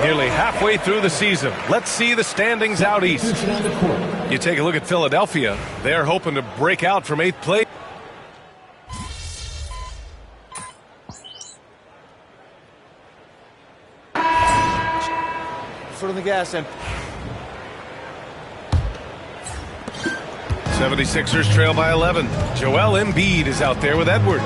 Nearly halfway through the season. Let's see the standings out east. You take a look at Philadelphia. They're hoping to break out from 8th place. Foot on the gas and 76ers trail by 11. Joel Embiid is out there with Edwards.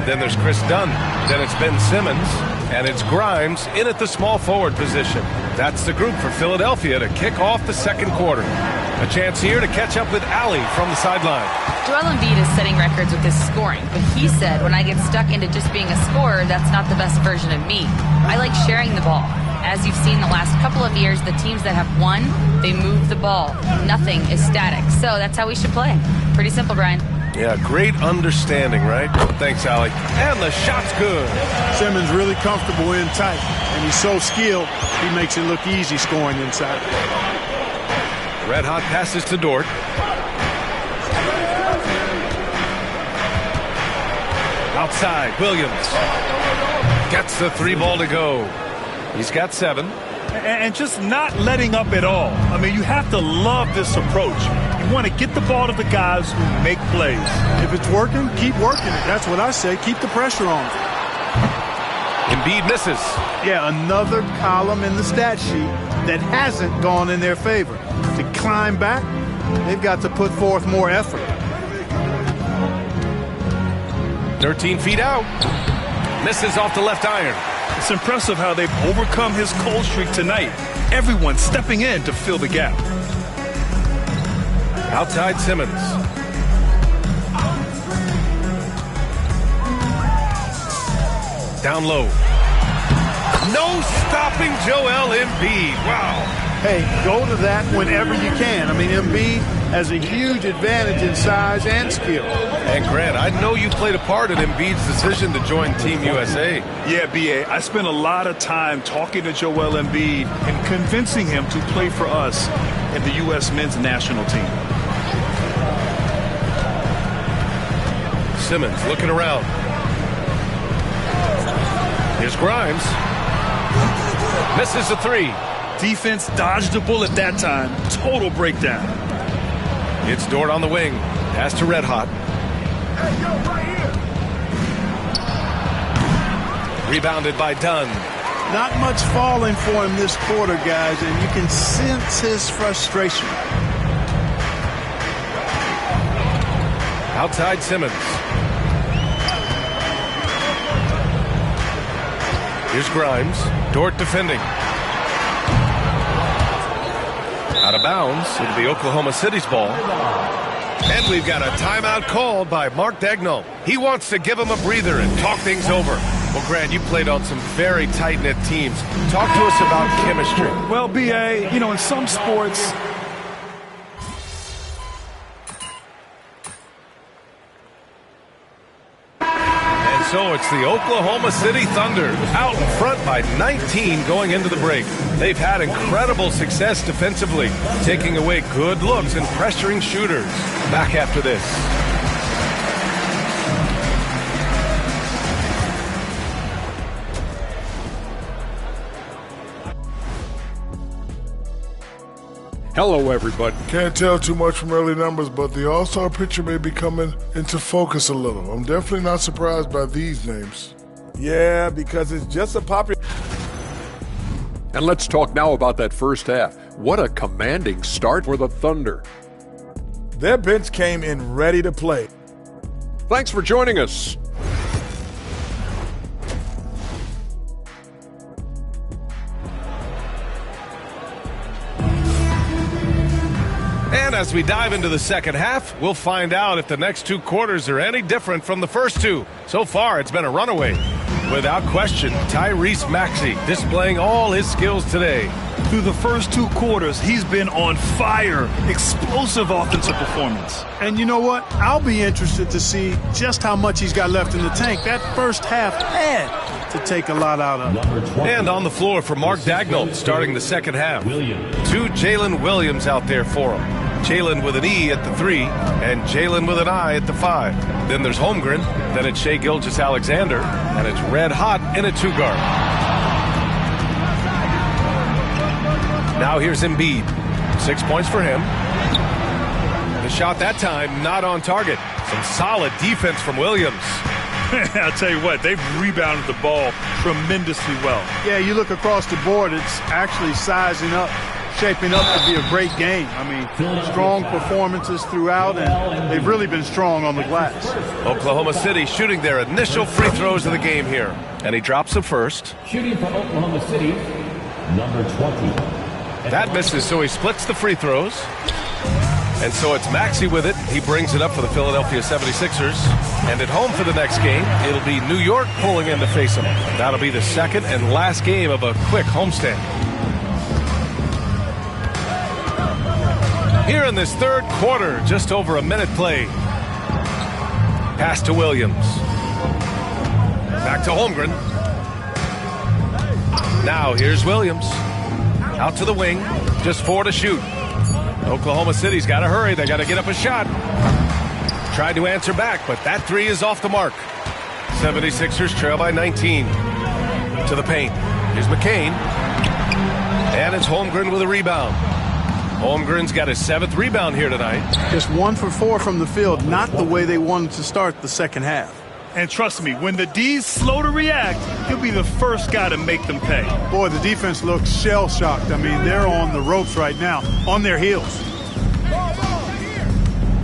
Then there's Chris Dunn. Then it's Ben Simmons. And it's Grimes in at the small forward position. That's the group for Philadelphia to kick off the second quarter. A chance here to catch up with Allie from the sideline. Joel Embiid is setting records with his scoring, but he said, when I get stuck into just being a scorer, that's not the best version of me. I like sharing the ball. As you've seen the last couple of years, the teams that have won, they move the ball. Nothing is static. So that's how we should play. Pretty simple, Brian. Yeah, great understanding, right? Thanks, Allie. And the shot's good. Simmons really comfortable in tight, and he's so skilled, he makes it look easy scoring inside. Red hot passes to Dort. Outside, Williams. Gets the 3 ball to go. He's got 7. And just not letting up at all. I mean, you have to love this approach. You want to get the ball to the guys who make plays. If it's working, keep working it. That's what I say. Keep the pressure on. Embiid misses. Yeah, another column in the stat sheet that hasn't gone in their favor. To climb back, they've got to put forth more effort. 13 feet out. Misses off the left iron. It's impressive how they've overcome his cold streak tonight. Everyone stepping in to fill the gap. Outside Simmons. Down low. No stopping Joel Embiid. Wow. Hey, go to that whenever you can. I mean, Embiid has a huge advantage in size and skill. And Grant, I know you played a part in Embiid's decision to join Team USA. Yeah, B.A., I spent a lot of time talking to Joel Embiid and convincing him to play for us in the U.S. men's national team. Simmons looking around. Here's Grimes. Misses the 3. Defense dodged a bullet that time. Total breakdown. It's Dort on the wing. Pass to Red Hot. Rebounded by Dunn. Not much falling for him this quarter, guys, and you can sense his frustration. Outside Simmons. Here's Grimes. Dort defending. Out of bounds. It'll be Oklahoma City's ball. And we've got a timeout called by Mark Dagnall. He wants to give him a breather and talk things over. Well, Grant, you played on some very tight-knit teams. Talk to us about chemistry. Well, B.A., in some sports, so it's the Oklahoma City Thunder out in front by 19 going into the break. They've had incredible success defensively, taking away good looks and pressuring shooters. Back after this. Hello, everybody. Can't tell too much from early numbers, but the All-Star picture may be coming into focus a little. I'm definitely not surprised by these names. Yeah, because it's just a popular... And let's talk now about that first half. What a commanding start for the Thunder. Their bench came in ready to play. Thanks for joining us. And as we dive into the second half, we'll find out if the next 2 quarters are any different from the first 2. So far, it's been a runaway. Without question, Tyrese Maxey displaying all his skills today. Through the first 2 quarters, he's been on fire. Explosive offensive performance. And you know what? I'll be interested to see just how much he's got left in the tank. That first half had to take a lot out of him. And on the floor for Mark Dagnall starting the second half. 2 Jalen Williams out there for him. Jalen with an E at the 3 and Jalen with an I at the 5. Then there's Holmgren, then it's Shai Gilgeous-Alexander, and it's Red Hot in a 2 guard. Now here's Embiid. 6 points for him. The shot that time not on target. Some solid defense from Williams. I'll tell you what, they've rebounded the ball tremendously well. Yeah, you look across the board, it's actually sizing up, shaping up to be a great game. I mean, strong performances throughout, and they've really been strong on the glass. Oklahoma City shooting their initial free throws of the game here. And he drops the first. Shooting for Oklahoma City, number 20. That misses, so he splits the free throws. And so it's Maxey with it. He brings it up for the Philadelphia 76ers. And at home for the next game, it'll be New York pulling in to face them. That'll be the second and last game of a quick homestand. Here in this third quarter, just over a minute played. Pass to Williams. Back to Holmgren. Now here's Williams. Out to the wing. Just 4 to shoot. Oklahoma City's got to hurry. They got to get up a shot. Tried to answer back, but that 3 is off the mark. 76ers trail by 19. To the paint. Here's McCain. And it's Holmgren with a rebound. Holmgren's got his 7th rebound here tonight. Just 1 for 4 from the field, not the way they wanted to start the second half. And trust me, when the D's slow to react, he'll be the first guy to make them pay. Boy, the defense looks shell-shocked. I mean, they're on the ropes right now, on their heels.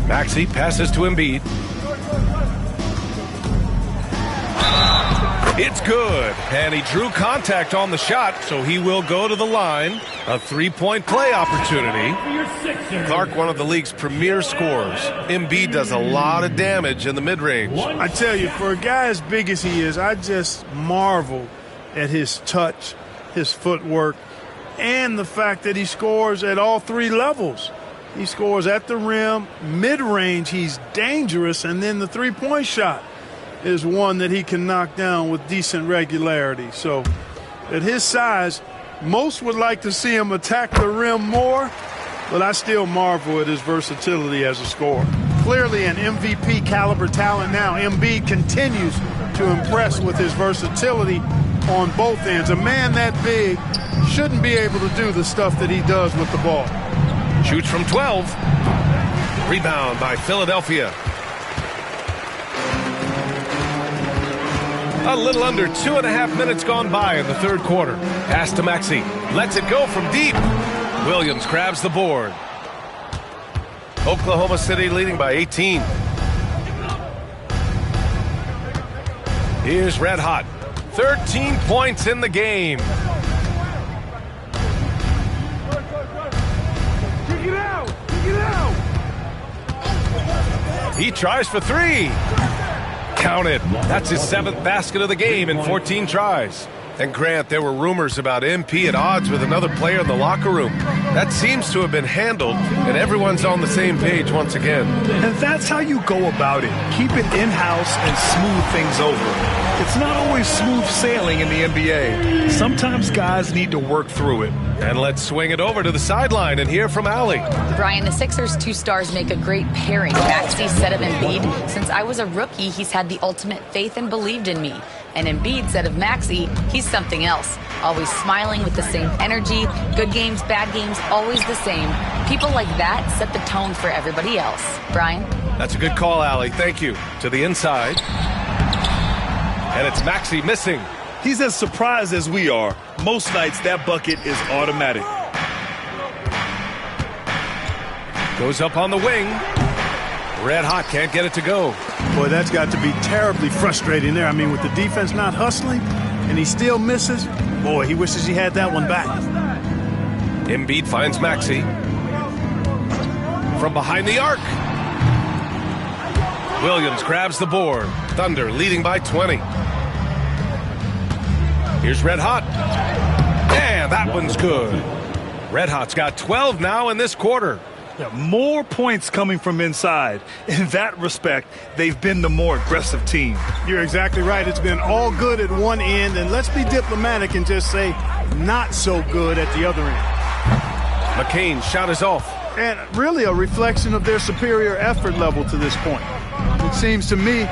Maxey passes to Embiid. It's good. And he drew contact on the shot, so he will go to the line. A 3-point play opportunity. Clark, one of the league's premier scorers. Embiid does a lot of damage in the mid-range. I tell you, for a guy as big as he is, I just marvel at his touch, his footwork, and the fact that he scores at all 3 levels. He scores at the rim, mid-range, he's dangerous, and then the 3-point shot is one that he can knock down with decent regularity. So at his size, most would like to see him attack the rim more, but I still marvel at his versatility as a scorer. Clearly an MVP caliber talent now. Embiid continues to impress with his versatility on both ends. A man that big shouldn't be able to do the stuff that he does with the ball. Shoots from 12. Rebound by Philadelphia. A little under 2.5 minutes gone by in the third quarter. Pass to Maxey. Lets it go from deep. Williams grabs the board. Oklahoma City leading by 18. Here's Red Hot. 13 points in the game. He tries for 3. Counted. That's his 7th basket of the game in 14 tries. And Grant, there were rumors about MP at odds with another player in the locker room. That seems to have been handled, and everyone's on the same page once again. And that's how you go about it. Keep it in-house and smooth things over. It's not always smooth sailing in the NBA. Sometimes guys need to work through it. And let's swing it over to the sideline and hear from Allie. Brian, the Sixers' 2 stars make a great pairing. Maxey said of Embiid, since I was a rookie, he's had the ultimate faith and believed in me. And Embiid said of Maxey, he's something else. Always smiling with the same energy. Good games, bad games, always the same. People like that set the tone for everybody else. Brian? That's a good call, Allie. Thank you. To the inside. And it's Maxey missing. He's as surprised as we are. Most nights, that bucket is automatic. Goes up on the wing. Red Hot can't get it to go. Boy, that's got to be terribly frustrating there. I mean, with the defense not hustling and he still misses, boy, he wishes he had that one back. Embiid finds Maxey. From behind the arc. Williams grabs the board. Thunder leading by 20. Here's Red Hot. And that one's good. Red Hot's got 12 now in this quarter. Yeah, more points coming from inside. In that respect, they've been the more aggressive team. You're exactly right. It's been all good at one end, and let's be diplomatic and just say not so good at the other end. McCain's shot is off. And really a reflection of their superior effort level to this point. It seems to me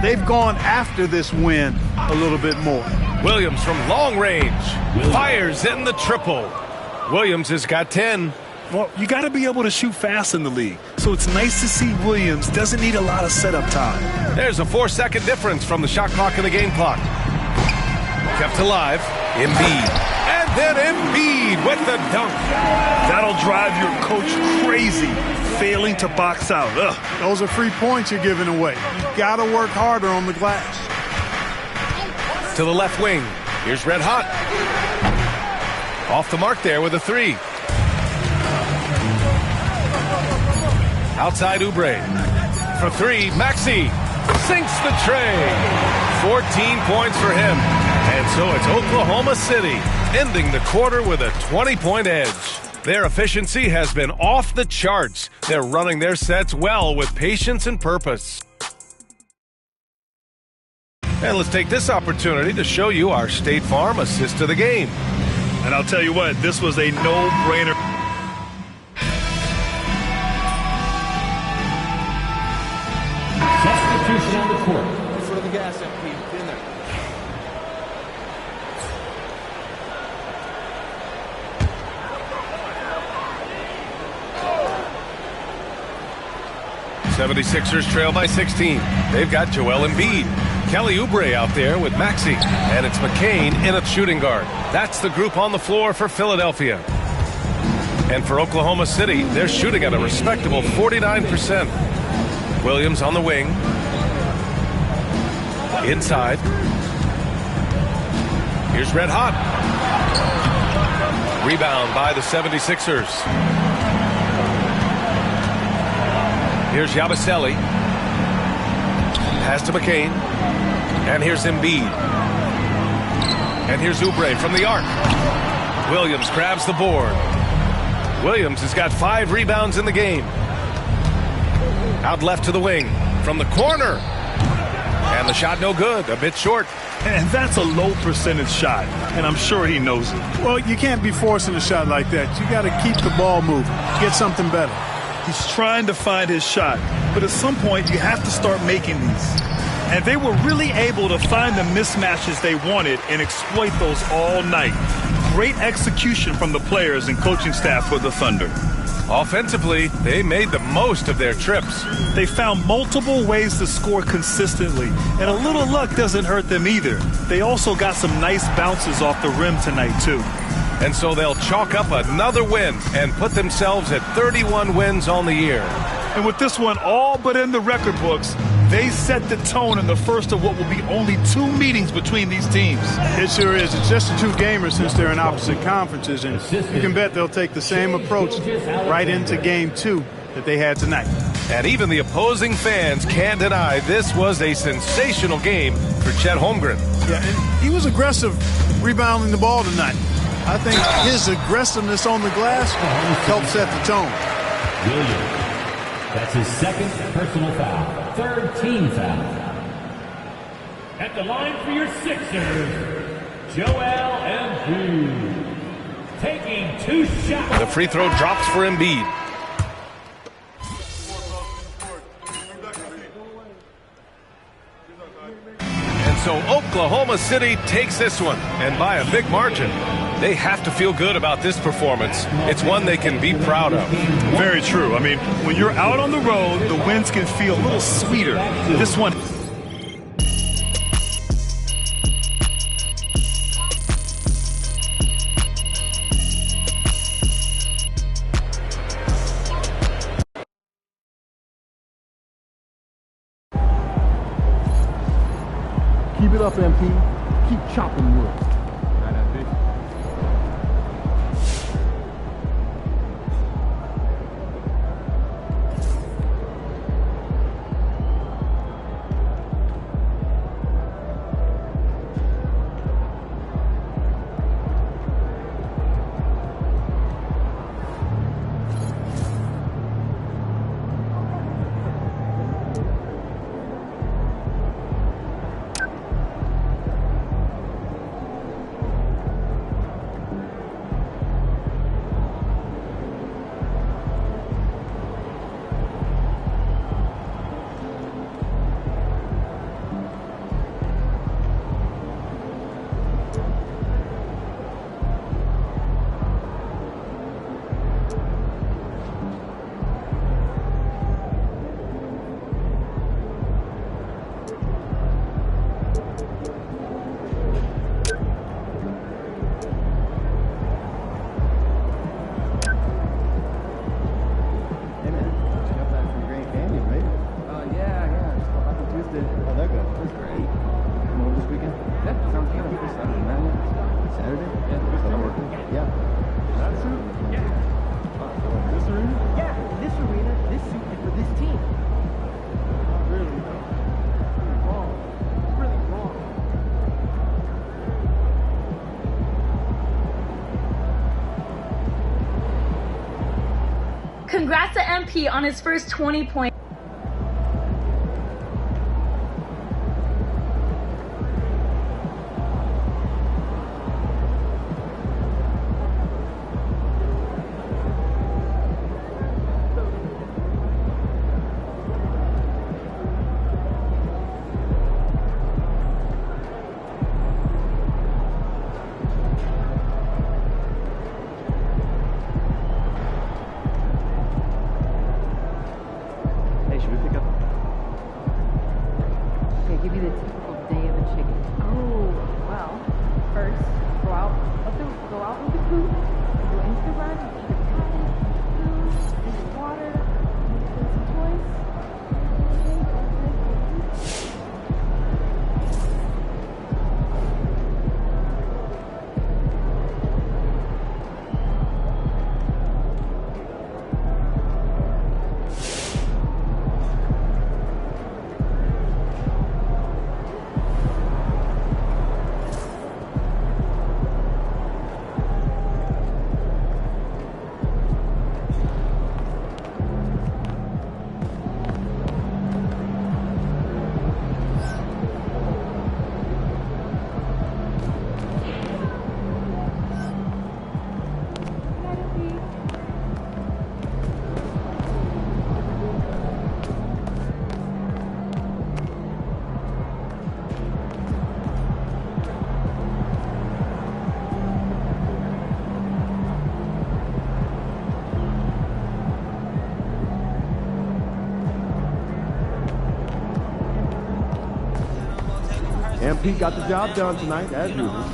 they've gone after this win a little bit more. Williams from long range fires in the triple. Williams has got 10. Well, you got to be able to shoot fast in the league. So it's nice to see Williams doesn't need a lot of setup time. There's a 4-second difference from the shot clock and the game clock. Kept alive. Embiid. And then Embiid with the dunk. That'll drive your coach crazy, failing to box out. Ugh. Those are free points you're giving away. You got to work harder on the glass. To the left wing. Here's Red Hot. Off the mark there with a 3. Outside Oubre. For 3, Maxey sinks the tray. 14 points for him. And so it's Oklahoma City ending the quarter with a 20-point edge. Their efficiency has been off the charts. They're running their sets well with patience and purpose. And let's take this opportunity to show you our State Farm assist to the game. And I'll tell you what, this was a no-brainer. Substitution on the court. Foot of the gas, MP. In there. '76ers trail by 16. They've got Joel Embiid. Kelly Oubre out there with Maxey. And it's McCain in at shooting guard. That's the group on the floor for Philadelphia. And for Oklahoma City, they're shooting at a respectable 49%. Williams on the wing. Inside. Here's Red Hot. Rebound by the 76ers. Here's Yabusele. Pass to McCain. And here's Embiid. And here's Oubre from the arc. Williams grabs the board. Williams has got 5 rebounds in the game. Out left to the wing. From the corner. And the shot no good. A bit short. And that's a low percentage shot. And I'm sure he knows it. Well, you can't be forcing a shot like that. You got to keep the ball moving. Get something better. He's trying to find his shot. But at some point, you have to start making these. And they were really able to find the mismatches they wanted and exploit those all night. Great execution from the players and coaching staff for the Thunder. Offensively, they made the most of their trips. They found multiple ways to score consistently, and a little luck doesn't hurt them either. They also got some nice bounces off the rim tonight, too. And so they'll chalk up another win and put themselves at 31 wins on the year. And with this one all but in the record books, they set the tone in the first of what will be only 2 meetings between these teams. It sure is. It's just the 2 gamers since they're in opposite conferences, and you can bet they'll take the same approach right into game 2 that they had tonight. And even the opposing fans can't deny this was a sensational game for Chet Holmgren. Yeah, and he was aggressive rebounding the ball tonight. I think his aggressiveness on the glass helped set the tone. Williams. That's his 2nd personal foul. 3rd team foul. At the line for your Sixers, Joel Embiid. Taking 2 shots. The free throw drops for Embiid. And so Oklahoma City takes this one, and by a big margin. They have to feel good about this performance. It's one they can be proud of. Very true. I mean, when you're out on the road, the wins can feel a little sweeter. This one. Keep it up, MP. Keep chopping wood. Yeah. That suit? Yeah. This arena? Yeah, this arena, this suit is for this team. Not really, though. You're wrong. You're really wrong. Congrats to MP on his first 20 points. Should we pick up? Okay, give me the typical day of a chicken. Oh, well, first, go out with the coop, go into the run, eat your patty, food, drink your water, play some toys. MP got the job done tonight, as usual.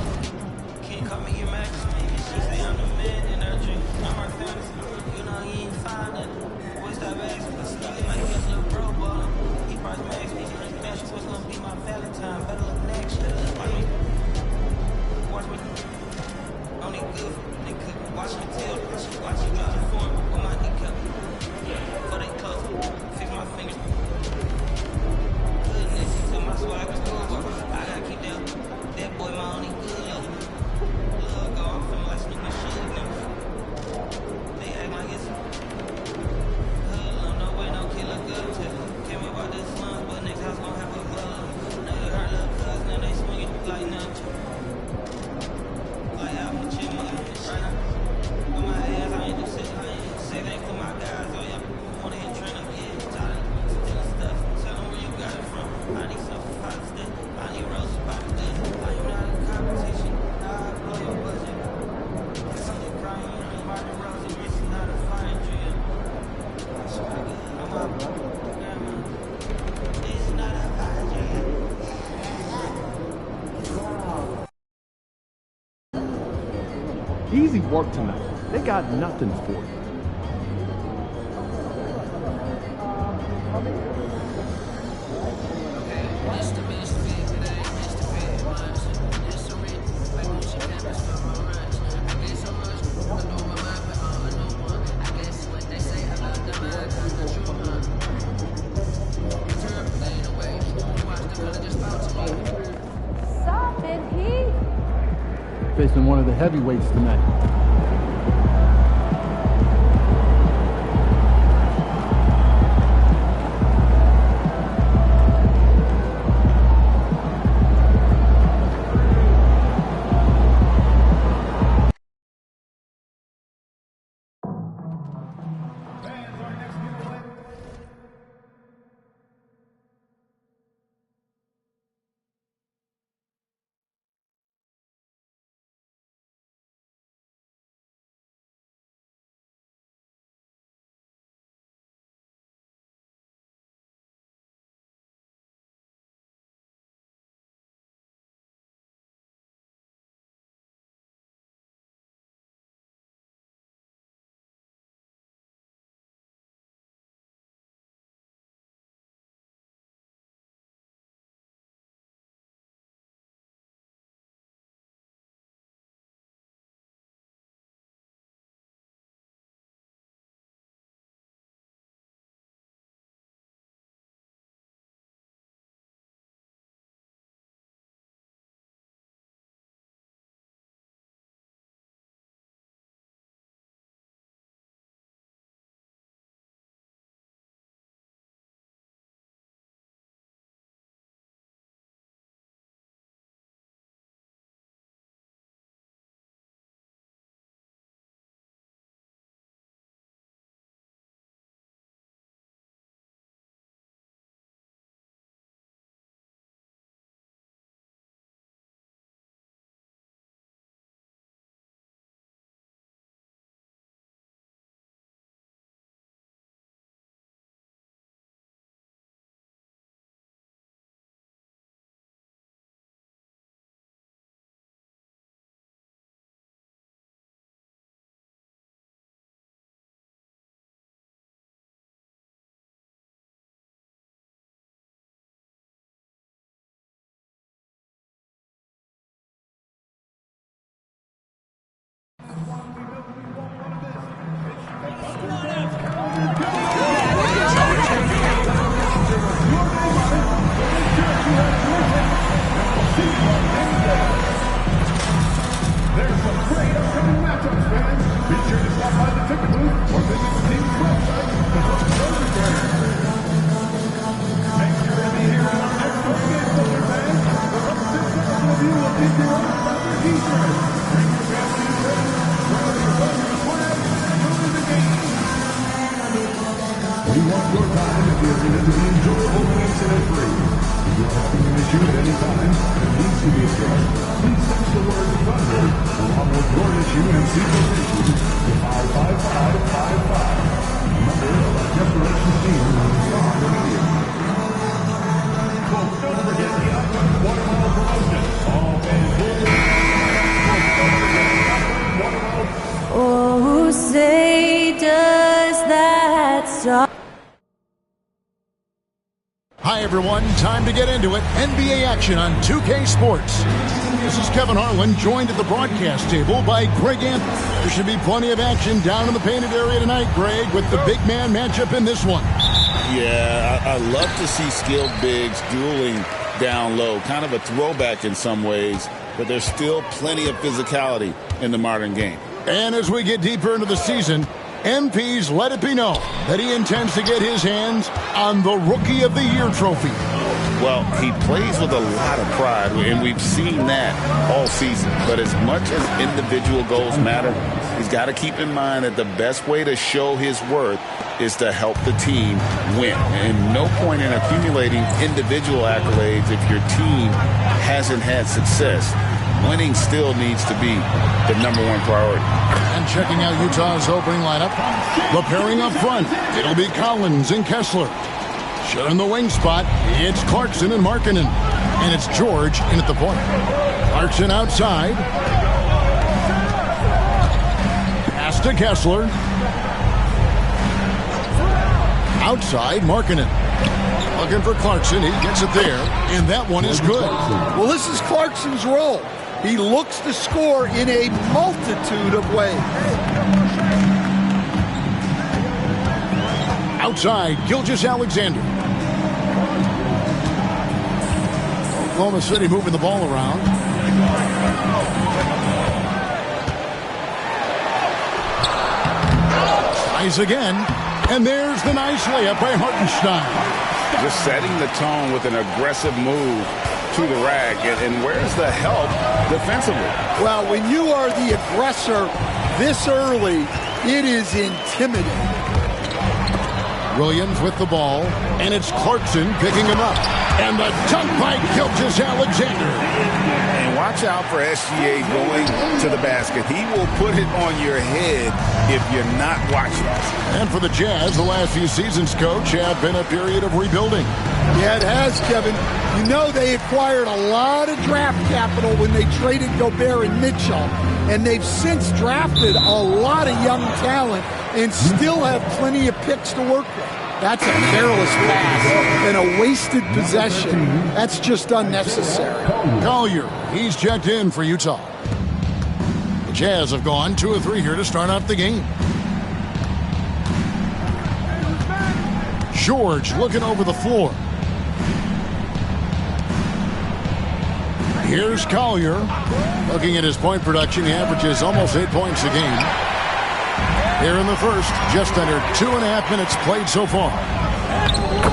Easy work tonight. They got nothing for you. Stop it, Pete! Facing one of the heavyweights tonight. issue and see position to 55555. Member of the Desperation Team will respond immediately. Folks, don't forget the Upland Watermelon promotion. All fans will be. Folks, don't forget the Upland Watermelon. Oh, say does that stop? Hi, everyone. Time to get into it. NBA action on 2K Sports. This is Kevin Harlan, joined at the broadcast table by Greg Anthony. There should be plenty of action down in the painted area tonight, Greg, with the big man matchup in this one. Yeah, I love to see skilled bigs dueling down low. Kind of a throwback in some ways, but there's still plenty of physicality in the modern game. And as we get deeper into the season, MP's let it be known that he intends to get his hands on the Rookie of the Year trophy. Well, he plays with a lot of pride, and we've seen that all season. But as much as individual goals matter, he's got to keep in mind that the best way to show his worth is to help the team win. And no point in accumulating individual accolades if your team hasn't had success. Winning still needs to be the #1 priority. And checking out Utah's opening lineup, the pairing up front, it'll be Collins and Kessler. Sharing the wing spot, it's Clarkson and Markkanen. And it's George in at the point. Clarkson outside. Pass to Kessler. Outside, Markkanen. Looking for Clarkson. He gets it there. And that one is good. Well, this is Clarkson's role. He looks to score in a multitude of ways. Outside, Gilgeous-Alexander. Oklahoma City moving the ball around. Tries again. And there's the nice layup by Hartenstein. Just setting the tone with an aggressive move to the rack. And where's the help defensively? Well, when you are the aggressor this early, it is intimidating. Williams with the ball, and it's Clarkson picking him up. And the dunk by Gilgeous-Alexander. And watch out for SGA going to the basket. He will put it on your head if you're not watching. And for the Jazz, the last few seasons, Coach, have been a period of rebuilding. Yeah, it has, Kevin. You know they acquired a lot of draft capital when they traded Gobert and Mitchell. And they've since drafted a lot of young talent and still have plenty of picks to work with. That's a careless pass and a wasted possession. That's just unnecessary. Collier, he's checked in for Utah. The Jazz have gone 2 of 3 here to start out the game. George looking over the floor. Here's Collier. Looking at his point production, he averages almost 8 points a game. Here in the first, just under 2.5 minutes played so far.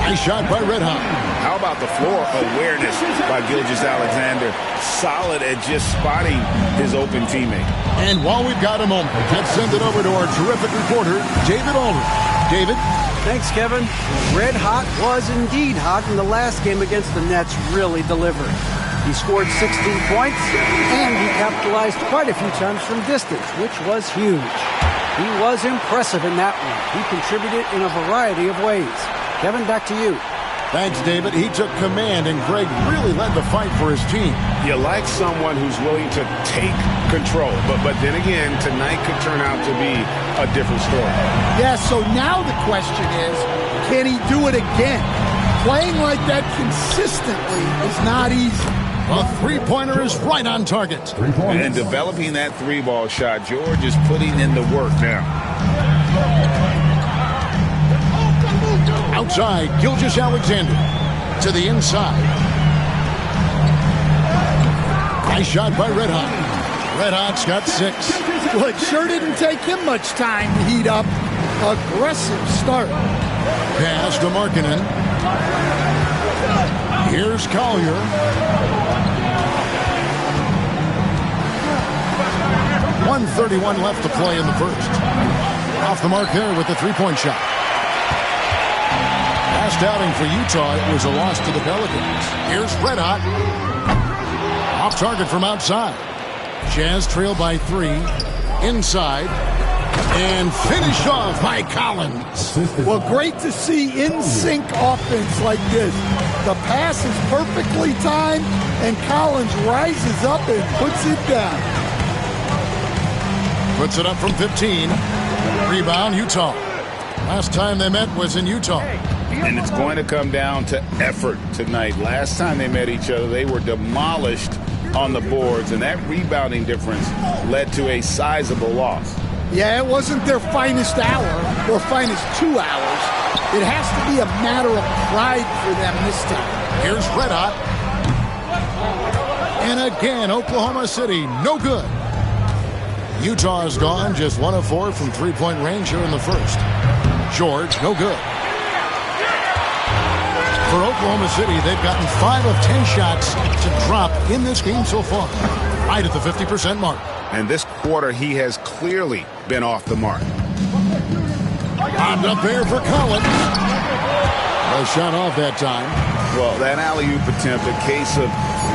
Nice shot by Red Hot. How about the floor awareness by Gilgeous-Alexander? Solid at just spotting his open teammate. And while we've got a moment, let's send it over to our terrific reporter, David Aldridge. David? Thanks, Kevin. Red Hot was indeed hot, and the last game against the Nets really delivered. He scored 16 points, and he capitalized quite a few times from distance, which was huge. He was impressive in that one. He contributed in a variety of ways. Kevin, back to you. Thanks, David. He took command, and Greg really led the fight for his team. You like someone who's willing to take control, but then again, tonight could turn out to be a different story. Yeah, so now the question is, can he do it again? Playing like that consistently is not easy. A three-pointer is right on target. And developing that three-ball shot, George is putting in the work now. Outside, Gilgeous-Alexander to the inside. Nice shot by Red Hot. Red Hot's got 6. Well, it sure didn't take him much time to heat up. Aggressive start. Pass to Markkanen. Here's Collier. .131 left to play in the first. Off the mark there with the three-point shot. Last outing for Utah, it was a loss to the Pelicans. Here's Red Hot. Off target from outside. Jazz trail by 3. inside, and finished off by Collins. Well, great to see in-sync offense like this. The pass is perfectly timed, and Collins rises up and puts it down. Puts it up from 15. Rebound, Utah. Last time they met was in Utah. And it's going to come down to effort tonight. Last time they met each other, they were demolished on the boards, and that rebounding difference led to a sizable loss. Yeah, it wasn't their finest hour or finest 2 hours. It has to be a matter of pride for them this time. Here's Red Hot. And again, Oklahoma City, no good. Utah is gone, just 1 of 4 from three-point range here in the first. George, no good. For Oklahoma City, they've gotten 5 of 10 shots to drop in this game so far, right at the 50% mark. And this quarter, he has clearly been off the mark. Bombed up there for Collins. A shot off that time. Well, that alley-oop attempt, a case of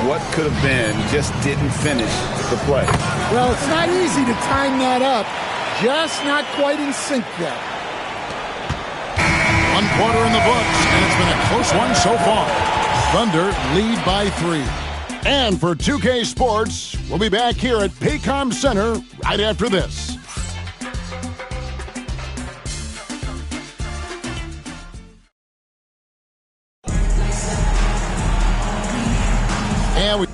what could have been, just didn't finish the play. Well, it's not easy to time that up. Just not quite in sync there. 1 quarter in the books, and it's been a close one so far. Thunder lead by 3. And for 2K Sports, we'll be back here at Paycom Center right after this. And we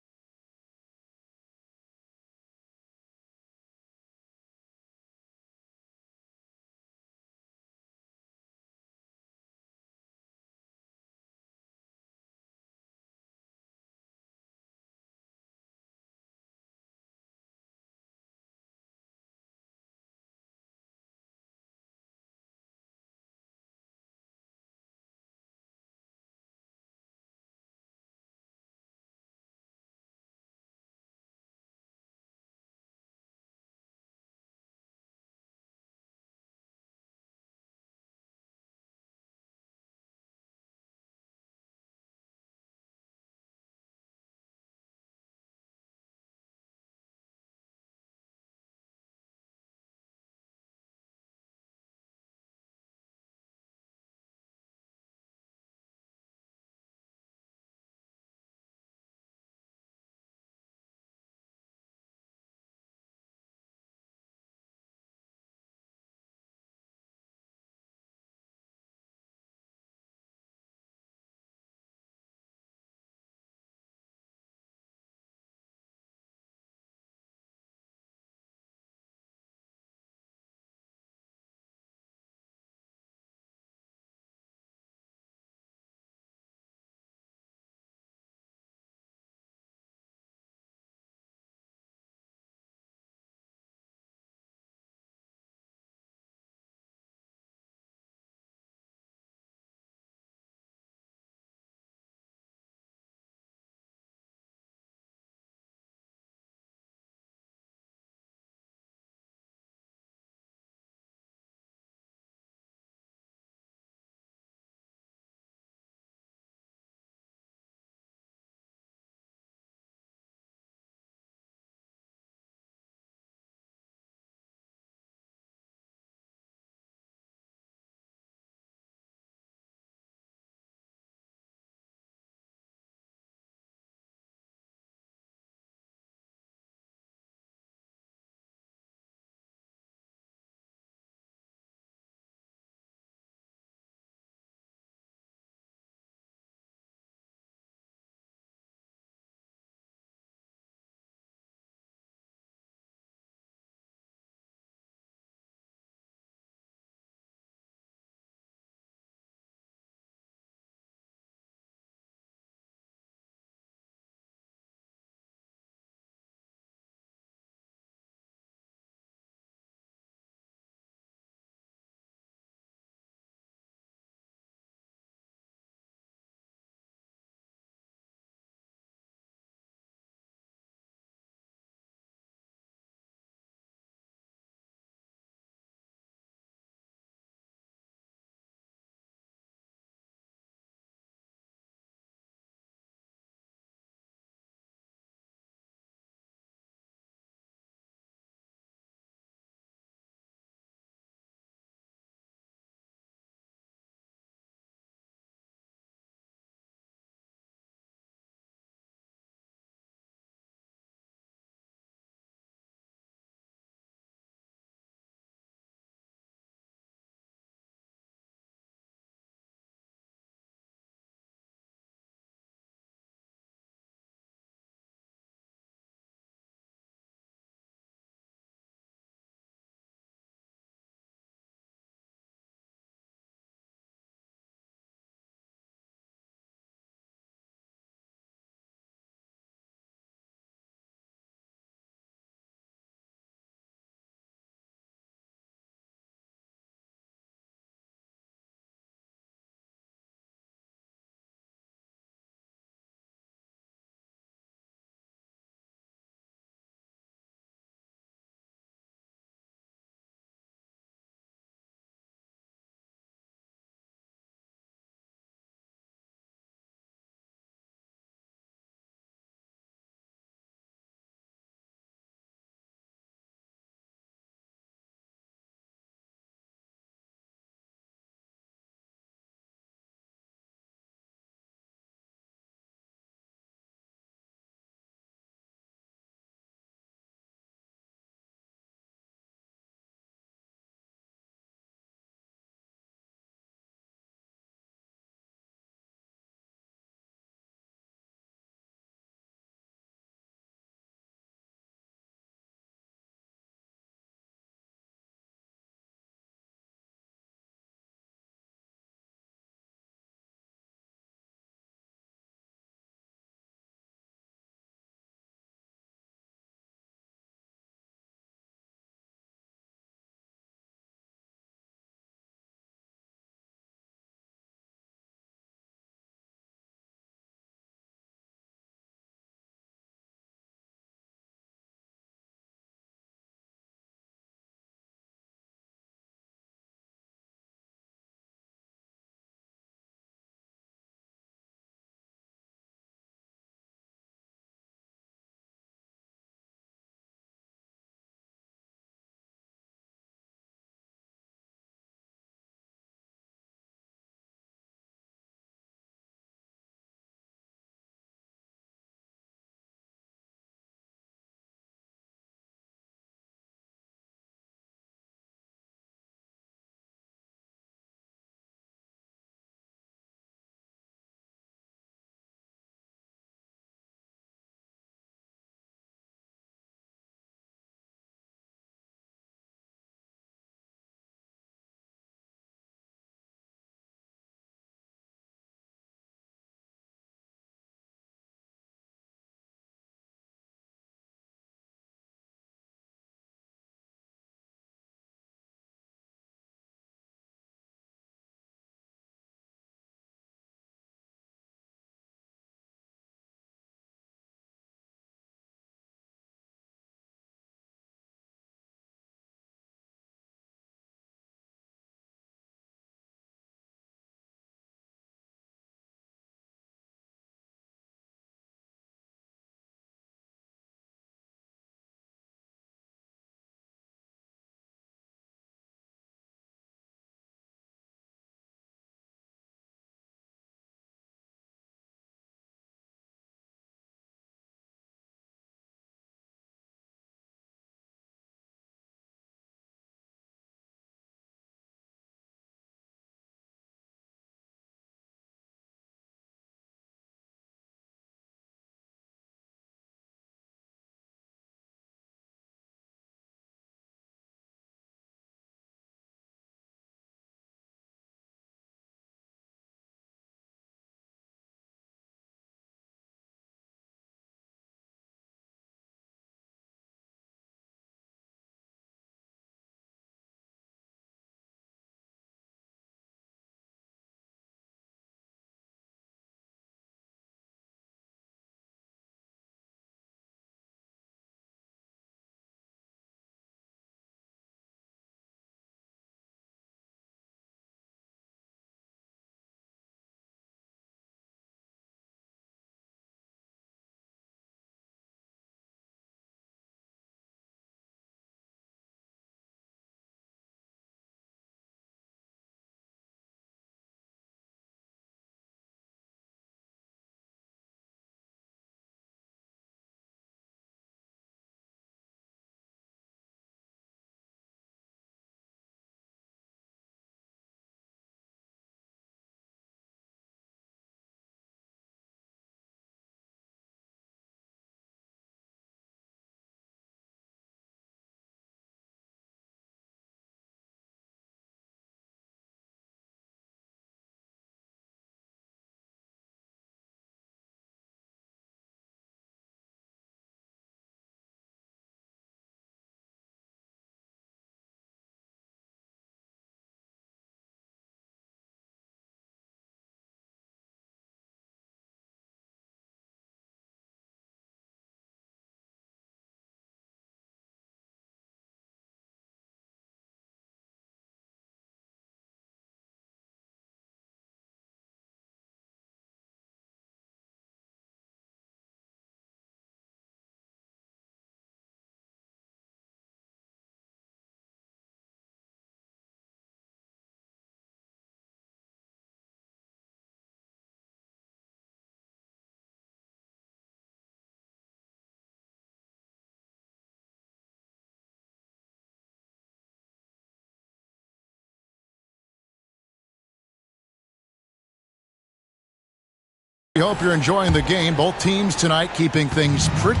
We hope you're enjoying the game. Both teams tonight keeping things pretty.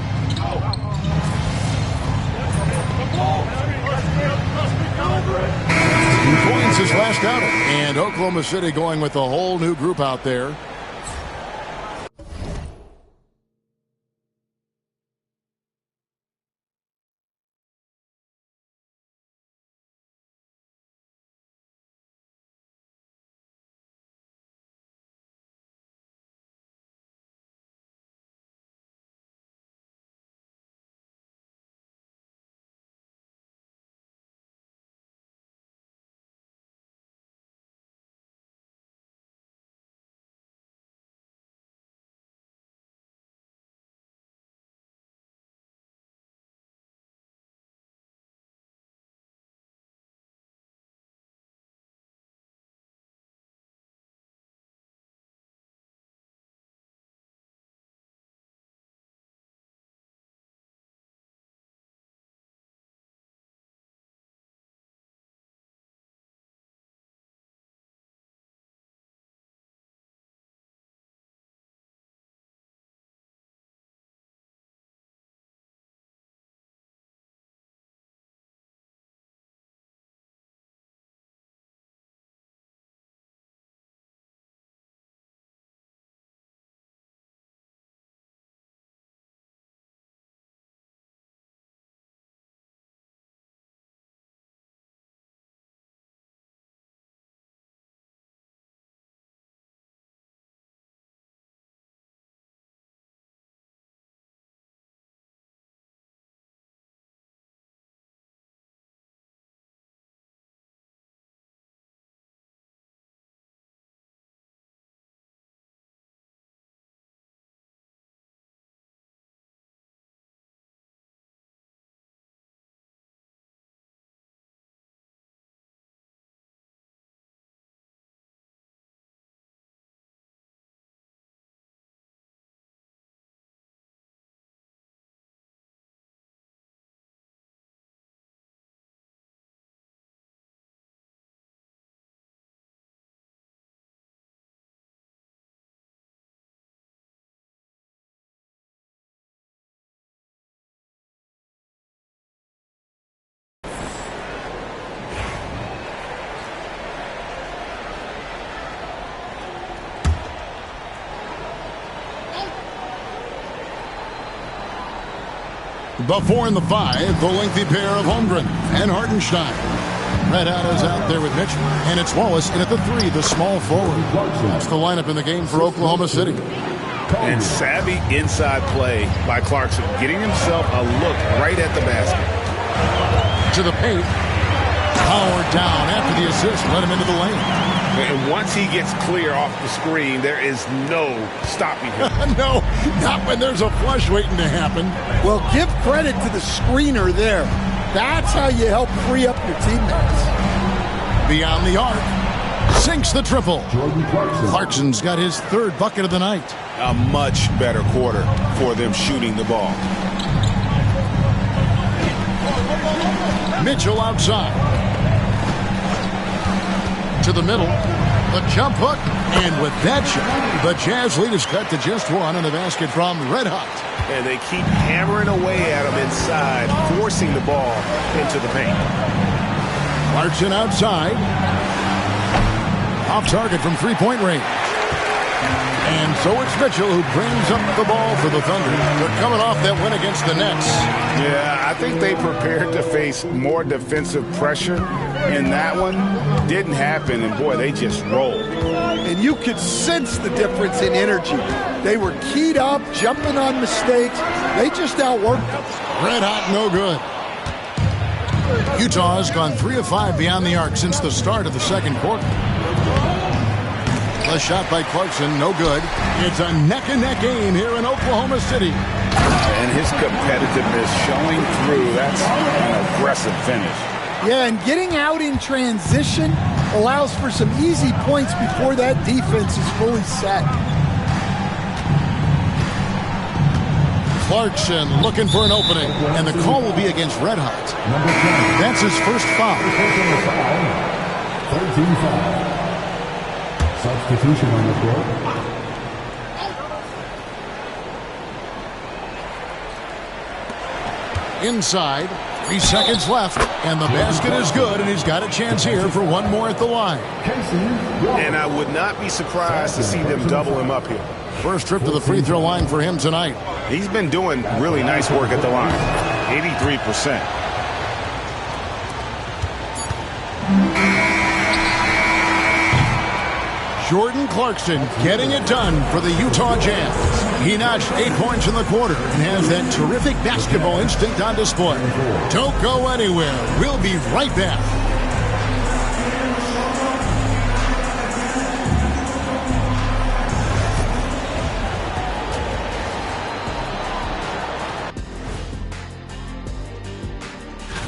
Points his last outing. And Oklahoma City going with a whole new group out there. The 4 and the 5, the lengthy pair of Holmgren and Hartenstein. Red Hat is out there with Mitchell, and it's Wallace in at the 3, the small forward. That's the lineup in the game for Oklahoma City. And savvy inside play by Clarkson, getting himself a look right at the basket. To the paint. Howard down after the assist, let him into the lane. And once he gets clear off the screen, there is no stopping him. No, not when there's a flush waiting to happen. Well, give credit to the screener there. That's how you help free up your teammates. Beyond the arc. Sinks the triple. Clarkson's got his 3rd bucket of the night. A much better quarter for them shooting the ball. Mitchell outside. To the middle. The jump hook. And with that shot, the Jazz lead is cut to just 1 and the basket from Red Hot. And they keep hammering away at him inside, forcing the ball into the paint. Clarkson outside. Off target from 3-point range. And so it's Mitchell who brings up the ball for the Thunder. They're coming off that win against the Nets. Yeah, I think they prepared to face more defensive pressure, and that one didn't happen, and boy, they just rolled. And you could sense the difference in energy. They were keyed up, jumping on mistakes. They just outworked them. Red Hot, no good. Utah has gone 3 of 5 beyond the arc since the start of the second quarter. The shot by Clarkson, no good. It's a neck-and-neck game here in Oklahoma City. And his competitiveness showing through. That's an aggressive finish. Yeah, and getting out in transition allows for some easy points before that defense is fully set. Clarkson looking for an opening, and the call will be against Red Hot. That's his first foul. 13 foul. Substitution on the court. Inside, 3 seconds left, and the basket is good, and he's got a chance here for one more at the line. And I would not be surprised to see them double him up here. First trip to the free throw line for him tonight. He's been doing really nice work at the line. 83%. Jordan Clarkson getting it done for the Utah Jazz. He notched 8 points in the quarter and has that terrific basketball instinct on display. Don't go anywhere. We'll be right back.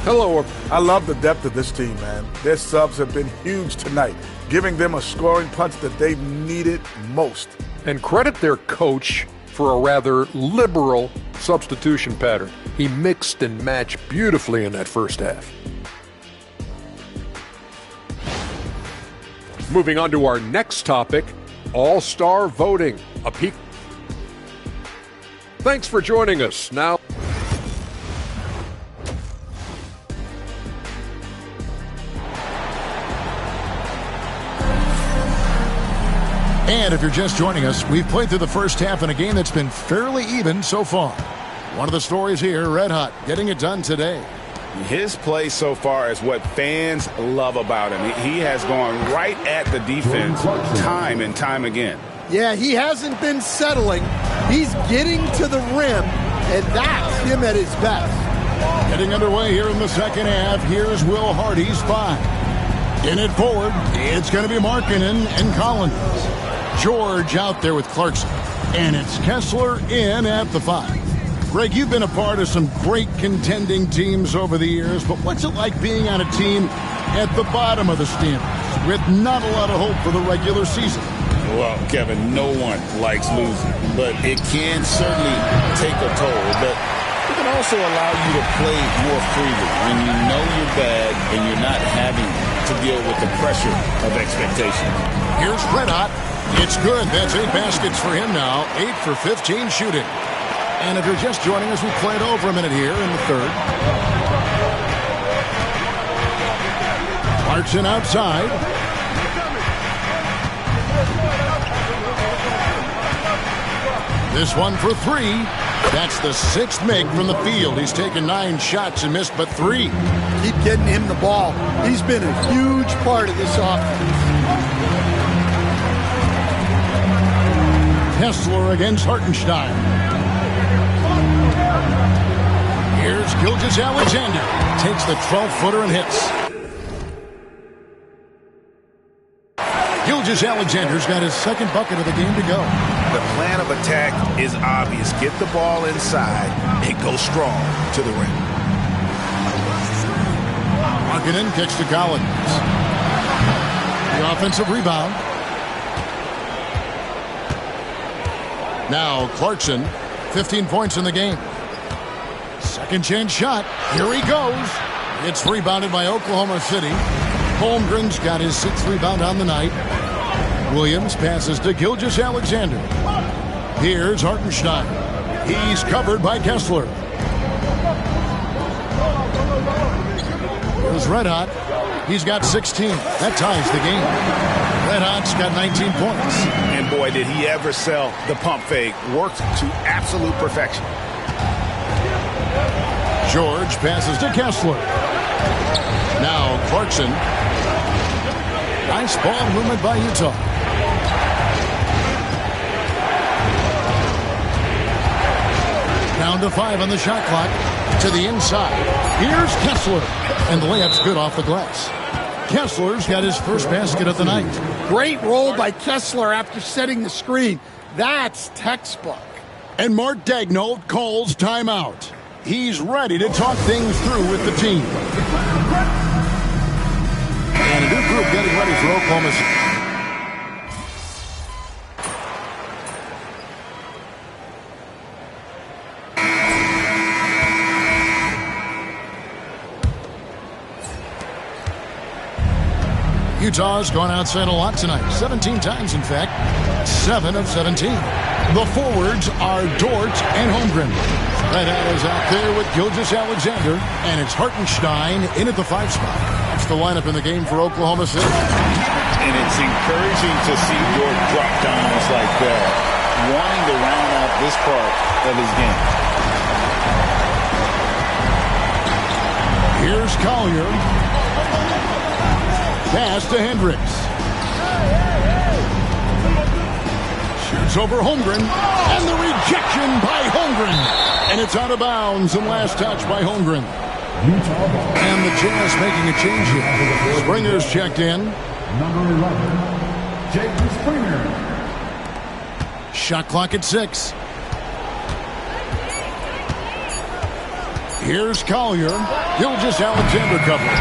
Hello. I love the depth of this team, man. Their subs have been huge tonight, giving them a scoring punch that they've needed most. And credit their coach for a rather liberal substitution pattern. He mixed and matched beautifully in that first half. Moving on to our next topic, All-Star voting. A peek. Thanks for joining us. Now, and if you're just joining us, we've played through the first half in a game that's been fairly even so far. One of the stories here, Red Hot, getting it done today. His play so far is what fans love about him. He has gone right at the defense time and time again. Yeah, he hasn't been settling. He's getting to the rim, and that's him at his best. Getting underway here in the second half, here's Will Hardy's 5. In it forward, it's going to be Markkanen and Collins. George out there with Clarkson. And it's Kessler in at the 5. Greg, you've been a part of some great contending teams over the years, but what's it like being on a team at the bottom of the standings with not a lot of hope for the regular season? Well, Kevin, no one likes losing, but it can certainly take a toll. But it can also allow you to play more freely when you know you're bad and you're not having to deal with the pressure of expectation. Here's Red Hot. It's good. That's 8 baskets for him now. 8 for 15 shooting. And if you're just joining us, we played over a minute here in the third. Clarkson outside. This one for 3. That's the 6th make from the field. He's taken 9 shots and missed but 3. Keep getting him the ball. He's been a huge part of this offense. Kessler against Hartenstein. Here's Gilgeous-Alexander. Takes the 12-footer and hits. Gilgeous-Alexander's got his second bucket of the game to go. The plan of attack is obvious. Get the ball inside and go strong to the rim. Markkanen kicks to Collins. The offensive rebound. Now Clarkson, 15 points in the game. Second chance shot. Here he goes. It's rebounded by Oklahoma City. Holmgren's got his 6th rebound on the night. Williams passes to Gilgeous-Alexander. Here's Hartenstein. He's covered by Kessler. Here's Red Hot. He's got 16. That ties the game. Red Hot's got 19 points. And boy, did he ever sell the pump fake. Worked to absolute perfection. George passes to Kessler. Now Clarkson. Nice ball movement by Utah. Down to 5 on the shot clock. To the inside. Here's Kessler. And the layup's good off the glass. Kessler's got his first basket of the night. Great roll by Kessler after setting the screen. That's textbook. And Mark Daigneault calls timeout. He's ready to talk things through with the team. And a new group getting ready for Oklahoma City. Utah's gone outside a lot tonight, 17 times in fact, 7 of 17. The forwards are Dort and Holmgren. Red Hat is out there with Gilgeous-Alexander, and it's Hartenstein in at the 5 spot. That's the lineup in the game for Oklahoma City. And it's encouraging to see Dort drop dimes like that, wanting to round out this part of his game. Here's Collier. Pass to Hendricks. Shoots over Holmgren. And the rejection by Holmgren. And it's out of bounds. And last touch by Holmgren. And the Jazz making a change here. Springer's checked in. Number 11, Jacob Springer. Shot clock at 6. Here's Collier. Gilgeous-Alexander covering.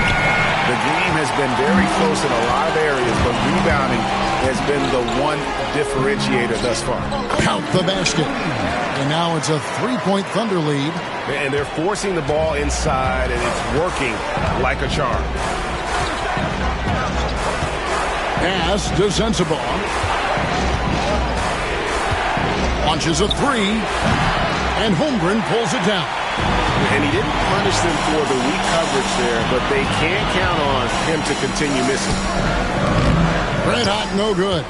The game has been very close in a lot of areas, but rebounding has been the one differentiator thus far. Count the basket. And now it's a 3-point Thunder lead. And they're forcing the ball inside, and it's working like a charm. Pass to Sensabaugh. Launches a 3. And Holmgren pulls it down. And he didn't punish them for the weak coverage there, but they can't count on him to continue missing. Red Hot, no good.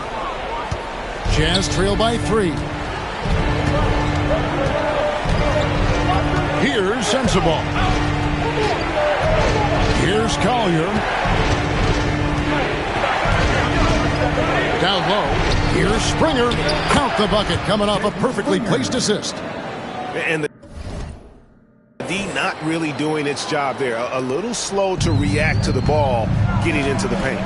Jazz trail by 3. Here's Sensabaugh. Here's Collier. Down low. Here's Springer. Count the bucket, coming off a perfectly placed assist. And the D not really doing its job there. A little slow to react to the ball getting into the paint.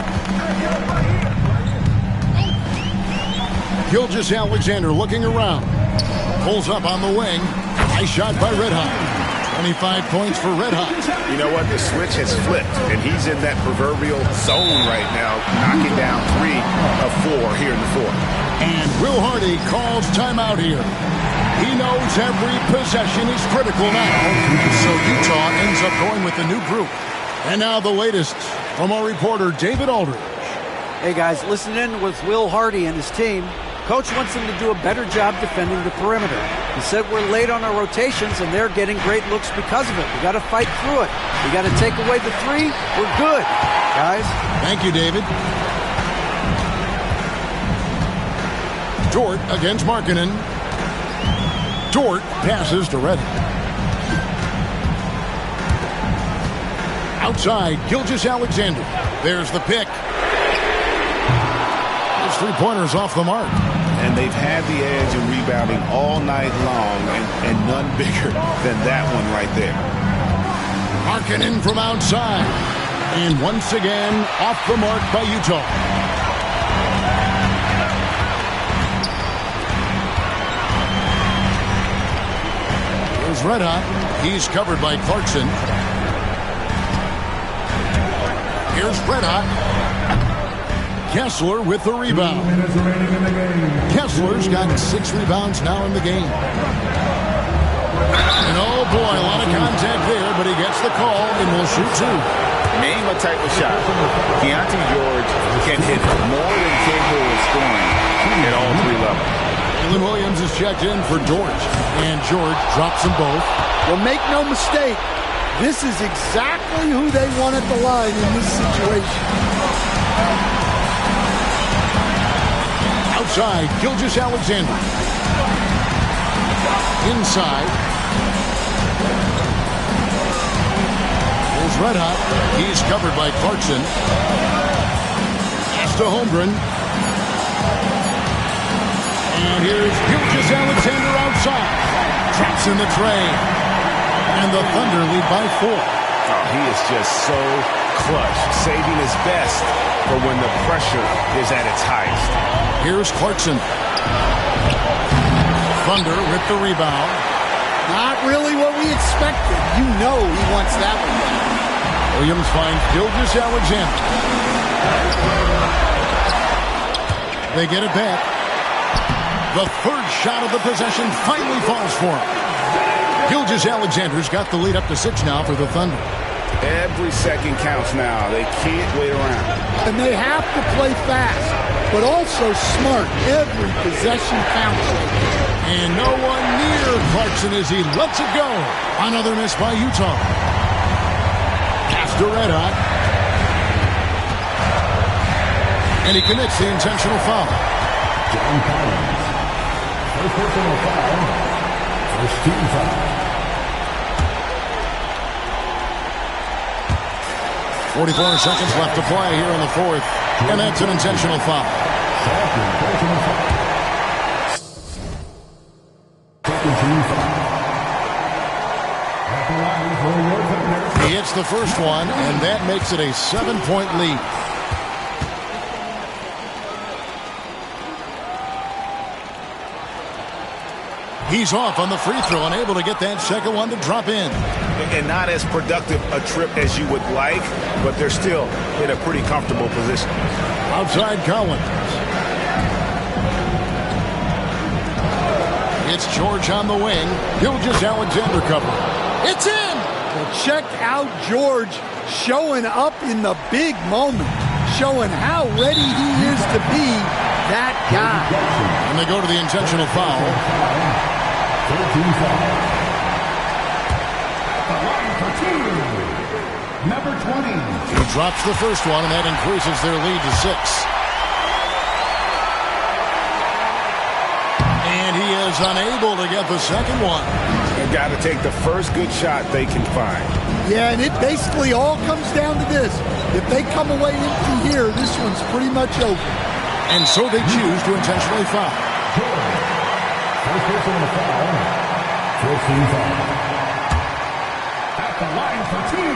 Gilgeous-Alexander looking around. Pulls up on the wing. Nice shot by Red Hot. 25 points for Red Hot. You know what? The switch has flipped, and he's in that proverbial zone right now, knocking down 3 of 4 here in the 4th. And Will Hardy calls timeout here. He knows every possession is critical now. So Utah ends up going with the new group. And now the latest from our reporter, David Aldridge. Hey, guys, listen in with Will Hardy and his team. Coach wants them to do a better job defending the perimeter. He said we're late on our rotations, and they're getting great looks because of it. We got to fight through it. We got to take away the 3. We're good, guys. Thank you, David. Dort against Markkanen. Dort passes to Reddick. Outside, Gilgeous-Alexander. There's the pick. His 3-pointers off the mark. And they've had the edge in rebounding all night long, and none bigger than that one right there. Markkanen from outside. And once again, off the mark by Utah. Here's Red Hot. He's covered by Clarkson. Here's Red Hot. Kessler with the rebound. Kessler's got 6 rebounds now in the game. And oh boy, a lot of contact there, but he gets the call and will shoot 2. Name a type of shot. Keontae George can hit more than capable of scoring at all 3 levels. Jalen Williams is checked in for George. And George drops them both. Well, make no mistake, this is exactly who they want at the line in this situation. Outside, Gilgeous-Alexander. Inside. Here's Red Hot. He's covered by Clarkson. Pass to Holmgren. And here's Gilgeous-Alexander outside. Traps in the tray. And the Thunder lead by 4. Oh, he is just so clutch, saving his best for when the pressure is at its highest. Here's Clarkson. Thunder with the rebound. Not really what we expected. You know he wants that one. Williams finds Gilgeous-Alexander. They get it back. The 3rd shot of the possession finally falls for him. Gilgeous-Alexander's got the lead up to 6 now for the Thunder. Every second counts now. They can't wait around. And they have to play fast, but also smart. Every possession counts. And no one near Clarkson as he lets it go. Another miss by Utah. Pass to Red Hot. And he commits the intentional foul. John Collins. First personal foul. First team foul. 44 seconds left to play here in the fourth. And that's an intentional foul. Second personal foul. Second team foul. At the line for your defender. He hits the first one, and that makes it a 7-point lead. He's off on the free throw, unable to get that second one to drop in. And not as productive a trip as you would like, but they're still in a pretty comfortable position. Outside Collins. It's George on the wing. Gilgeous-Alexander cover. It's in! Well, check out George showing up in the big moment, showing how ready he is to be that guy. And they go to the intentional foul. 13 foul. At the line for two. Number 20. He drops the first one, and that increases their lead to 6. And he is unable to get the second one. They've got to take the first good shot they can find. Yeah, and it basically all comes down to this. If they come away empty here, this one's pretty much over. And so they choose to intentionally foul. First personal foul. 14 foul. At the line for two.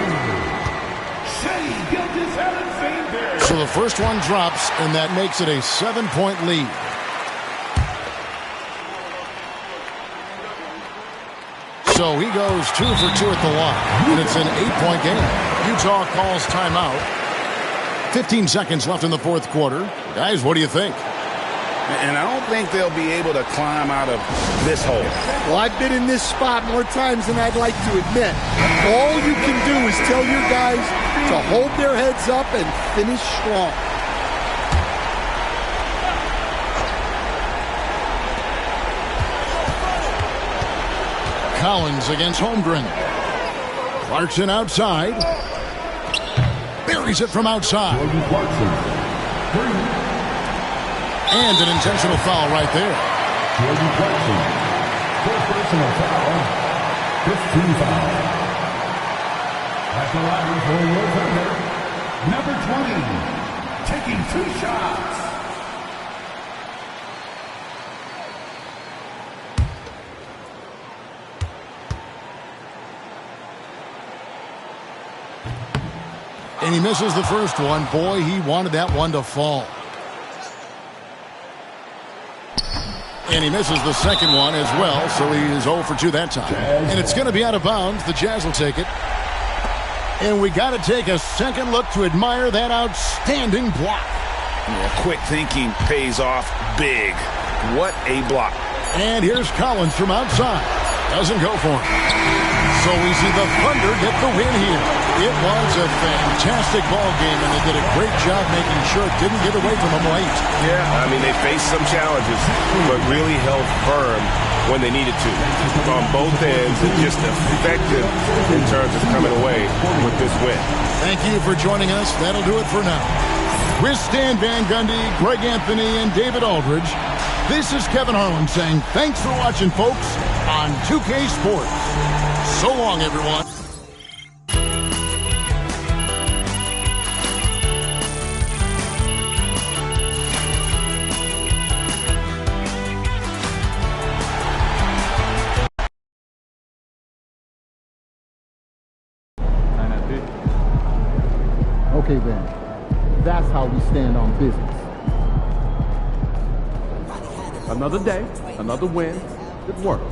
Shea Gilgeous-Alexander. So the first one drops, and that makes it a 7-point lead. So he goes 2 for 2 at the line, and it's an 8-point game. Utah calls timeout. 15 seconds left in the fourth quarter. Guys, what do you think? And I don't think they'll be able to climb out of this hole. Well, I've been in this spot more times than I'd like to admit. All you can do is tell your guys to hold their heads up and finish strong. Collins against Holmgren. Clarkson outside. Buries it from outside. And an intentional foul right there. Jordan Clarkson. First personal foul. 15 foul. At the line for your defender, number 20. Taking 2 shots. And he misses the first one. Boy, he wanted that one to fall. And he misses the second one as well, so he is 0 for 2 that time. And it's going to be out of bounds. The Jazz will take it. And we got to take a second look to admire that outstanding block. Yeah, quick thinking pays off big. What a block. And here's Collins from outside. Doesn't go for him. So we see the Thunder get the win here. It was a fantastic ball game, and they did a great job making sure it didn't get away from them late. Yeah, I mean, they faced some challenges, but really held firm when they needed to. On both ends, and just effective in terms of coming away with this win. Thank you for joining us. That'll do it for now. With Stan Van Gundy, Greg Anthony, and David Aldridge, this is Kevin Harlan saying thanks for watching, folks, on 2K Sports. So long, everyone. Okay, then. That's how we stand on business. Another day, another win. Good work.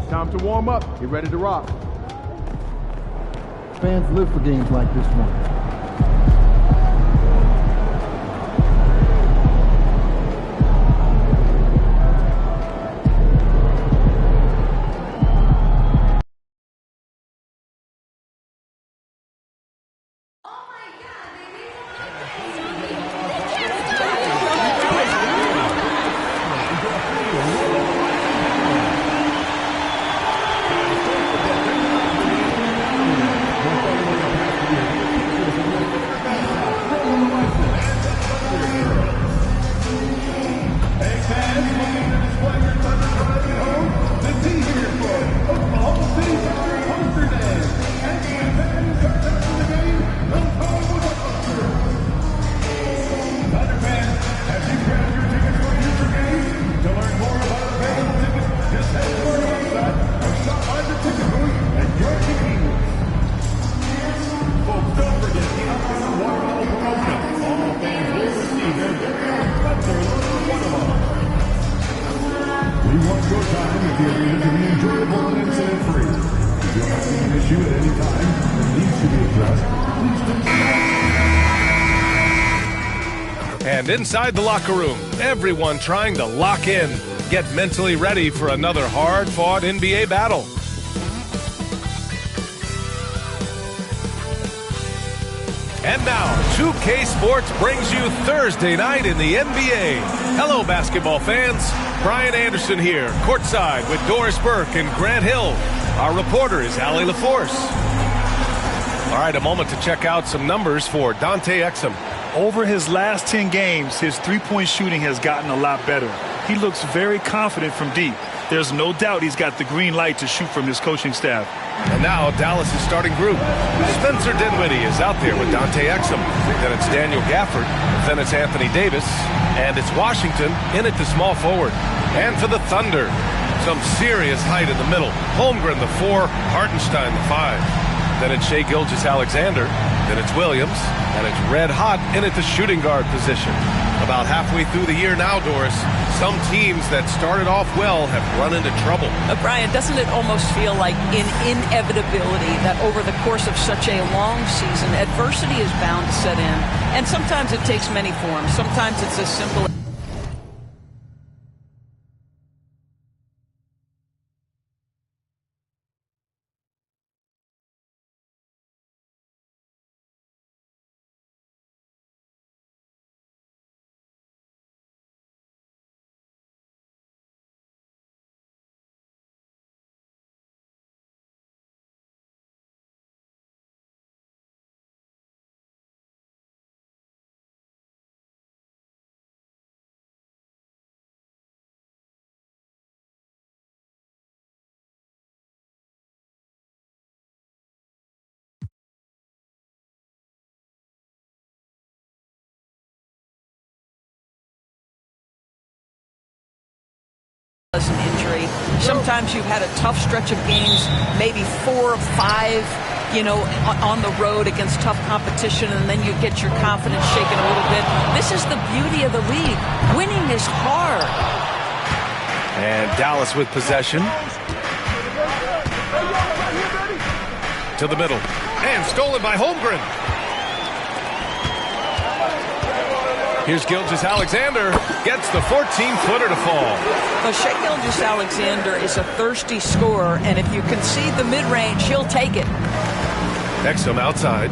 Time to warm up. Get ready to rock. Fans live for games like this one. And inside the locker room, everyone trying to lock in, get mentally ready for another hard-fought NBA battle. And now, 2K Sports brings you Thursday night in the NBA. Hello, basketball fans. Brian Anderson here, courtside with Doris Burke and Grant Hill. Our reporter is Allie LaForce. All right, a moment to check out some numbers for Dante Exum. Over his last 10 games, his three-point shooting has gotten a lot better. He looks very confident from deep. There's no doubt he's got the green light to shoot from his coaching staff. And now Dallas' starting group. Spencer Dinwiddie is out there with Dante Exum. Then it's Daniel Gafford. Then it's Anthony Davis. And it's Washington in at the small forward. And for the Thunder, some serious height in the middle. Holmgren, the 4. Hartenstein, the 5. Then it's Shai Gilgeous-Alexander. Then it's Williams. And it's red hot in at the shooting guard position. About halfway through the year now, Doris, some teams that started off well have run into trouble. Brian, doesn't it almost feel like an inevitability that over the course of such a long season, adversity is bound to set in? And sometimes it takes many forms. Sometimes it's as simple as an injury. Sometimes you've had a tough stretch of games, maybe 4 or 5, on the road against tough competition, and then you get your confidence shaken a little bit. This is the beauty of the league. Winning is hard. And Dallas with possession. To the middle. And stolen by Holmgren. Here's Gilgeous-Alexander. Gets the 14-footer to fall. Well, Shai Gilgeous-Alexander is a thirsty scorer, and if you concede the mid-range, he'll take it. Exum outside.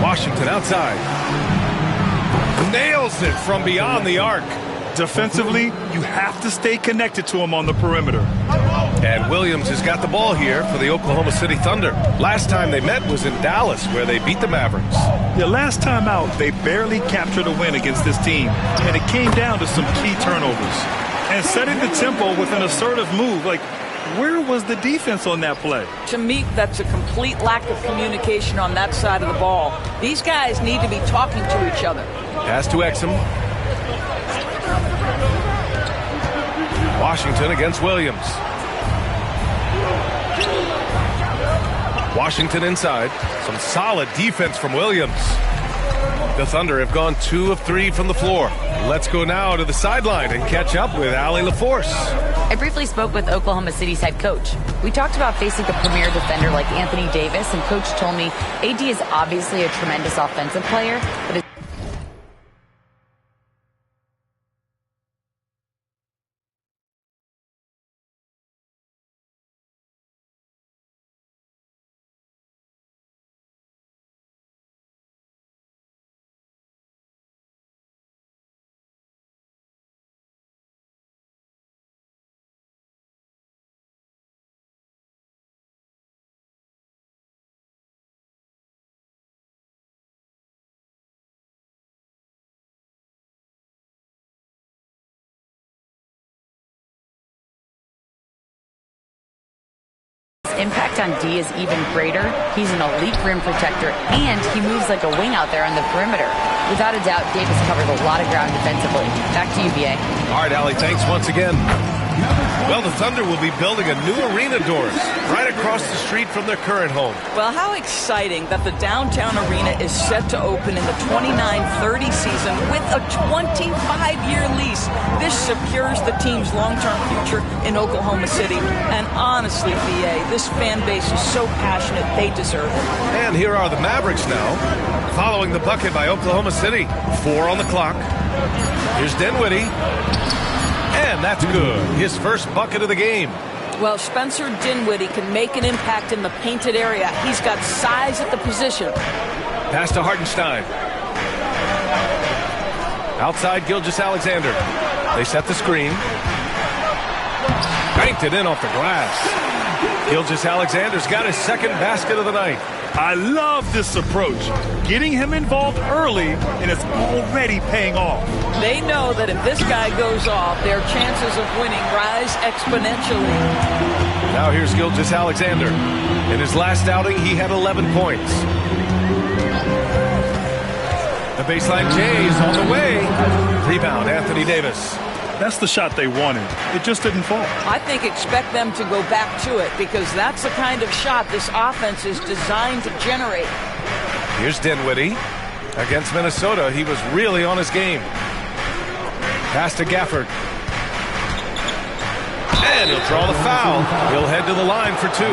Washington outside. Nails it from beyond the arc. Defensively, you have to stay connected to him on the perimeter. And Williams has got the ball here for the Oklahoma City Thunder. Last time they met was in Dallas, where they beat the Mavericks. Yeah, last time out, they barely captured a win against this team, and it came down to some key turnovers. And setting the tempo with an assertive move, like, where was the defense on that play? To me, that's a complete lack of communication on that side of the ball. These guys need to be talking to each other. Pass to Exum. Washington against Williams. Washington inside. Some solid defense from Williams. The Thunder have gone 2 of 3 from the floor. Let's go now to the sideline and catch up with Allie LaForce. I briefly spoke with Oklahoma City's head coach. We talked about facing a premier defender like Anthony Davis, and coach told me AD is obviously a tremendous offensive player, but impact on D is even greater. He's an elite rim protector, and he moves like a wing out there on the perimeter. Without a doubt, Davis covered a lot of ground defensively. Back to you, BA. All right, Allie, thanks once again. Well, the Thunder will be building a new arena, Doris, right across the street from their current home. Well, how exciting that the downtown arena is set to open in the 29-30 season with a 25-year lease. This secures the team's long-term future in Oklahoma City. And honestly, BA, this fan base is so passionate, they deserve it. And here are the Mavericks now, following the bucket by Oklahoma City. 4 on the clock. Here's Dinwiddie. And that's good. His first bucket of the game. Well, Spencer Dinwiddie can make an impact in the painted area. He's got size at the position. Pass to Hartenstein. Outside Gilgeous-Alexander. They set the screen. Banked it in off the glass. Gilgeous-Alexander's got his second basket of the night. I love this approach. Getting him involved early, and it's already paying off. They know that if this guy goes off, their chances of winning rise exponentially. Now here's Gilgeous-Alexander. In his last outing, he had 11 points. The baseline J is on the way. Rebound, Anthony Davis. That's the shot they wanted. It just didn't fall. I think expect them to go back to it because that's the kind of shot this offense is designed to generate. Here's Dinwiddie. Against Minnesota, he was really on his game. Pass to Gafford. And he'll draw the foul. He'll head to the line for 2.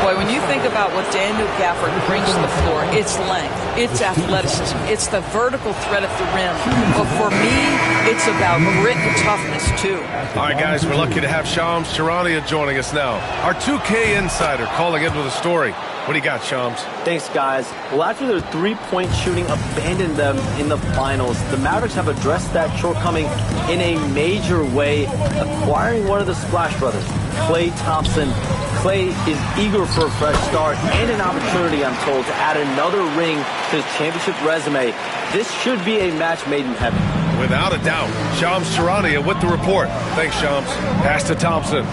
Boy, when you think about what Daniel Gafford brings to the floor, it's length, it's athleticism, it's the vertical threat at the rim. But for me, it's about grit and toughness, too. All right, guys, we're lucky to have Shams Charania joining us now. Our 2K insider calling in with a story. What do you got, Shams? Thanks, guys. Well, after their three-point shooting abandoned them in the finals, the Mavericks have addressed that shortcoming in a major way, acquiring one of the Splash Brothers, Klay Thompson. Klay is eager for a fresh start and an opportunity, I'm told, to add another ring to his championship resume. This should be a match made in heaven. Without a doubt. Shams Charania with the report. Thanks, Shams. Pass to Thompson.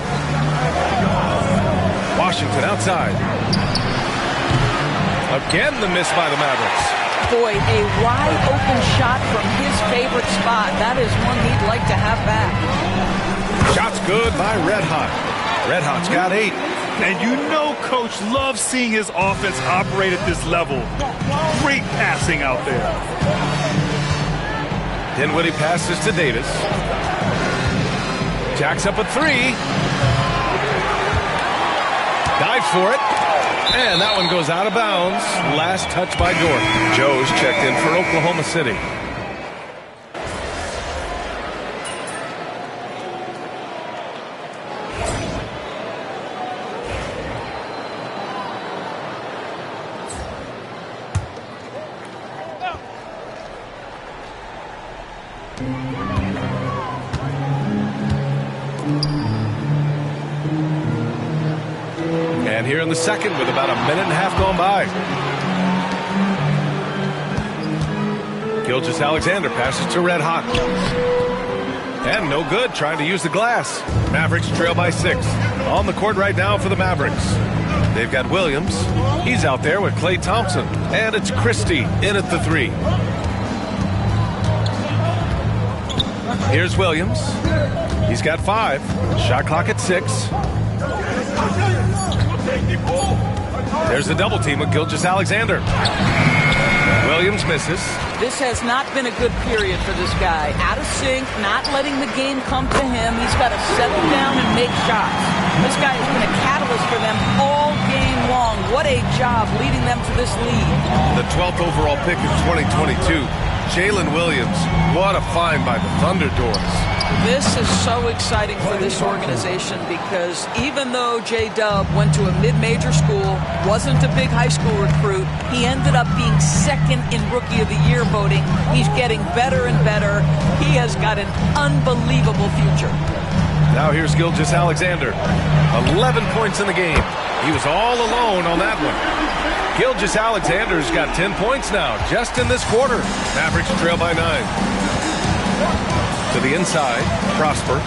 Washington outside. Again, the miss by the Mavericks. Boy, a wide-open shot from his favorite spot. That is one he'd like to have back. Shot's good by Red Hot. Red Hot's got 8. And you know Coach loves seeing his offense operate at this level. Great passing out there. Dinwiddie passes to Davis. Jacks up a 3. Dives for it. And that one goes out of bounds. Last touch by Dort. Joe's checked in for Oklahoma City. here in the second with about a minute and a half gone by. Gilgeous-Alexander passes to Red Hot. And no good, trying to use the glass. Mavericks trail by 6. On the court right now for the Mavericks. They've got Williams. He's out there with Klay Thompson. And it's Christie in at the 3. Here's Williams. He's got 5. Shot clock at 6. There's the double team with Gilgeous-Alexander. Williams misses. This has not been a good period for this guy. Out of sync, not letting the game come to him. He's got to settle down and make shots. This guy has been a catalyst for them all game long. What a job leading them to this lead. The 12th overall pick in 2022, Jalen Williams. What a find by the Thunder Doors. This is so exciting for this organization because even though J-Dub went to a mid-major school, wasn't a big high school recruit, he ended up being second in Rookie of the Year voting. He's getting better and better. He has got an unbelievable future. Now here's Gilgeous-Alexander. 11 points in the game. He was all alone on that one. Gilgeous-Alexander's got 10 points now, just in this quarter. Mavericks trail by 9. To the inside, Prosper.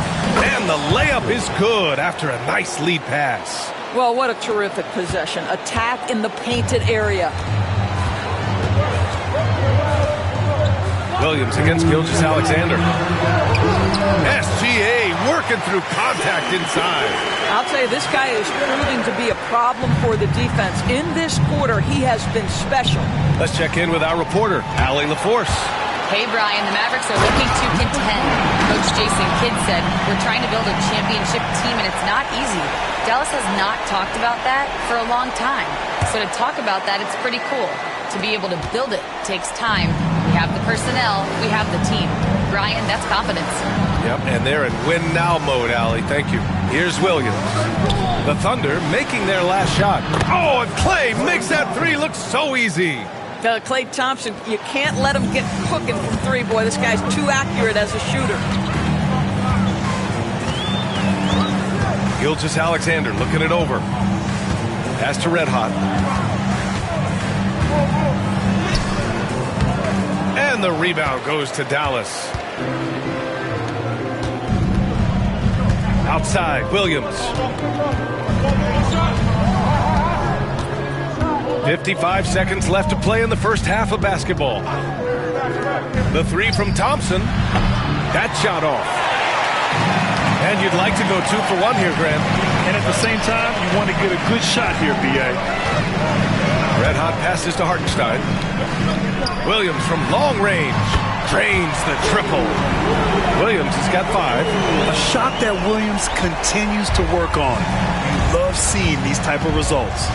And the layup is good after a nice lead pass. Well, what a terrific possession. Attack in the painted area. Williams against Gilgeous-Alexander. SGA working through contact inside. I'll tell you, this guy is proving to be a problem for the defense. In this quarter, he has been special. Let's check in with our reporter, Allie LaForce. Hey, Brian, the Mavericks are looking to contend. Coach Jason Kidd said, we're trying to build a championship team, and it's not easy. Dallas has not talked about that for a long time. So to talk about that, it's pretty cool. To be able to build it takes time. We have the personnel. We have the team. Brian, that's confidence. Yep, and they're in win-now mode, Allie. Thank you. Here's Williams. The Thunder making their last shot. Oh, and Klay makes that 3 look so easy. Klay Thompson, you can't let him get cooking from 3, boy. This guy's too accurate as a shooter. Gilgeous-Alexander looking it over. Pass to Red Hot. And the rebound goes to Dallas. Outside, Williams. 55 seconds left to play in the first half of basketball. The 3 from Thompson. That shot off. And you'd like to go 2 for 1 here, Grant. And at the same time, you want to get a good shot here, B.A. Red Hot passes to Hartenstein. Williams from long range. Drains the triple. Williams has got 5. A shot that Williams continues to work on. You love seeing these type of results.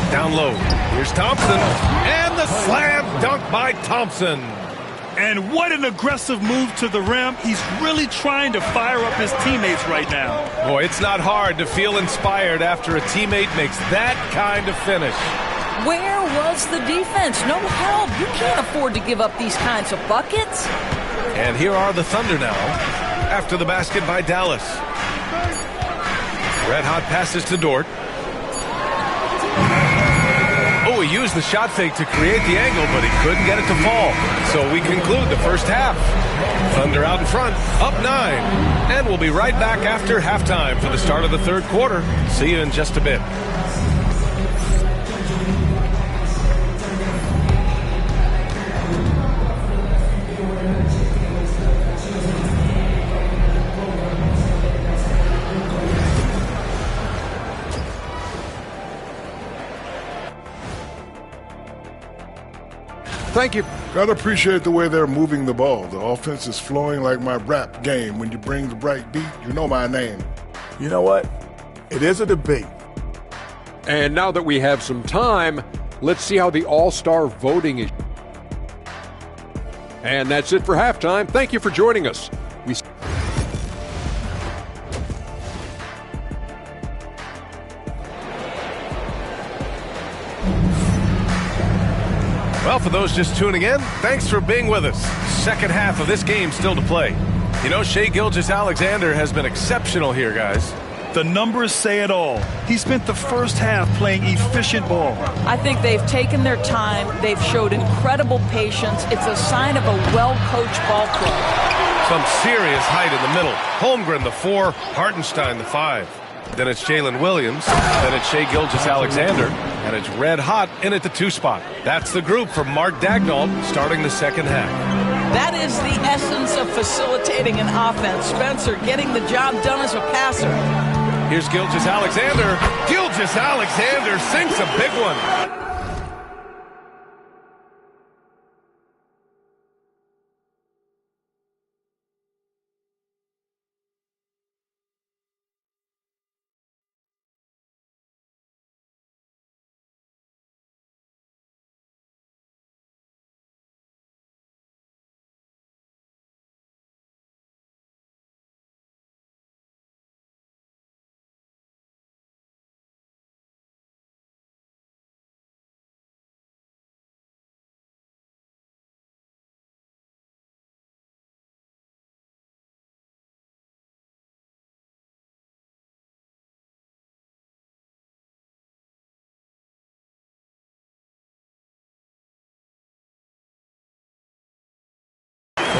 Down low. Here's Thompson. And the slam dunk by Thompson. And what an aggressive move to the rim. He's really trying to fire up his teammates right now. Boy, it's not hard to feel inspired after a teammate makes that kind of finish. Where was the defense? No help. You can't afford to give up these kinds of buckets. And here are the Thunder now after the basket by Dallas. Red Hot passes to Dort. Oh, he used the shot fake to create the angle, but he couldn't get it to fall. So we conclude the first half. Thunder out in front, up 9. And we'll be right back after halftime for the start of the third quarter. See you in just a bit. Thank you. Gotta appreciate the way they're moving the ball. The offense is flowing like my rap game. When you bring the right beat, you know my name. You know what? It is a debate. And now that we have some time, let's see how the All-Star voting is. And that's it for halftime. Thank you for joining us. Well, for those just tuning in, thanks for being with us. Second half of this game still to play. You know, Shai Gilgeous-Alexander has been exceptional here, guys. The numbers say it all. He spent the first half playing efficient ball. I think they've taken their time. They've showed incredible patience. It's a sign of a well-coached ball club. Some serious height in the middle. Holmgren, the 4, Hartenstein, the 5. Then it's Jalen Williams. Then it's Shai Gilgeous-Alexander. And it's red hot in at the 2 spot. That's the group for Mark Daigneault starting the second half. That is the essence of facilitating an offense. Spencer getting the job done as a passer. Here's Gilgeous-Alexander. Gilgeous-Alexander sinks a big one.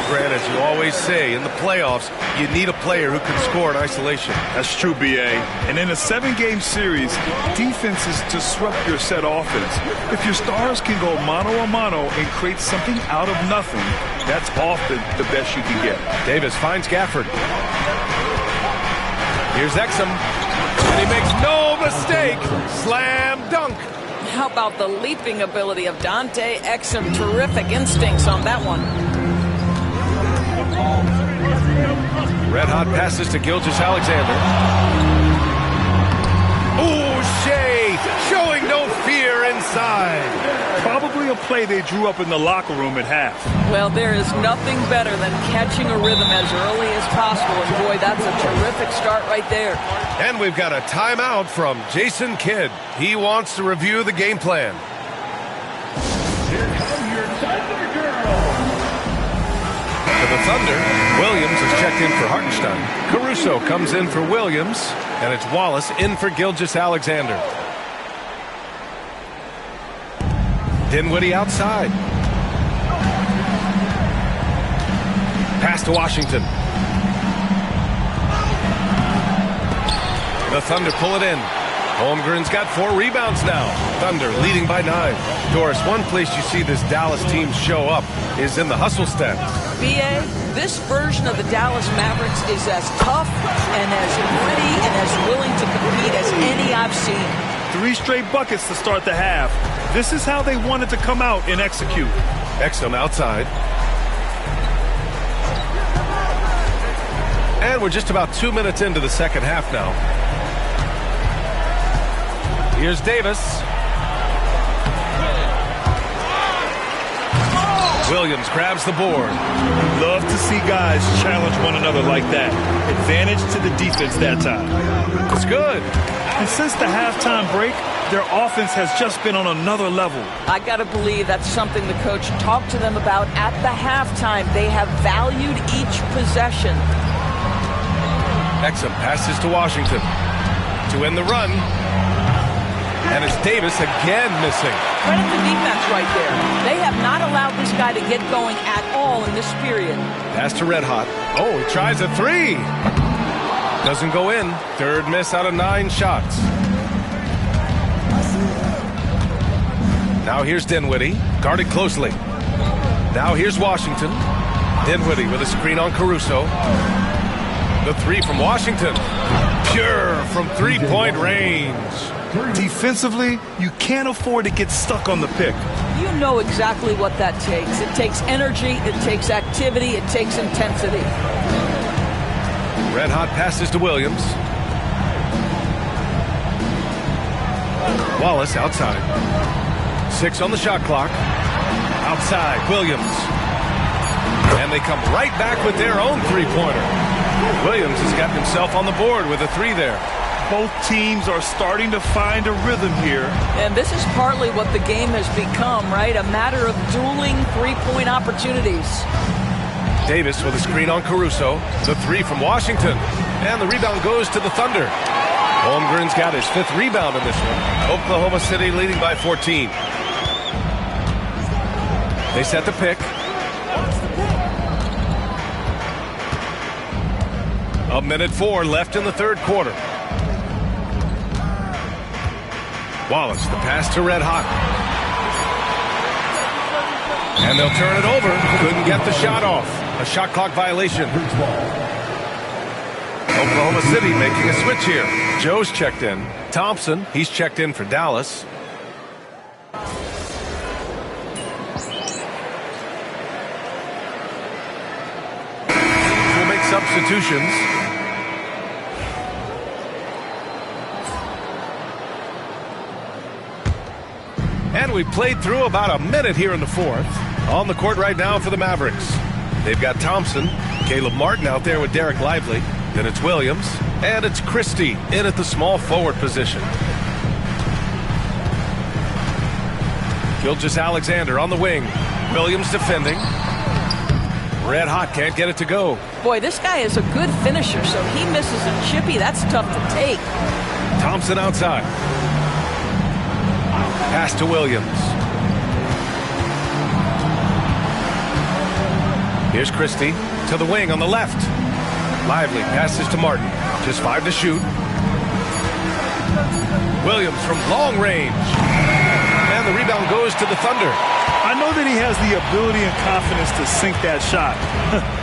Grant, as you always say, in the playoffs, you need a player who can score in isolation. That's true, B.A. And in a 7-game series, defenses disrupt your set offense. If your stars can go mano-a-mano and create something out of nothing, that's often the best you can get. Davis finds Gafford. Here's Exum. And he makes no mistake. Slam dunk. How about the leaping ability of Dante Exum? Terrific instincts on that one. Red hot passes to Gilgeous-Alexander. Ooh, Shai showing no fear inside. Probably a play they drew up in the locker room at half. Well, there is nothing better than catching a rhythm as early as possible. And boy, that's a terrific start right there. And we've got a timeout from Jason Kidd. He wants to review the game plan. Here come your Thunder Girls. For the Thunder, Williams is checked in for Hartenstein. Caruso comes in for Williams, and it's Wallace in for Gilgeous-Alexander. Dinwiddie outside. Pass to Washington. The Thunder pull it in. Holmgren's got 4 rebounds now. Thunder leading by 9. Doris, one place you see this Dallas team show up is in the hustle stats. B.A., this version of the Dallas Mavericks is as tough and as gritty and as willing to compete as any I've seen. 3 straight buckets to start the half. This is how they wanted to come out and execute. Exum outside. And we're just about 2 minutes into the second half now. Here's Davis. Williams grabs the board. Love to see guys challenge one another like that. Advantage to the defense that time. It's good. And since the halftime break, their offense has just been on another level. I got to believe that's something the coach talked to them about at the halftime. They have valued each possession. Exum passes to Washington to end the run. And it's Davis again missing. Credit the defense right there. They have not allowed this guy to get going at all in this period. Pass to Red Hot. Oh, he tries a 3. Doesn't go in. 3rd miss out of 9 shots. Now here's Dinwiddie, guarded closely. Now here's Washington. Dinwiddie with a screen on Caruso. The 3 from Washington. Pure from 3-point range. Defensively, you can't afford to get stuck on the pick. You know exactly what that takes. It takes energy, it takes activity, it takes intensity. Red hot passes to Williams. Wallace outside. 6 on the shot clock. Outside, Williams. And they come right back with their own 3-pointer. Williams has got himself on the board with a 3 there. Both teams are starting to find a rhythm here. And this is partly what the game has become, right? A matter of dueling 3-point opportunities. Davis with a screen on Caruso. The 3 from Washington. And the rebound goes to the Thunder. Holmgren's got his 5th rebound in this one. Oklahoma City leading by 14. They set the pick. A minute 4 left in the 3rd quarter. Wallace, the pass to Red Hot. And they'll turn it over. Couldn't get the shot off. A shot clock violation. Oklahoma City making a switch here. Joe's checked in. Thompson, he's checked in for Dallas. We'll make substitutions. And we played through about a minute here in the 4th. On the court right now for the Mavericks. They've got Thompson, Caleb Martin out there with Derek Lively. Then it's Williams, and it's Christie in at the small forward position. Gilgeous-Alexander on the wing. Williams defending. Red Hot can't get it to go. Boy, this guy is a good finisher, so he misses a chippy. That's tough to take. Thompson outside. Pass to Williams. Here's Christie to the wing on the left. Lively passes to Martin. Just 5 to shoot. Williams from long range. And the rebound goes to the Thunder. I know that he has the ability and confidence to sink that shot.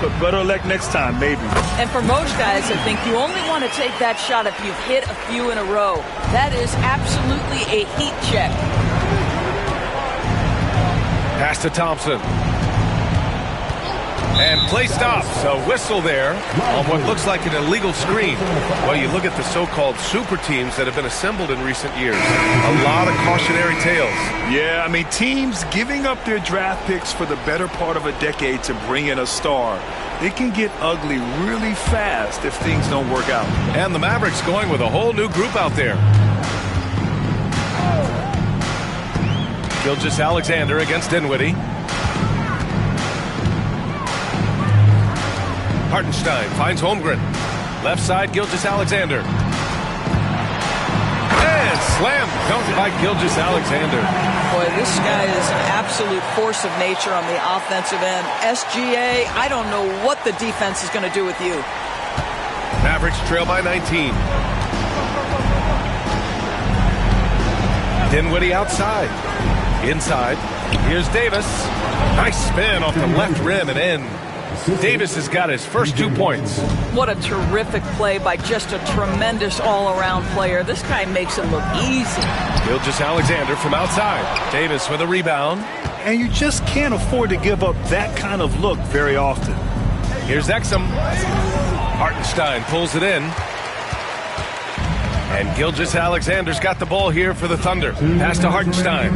But better luck next time, maybe. And for most guys, I think you only want to take that shot if you've hit a few in a row. That is absolutely a heat check. Pass to Thompson. And play stops. A whistle there on what looks like an illegal screen. Well, you look at the so-called super teams that have been assembled in recent years. A lot of cautionary tales. Yeah, I mean, teams giving up their draft picks for the better part of a decade to bring in a star. It can get ugly really fast if things don't work out. And the Mavericks going with a whole new group out there. Gilgeous-Alexander against Dinwiddie. Hartenstein finds Holmgren. Left side, Gilgeous-Alexander. And slam dunk by Gilgeous-Alexander. Boy, this guy is an absolute force of nature on the offensive end. SGA, I don't know what the defense is going to do with you. Mavericks trail by 19. Dinwiddie outside. Inside. Here's Davis. Nice spin off the left rim and in. Davis has got his first 2 points. What a terrific play by just a tremendous all-around player. This guy makes it look easy. Gilgeous-Alexander from outside. Davis with a rebound. And you just can't afford to give up that kind of look very often. Here's Exum. Hartenstein pulls it in. And Gilgeous-Alexander's got the ball here for the Thunder. Pass to Hartenstein.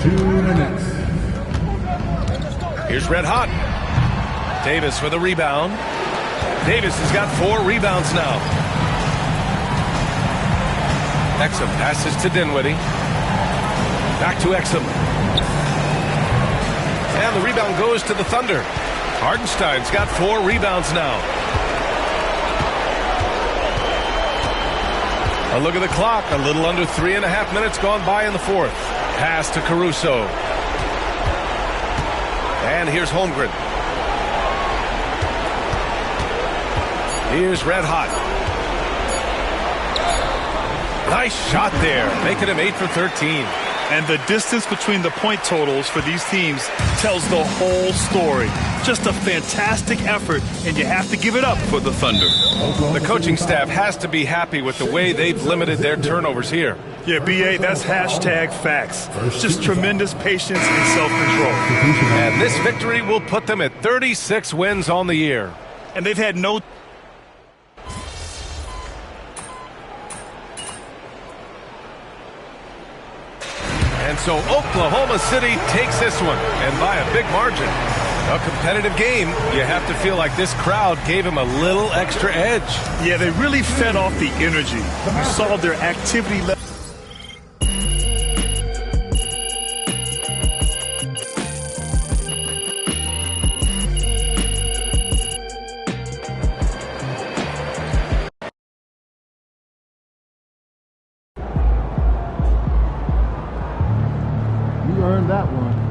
2 minutes. Here's Red Hot. Davis with a rebound. Davis has got 4 rebounds now. Exum passes to Dinwiddie. Back to Exum. And the rebound goes to the Thunder. Hartenstein's got 4 rebounds now. A look at the clock. A little under 3.5 minutes gone by in the 4th. Pass to Caruso. And here's Holmgren. Here's Red Hot. Nice shot there, making him 8 for 13. And the distance between the point totals for these teams tells the whole story. Just a fantastic effort, and you have to give it up for the Thunder. The coaching staff has to be happy with the way they've limited their turnovers here. Yeah, BA, that's hashtag facts. Just tremendous patience and self-control. And this victory will put them at 36 wins on the year. And they've had no... And so Oklahoma City takes this one, and by a big margin. A competitive game, you have to feel like this crowd gave him a little extra edge. Yeah, they really fed off the energy. You saw their activity level. You earned that one.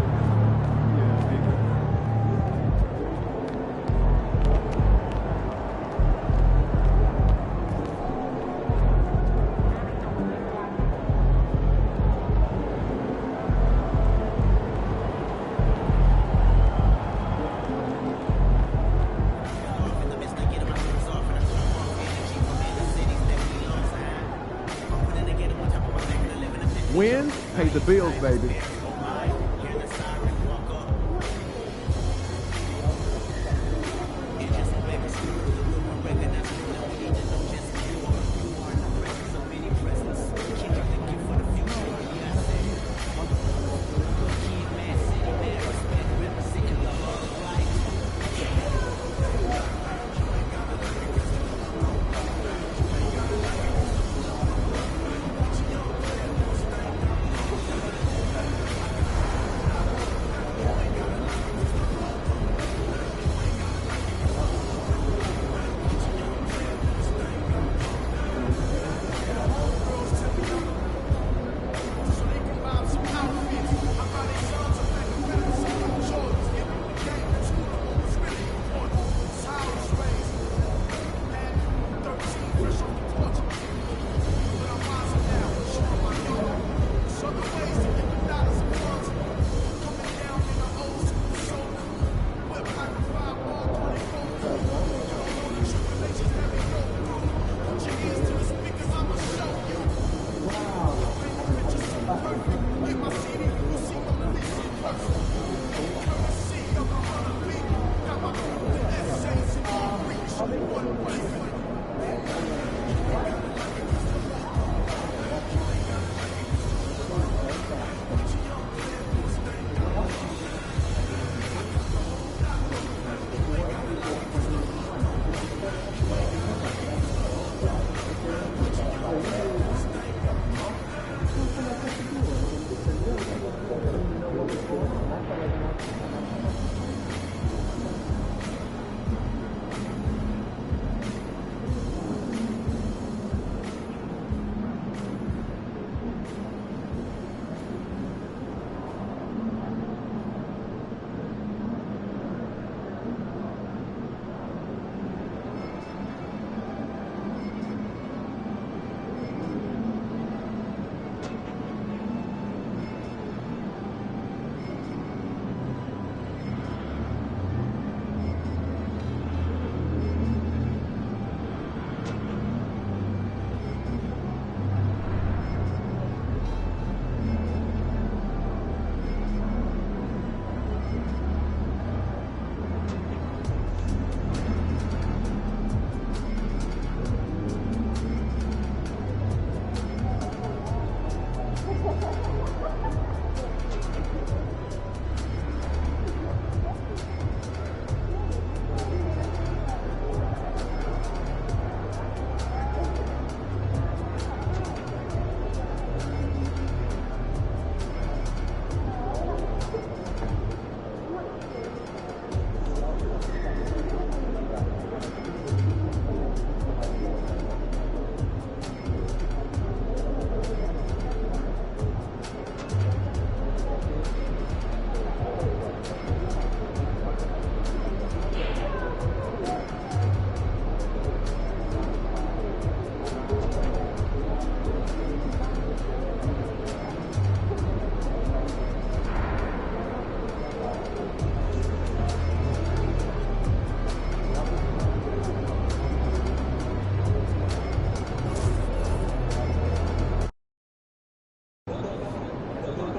Wins pay the bills, baby.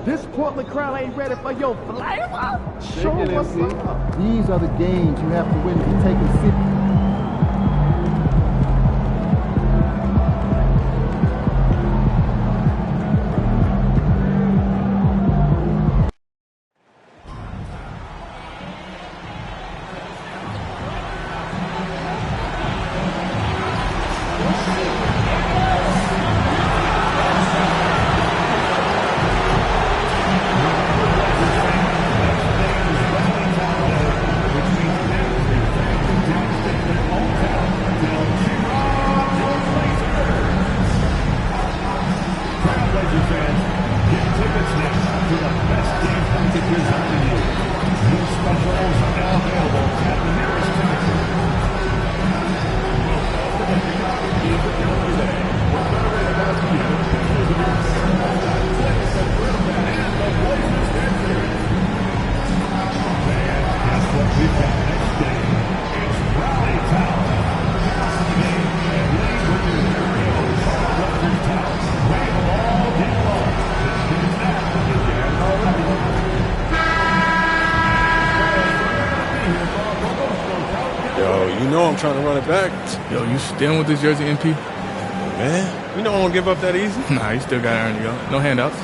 This Portland crowd ain't ready for your flavor. Show what's up. These are the games you have to win if you take a seat. presenting you new specials now available at the nearest Timothy. That's what we've got next game. It's Rally Town. And lead with the Imperials. Rutgers Town. Ready all day long. This is that weekend already. Yo, you know I'm trying to run it back. Yo, you staying with this jersey, MP? Man, we don't want to give up that easy. Nah, you still got to earn it, yo. No handouts.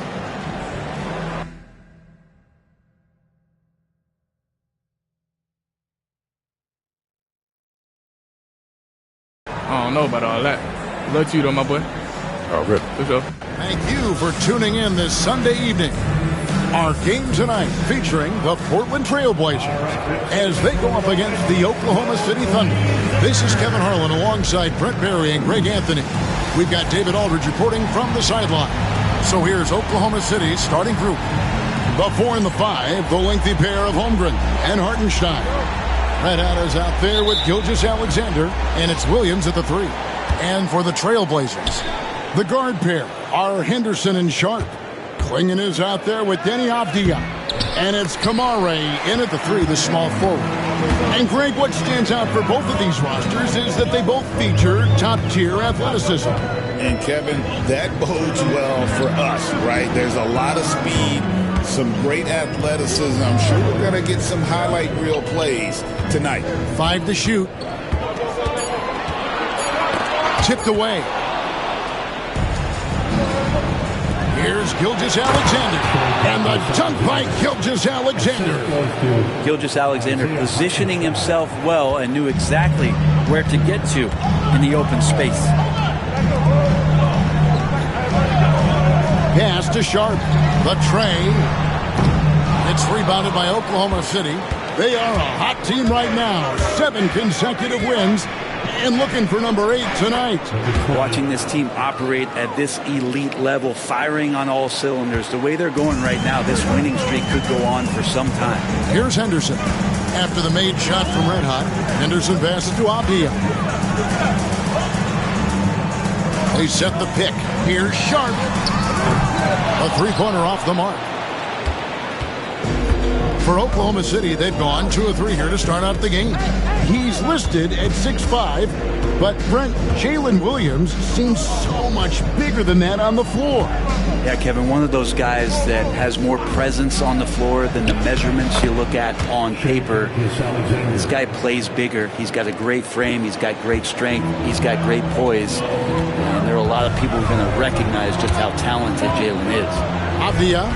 I don't know about all that. Love you though, my boy. Oh, good. For sure. Thank you for tuning in this Sunday evening. Our game tonight featuring the Portland Trailblazers as they go up against the Oklahoma City Thunder. This is Kevin Harlan alongside Brent Barry and Greg Anthony. We've got David Aldridge reporting from the sideline. So here's Oklahoma City's starting group. The 4 and the 5, the lengthy pair of Holmgren and Hartenstein. Red Hatters out there with Gilgeous-Alexander, and it's Williams at the 3. And for the Trailblazers, the guard pair are Henderson and Sharp. Klingon is out there with Denny Avdia. And it's Kamare in at the 3, the small forward. And Greg, what stands out for both of these rosters is that they both feature top-tier athleticism. And Kevin, that bodes well for us, right? There's a lot of speed, some great athleticism. I'm sure we're going to get some highlight reel plays tonight. 5 to shoot. Tipped away. Here's Gilgeous-Alexander. And the dunk by Gilgeous-Alexander. Gilgeous-Alexander positioning himself well and knew exactly where to get to in the open space. Pass to Sharp. The tray. It's rebounded by Oklahoma City. They are a hot team right now. 7 consecutive wins. And looking for number 8 tonight. Watching this team operate at this elite level, firing on all cylinders. The way they're going right now, this winning streak could go on for some time. Here's Henderson. After the made shot from Red Hot, Henderson passes to Avdia. They set the pick. Here's Sharp. A three-pointer off the mark. For Oklahoma City, they've gone 2 of 3 here to start out the game. He's listed at 6'5", but Brent, Jalen Williams seems so much bigger than that on the floor. Yeah, Kevin, one of those guys that has more presence on the floor than the measurements you look at on paper. This guy plays bigger. He's got a great frame. He's got great strength. He's got great poise. And there are a lot of people who are going to recognize just how talented Jalen is. Avdia,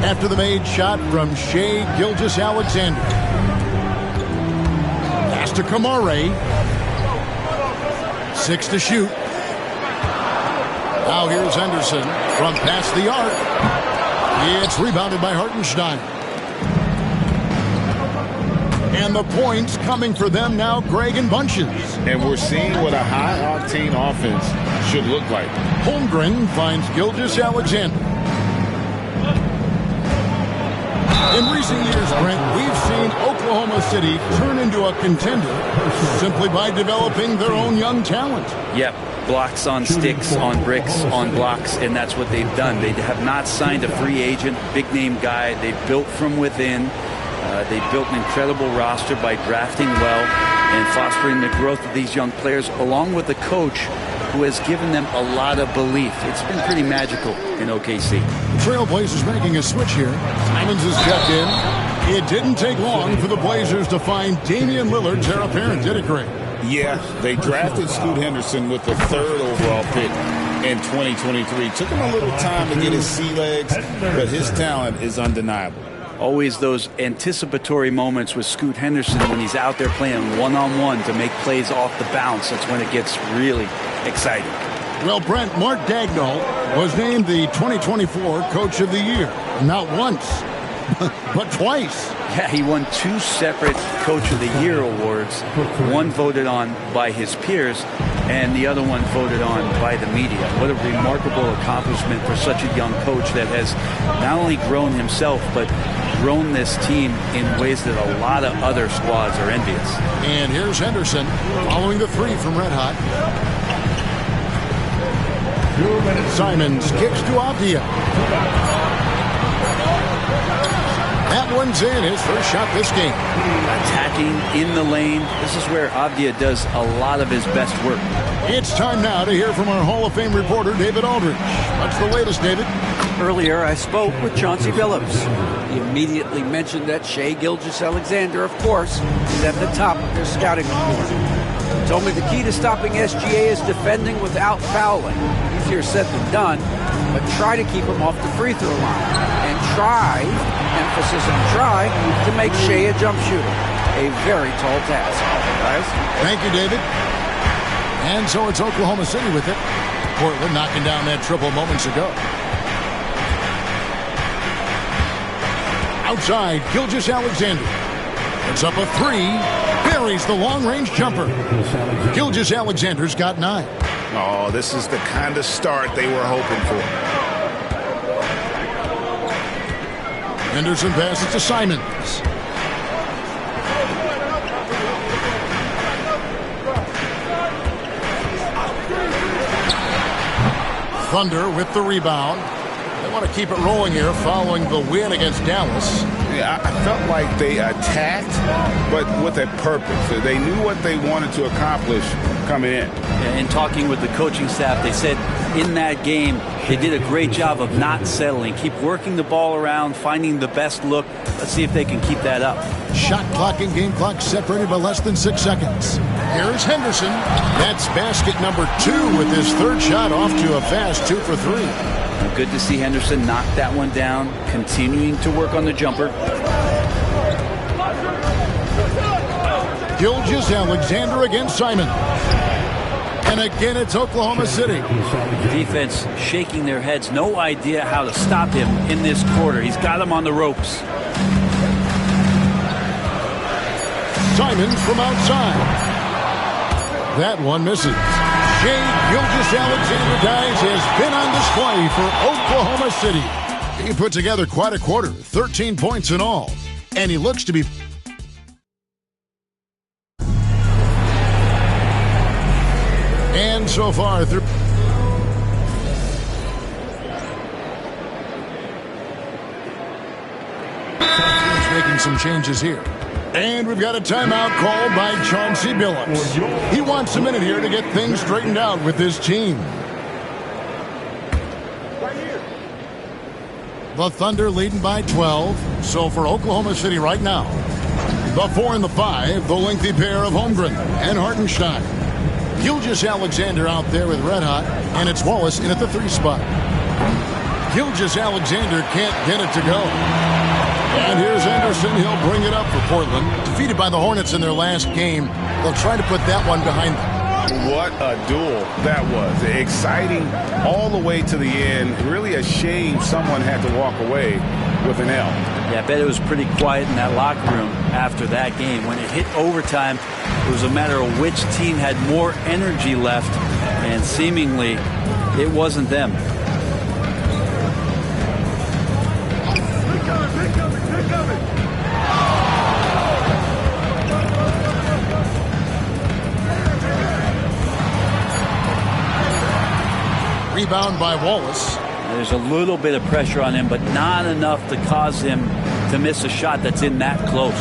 after the made shot from Shai Gilgeous-Alexander. Pass to Kamare. 6 to shoot. Now here's Henderson from past the arc. It's rebounded by Hartenstein. And the points coming for them now, Greg and Bunches. And we're seeing what a high-octane offense should look like. Holmgren finds Gilgeous-Alexander. In recent years, Brent, we've seen Oklahoma City turn into a contender simply by developing their own young talent. Yep, blocks on sticks, on bricks, on blocks, and that's what they've done. They have not signed a free agent, big-name guy. They've built from within. They built an incredible roster by drafting well and fostering the growth of these young players, along with a coach who has given them a lot of belief. It's been pretty magical in OKC. Trailblazers making a switch here. Simons is checked in. It didn't take long for the Blazers to find Damian Lillard's heir apparent, did it, Greg? Yeah, they drafted Scoot Henderson with the 3rd overall pick in 2023. Took him a little time to get his sea legs, but his talent is undeniable. Always those anticipatory moments with Scoot Henderson when he's out there playing one-on-one to make plays off the bounce. That's when it gets really exciting. Well, Brent, Mark Dagnall was named the 2024 Coach of the Year. Not once, but twice. Yeah, he won 2 separate Coach of the Year awards. One voted on by his peers, and the other one voted on by the media. What a remarkable accomplishment for such a young coach that has not only grown himself, but grown this team in ways that a lot of other squads are envious. And here's Henderson following the three from Red Hot. Simons kicks to Avdia. That one's in, his first shot this game. Attacking in the lane. This is where Avdia does a lot of his best work. It's time now to hear from our Hall of Fame reporter, David Aldridge. What's the latest, David? Earlier, I spoke with Chauncey Billups. He immediately mentioned that Shai Gilgeous-Alexander, of course, is at the top of their scouting report. He told me the key to stopping SGA is defending without fouling. Easier said than done, but try to keep him off the free throw line. And try, emphasis on try, to make Shai a jump shooter. A very tall task. Guys? Thank you, David. And so it's Oklahoma City with it. Portland knocking down that triple moments ago. Outside, Gilgeous-Alexander. Puts up a three. Buries the long-range jumper. Gilgeous-Alexander's got 9. Oh, this is the kind of start they were hoping for. Henderson passes to Simons. Thunder with the rebound. They want to keep it rolling here following the win against Dallas. Yeah, I felt like they attacked, but with a purpose. They knew what they wanted to accomplish coming in. In talking with the coaching staff, they said in that game they did a great job of not settling. Keep working the ball around, finding the best look. Let's see if they can keep that up. Shot clock and game clock separated by less than 6 seconds. Here's Henderson. That's basket number 2 with his third shot off to a fast 2 for 3. Good to see Henderson knock that one down, continuing to work on the jumper. Gilgeous-Alexander against Simon. And again, it's Oklahoma City. Defense shaking their heads. No idea how to stop him in this quarter. He's got him on the ropes. Simons from outside. That one misses. Shai Gilgeous-Alexander, guys, has been on display for Oklahoma City. He put together quite a quarter, 13 points in all. And he looks to be... And so far through... making some changes here. And we've got a timeout called by Chauncey Billups. He wants a minute here to get things straightened out with his team. The Thunder leading by 12. So for Oklahoma City right now, the 4 and the 5, the lengthy pair of Holmgren and Hartenstein. Gilgeous-Alexander out there with Red Hot, and it's Wallace in at the 3 spot. Gilgeous-Alexander can't get it to go. And here's Anderson. He'll bring it up for Portland. Defeated by the Hornets in their last game. They'll try to put that one behind them. What a duel that was. Exciting all the way to the end. Really a shame someone had to walk away with an L. Yeah, I bet it was pretty quiet in that locker room after that game. When it hit overtime, it was a matter of which team had more energy left, and seemingly it wasn't them. Rebound by Wallace. There's a little bit of pressure on him, but not enough to cause him to miss a shot that's in that close.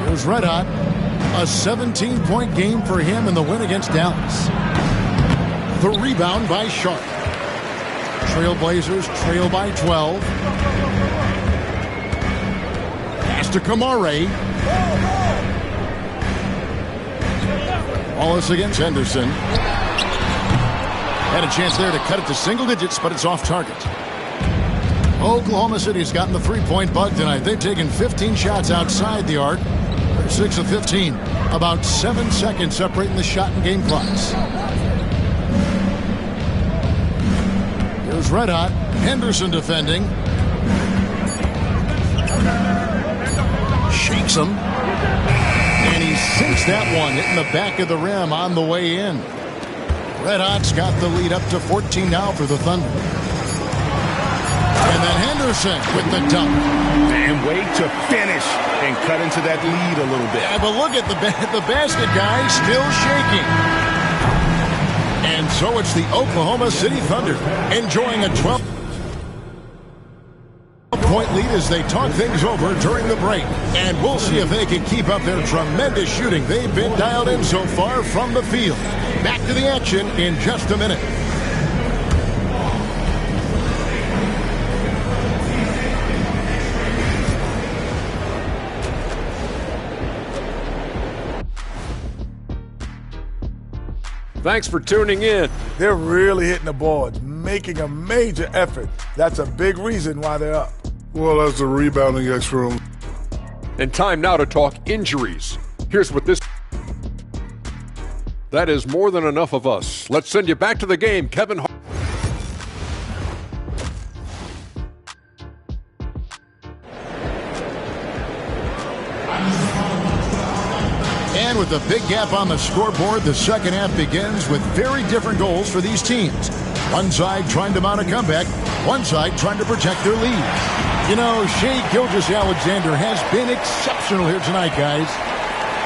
Here's Red Hot. A 17-point game for him in the win against Dallas. The rebound by Sharp. Trailblazers trail by 12. Pass to Kamare. Wallace against Henderson. Had a chance there to cut it to single digits, but it's off target. Oklahoma City's gotten the three-point bug tonight. They've taken 15 shots outside the arc. They're 6 of 15. About 7 seconds separating the shot and game clocks. Here's Red Hot. Henderson defending. Shakes him. And he sinks that one, hitting the back of the rim on the way in. Red Hot's got the lead up to 14 now for the Thunder. Henderson with the dunk. And wait to finish and cut into that lead a little bit. Yeah, but look at the basket guy still shaking. And so it's the Oklahoma City Thunder enjoying a 12-point lead as they talk things over during the break. And we'll see if they can keep up their tremendous shooting they've been dialed in so far from the field. Back to the action in just a minute. Thanks for tuning in. They're really hitting the boards, making a major effort. That's a big reason why they're up. Well, that's the rebounding extra room. And time now to talk injuries. Here's what this... That is more than enough of us. Let's send you back to the game, Kevin. And with a big gap on the scoreboard, the second half begins with very different goals for these teams. One side trying to mount a comeback, one side trying to protect their lead. You know, Shai Gilgeous-Alexander has been exceptional here tonight, guys.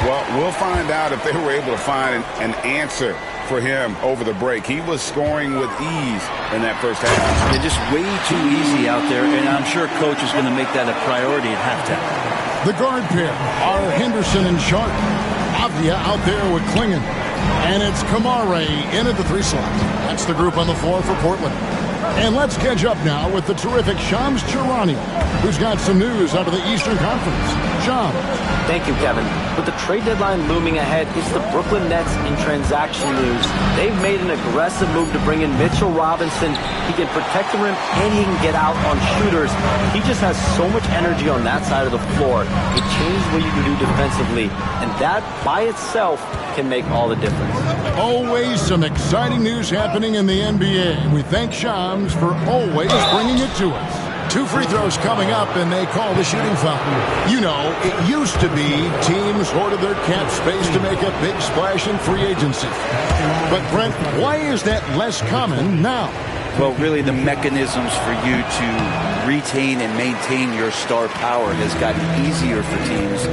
Well, we'll find out if they were able to find an answer for him over the break. He was scoring with ease in that first half. They're just way too easy out there, and I'm sure coach is going to make that a priority at halftime. The guard pair are Henderson and Sharp. Avdia out there with Klingon. And it's Kamare in at the 3 slot. That's the group on the floor for Portland. And let's catch up now with the terrific Shams Charania, who's got some news out of the Eastern Conference. Shams. Thank you, Kevin. With the trade deadline looming ahead, it's the Brooklyn Nets in transaction news. They've made an aggressive move to bring in Mitchell Robinson. He can protect the rim and he can get out on shooters. He just has so much energy on that side of the floor. It changes what you can do defensively, and that by itself can make all the difference. Always some exciting news happening in the NBA. We thank Shams for always bringing it to us. 2 free throws coming up, and they call the shooting foul. You know, it used to be teams hoarded their cap space to make a big splash in free agency. But, Brent, why is that less common now? Well, really, the mechanisms for you to retain and maintain your star power has gotten easier for teams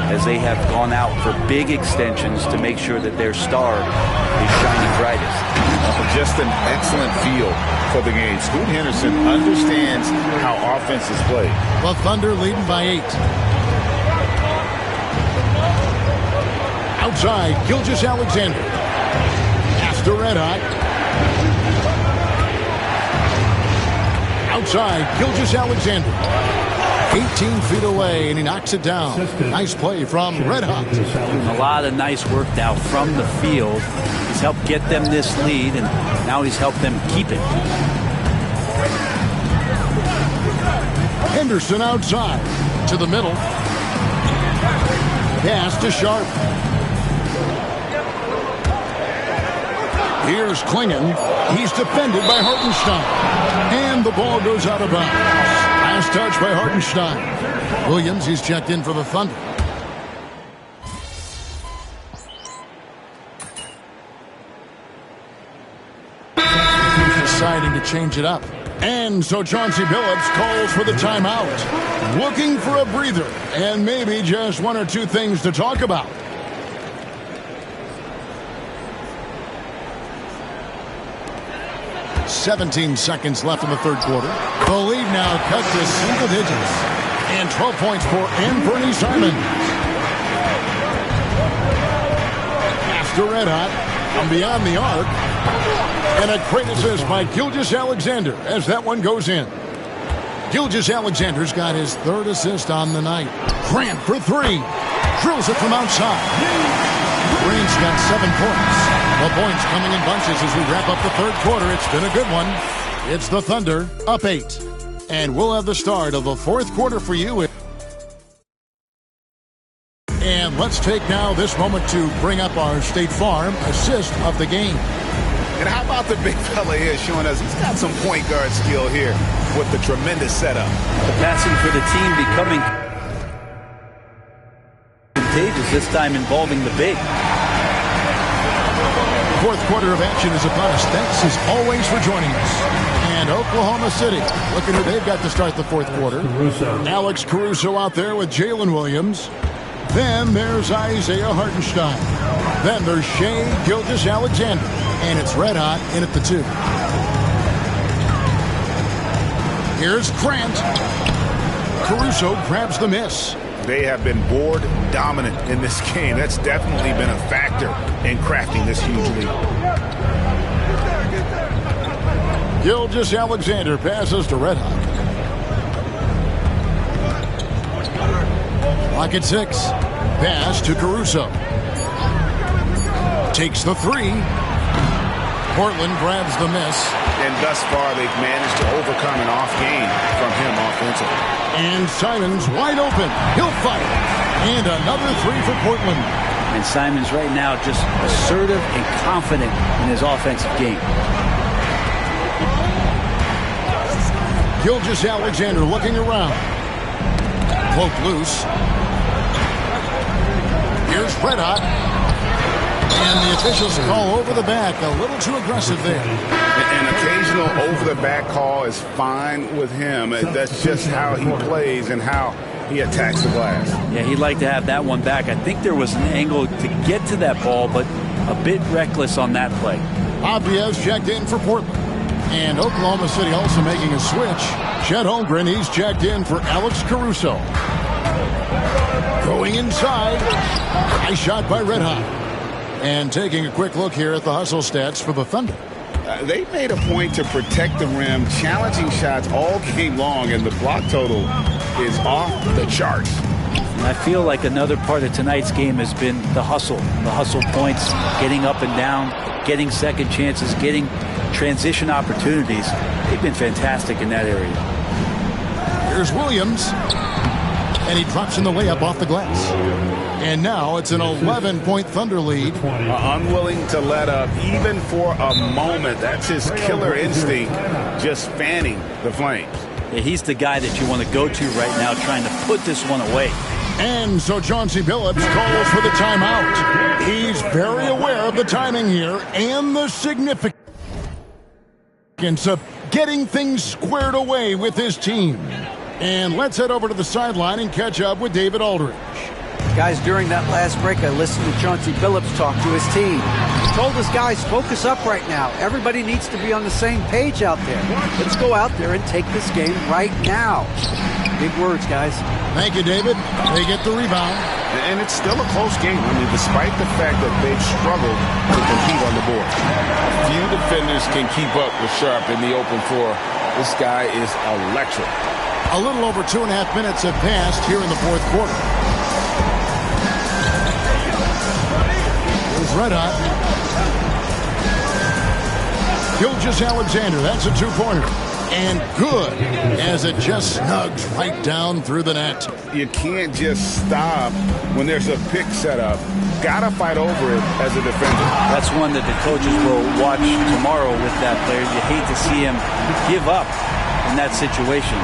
as they have gone out for big extensions to make sure that their star is shining brightest. Just an excellent feel for the game. Scoot Henderson understands how offense is played. The Thunder leading by 8. Outside, Gilgeous-Alexander. Pass to Red Hot. Outside, Gilgeous-Alexander. 18 feet away, and he knocks it down. Nice play from Red Hot. A lot of nice work now from the field. He's helped get them this lead, and now he's helped them keep it. Henderson outside to the middle. Pass to Sharp. Here's Klingon. He's defended by Hartenstein. And the ball goes out of bounds. Last touch by Hartenstein. Williams, he's checked in for the Thunder. Deciding to change it up. And so Chauncey Billups calls for the timeout. Looking for a breather and maybe just 1 or 2 things to talk about. "17 seconds left in the third quarter. The lead now cut to single digits. And 12 points for Anthony Simons. After Red Hot, from beyond the arc. And a great assist by Gilgeous-Alexander as that one goes in. Gilgeous-Alexander's got his 3rd assist on the night. Grant for 3. Drills it from outside. Grant's got 7 points. The points coming in bunches as we wrap up the third quarter. It's been a good one. It's the Thunder up 8. And we'll have the start of the fourth quarter for you. And let's take now this moment to bring up our State Farm assist of the game. And how about the big fella here showing us he's got some point guard skill here with the tremendous setup. The passing for the team becoming contagious, this time involving the big. Fourth quarter of action is upon us. Thanks as always for joining us. And Oklahoma City, looking who they've got to start the fourth quarter. Alex Caruso out there with Jalen Williams. Then there's Isaiah Hartenstein. Then there's Shea Gilgeous-Alexander. And it's red hot in at the 2. Here's Grant. Caruso grabs the miss. They have been board dominant in this game. That's definitely been a factor in crafting this huge lead. Gilgeous-Alexander passes to Red Hot. Clock at 6. Pass to Caruso. Takes the 3. Portland grabs the miss. And thus far, they've managed to overcome an off game from him offensively. And Simons wide open. He'll fire. And another 3 for Portland. And Simons right now just assertive and confident in his offensive game. Gilgeous-Alexander looking around. Cloak loose. Here's Red Hot. And the officials call over the back. A little too aggressive there. An occasional over-the-back call is fine with him. That's just how he plays and how he attacks the glass. Yeah, he'd like to have that one back. I think there was an angle to get to that ball, but a bit reckless on that play. Obvious checked in for Portland. And Oklahoma City also making a switch. Chet Holmgren, he's checked in for Alex Caruso. Going inside. Nice shot by Red Hot. And taking a quick look here at the hustle stats for the Thunder. They made a point to protect the rim, challenging shots all game long, and the block total is off the charts. And I feel like another part of tonight's game has been the hustle points, getting up and down, getting second chances, getting transition opportunities. They've been fantastic in that area. Here's Williams. And he drops in the layup off the glass. And now it's an 11-point Thunder lead. Unwilling to let up even for a moment. That's his killer instinct, just fanning the flames. Yeah, he's the guy that you want to go to right now, trying to put this one away. And so Chauncey Billups calls for the timeout. He's very aware of the timing here and the significance of getting things squared away with his team. And let's head over to the sideline and catch up with David Aldridge. Guys, during that last break, I listened to Chauncey Billups talk to his team. He told his guys, focus up right now. Everybody needs to be on the same page out there. Let's go out there and take this game right now. Big words, guys. Thank you, David. They get the rebound. And it's still a close game. I mean, despite the fact that they've struggled to compete on the board. Few defenders can keep up with Sharp in the open floor. This guy is electric. A little over 2.5 minutes have passed here in the fourth quarter. Here's Red Hot. Gilgeous-Alexander, that's a 2-pointer. And good, as it just snugs right down through the net. You can't just stop when there's a pick set up. Gotta fight over it as a defender. That's one that the coaches will watch tomorrow with that player. You hate to see him give up in that situation.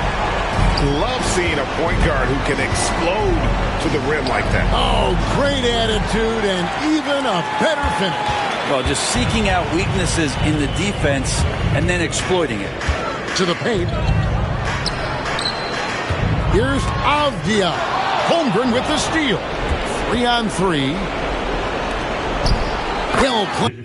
Love seeing a point guard who can explode to the rim like that. Oh, great attitude and even a better finish. Well, just seeking out weaknesses in the defense and then exploiting it. To the paint. Here's Avdia. Holmgren with the steal. 3-on-3. He'll play.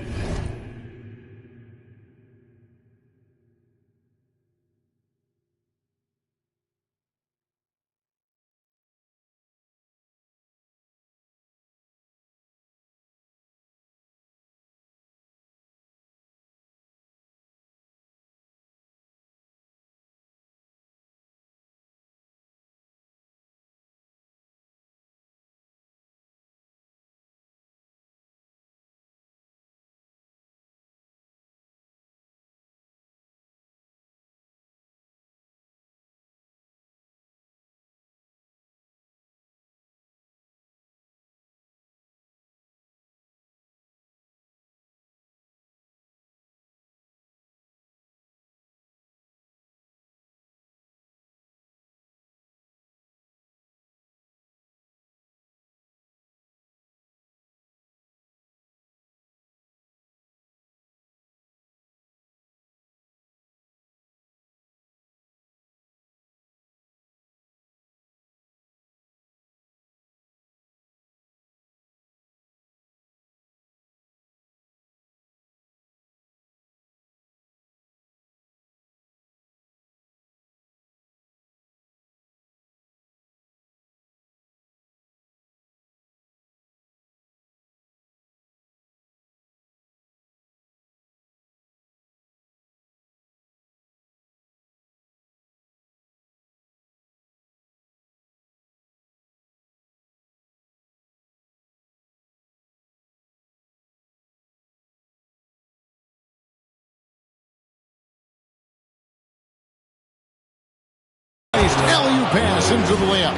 Poised alley-oop pass into the layup.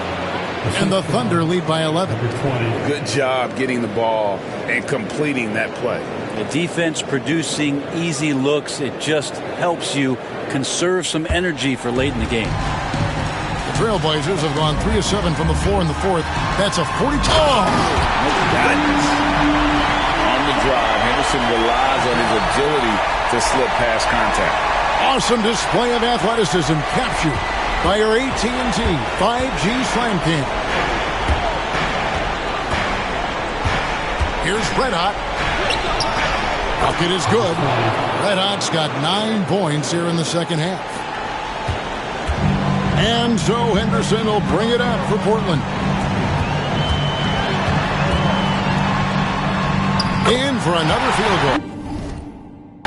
And the Thunder lead by 11. Good job getting the ball and completing that play. The defense producing easy looks. It just helps you conserve some energy for late in the game. The Trailblazers have gone 3 of 7 from the floor in the fourth. That's a 42. Oh! On the drive, Henderson relies on his agility to slip past contact. Awesome display of athleticism captured by your AT&T 5G Slam Cam. Here's Red Hot. Bucket is good. Red Hot's got 9 points here in the second half. And so Henderson will bring it up for Portland. In for another field goal.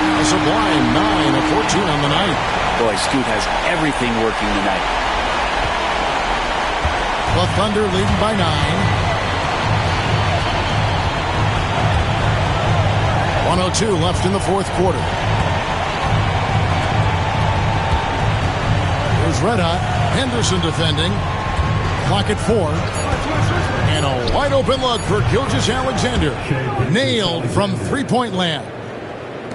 A sublime 9 of 14 on the night. Boy, Scoot has everything working tonight. The Thunder leading by 9. 1:02 left in the fourth quarter. Here's Red Hot. Henderson defending. Clock at 4. And a wide open look for Gilgeous-Alexander. Nailed from three-point land.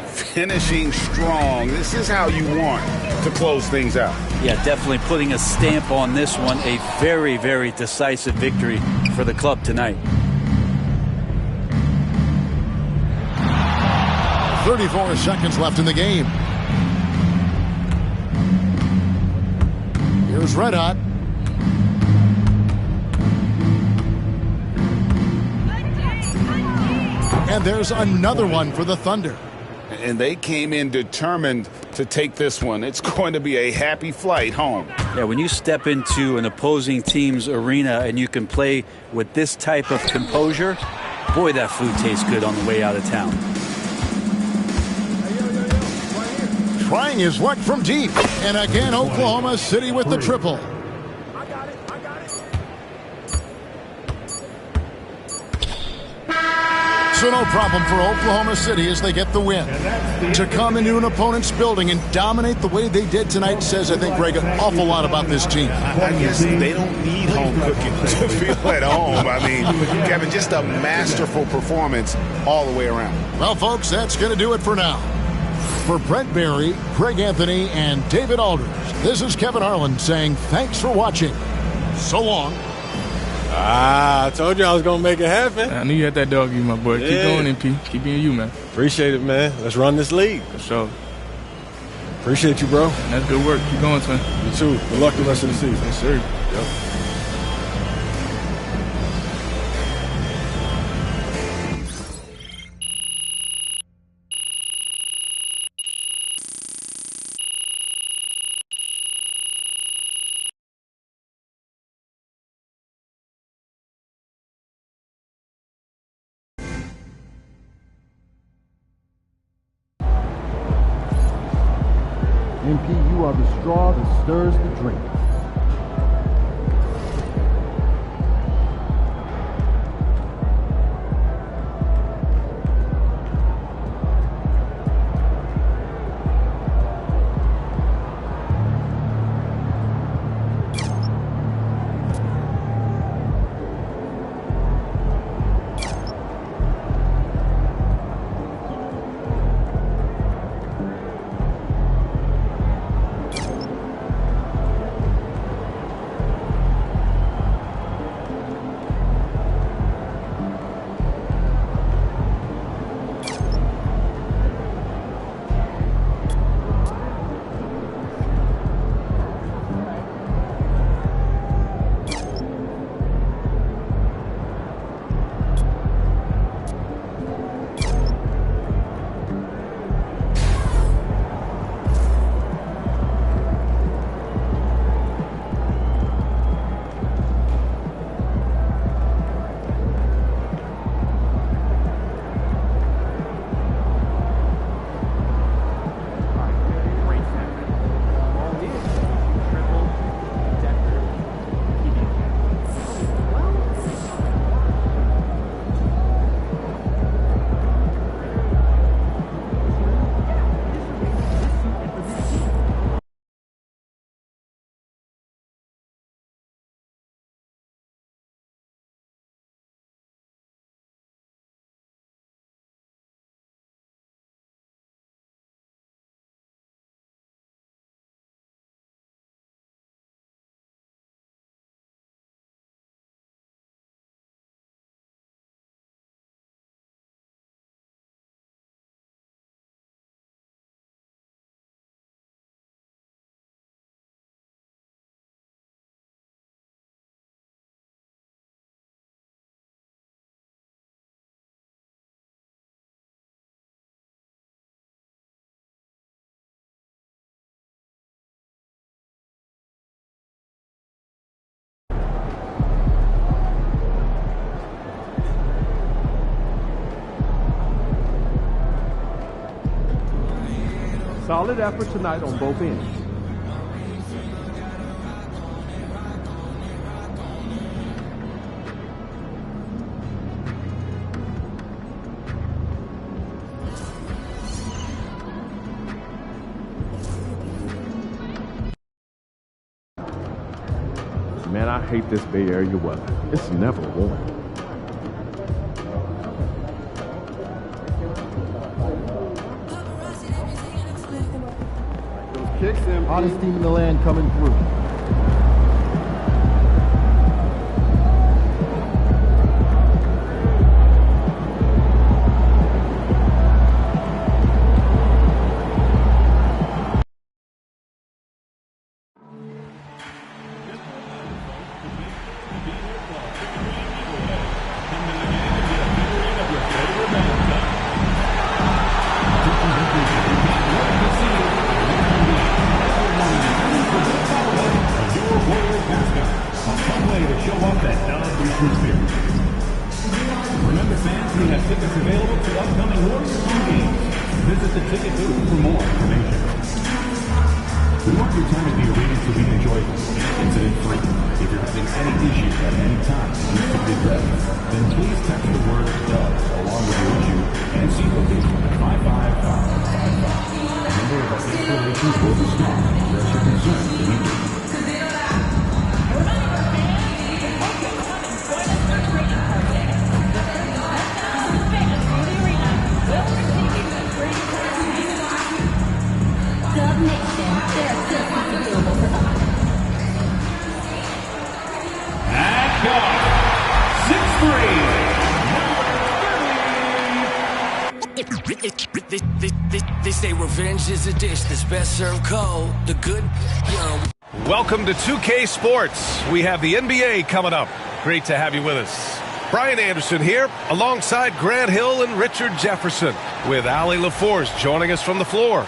Finishing strong. This is how you want to close things out. Yeah, definitely putting a stamp on this one. A very, very decisive victory for the club tonight. 34 seconds left in the game. Here's Red Hot. And there's another one for the Thunder. And they came in determined to take this one. It's going to be a happy flight home. Yeah, when you step into an opposing team's arena and you can play with this type of composure, boy, that food tastes good on the way out of town. Trying his luck from deep. And again, Oklahoma City with the triple. So no problem for Oklahoma City as they get the win. To come into an opponent's building and dominate the way they did tonight says, I think, Greg, an awful lot about this team. I guess they don't need home cooking to feel at home. I mean, Kevin, just a masterful performance all the way around. Well, folks, that's going to do it for now. For Brent Barry, Craig Anthony, and David Aldridge, this is Kevin Harlan saying thanks for watching. So long. I told you I was going to make it happen. I knew you had that dog in you, my boy. Yeah. Keep going, MP. Keep being you, man. Appreciate it, man. Let's run this league. For sure. Appreciate you, bro. That's good work. Keep going, son. You too. Good luck the rest of the season. Yes, sir. Yep. MP, you are the straw that stirs the drink. solid effort tonight on both ends. Man, I hate this Bay Area weather. It's never warm. Those kicks in. Hottest team in the land coming through. Remember, fans, we have tickets available to upcoming Warriors home games. Visit the ticket booth for more information. We want your time at the arena to be enjoyable and incident-free. If you're having any issues at any time and need to be ready, then please text the word DOUG along with your issue and see location at 55555. A member of our guest relations will respond and address your concerns immediately. And go! 6-3. They say revenge is a dish that's best served cold. The good, Welcome to 2K Sports. We have the NBA coming up. Great to have you with us. Brian Anderson here, alongside Grant Hill and Richard Jefferson, with Allie LaForce joining us from the floor.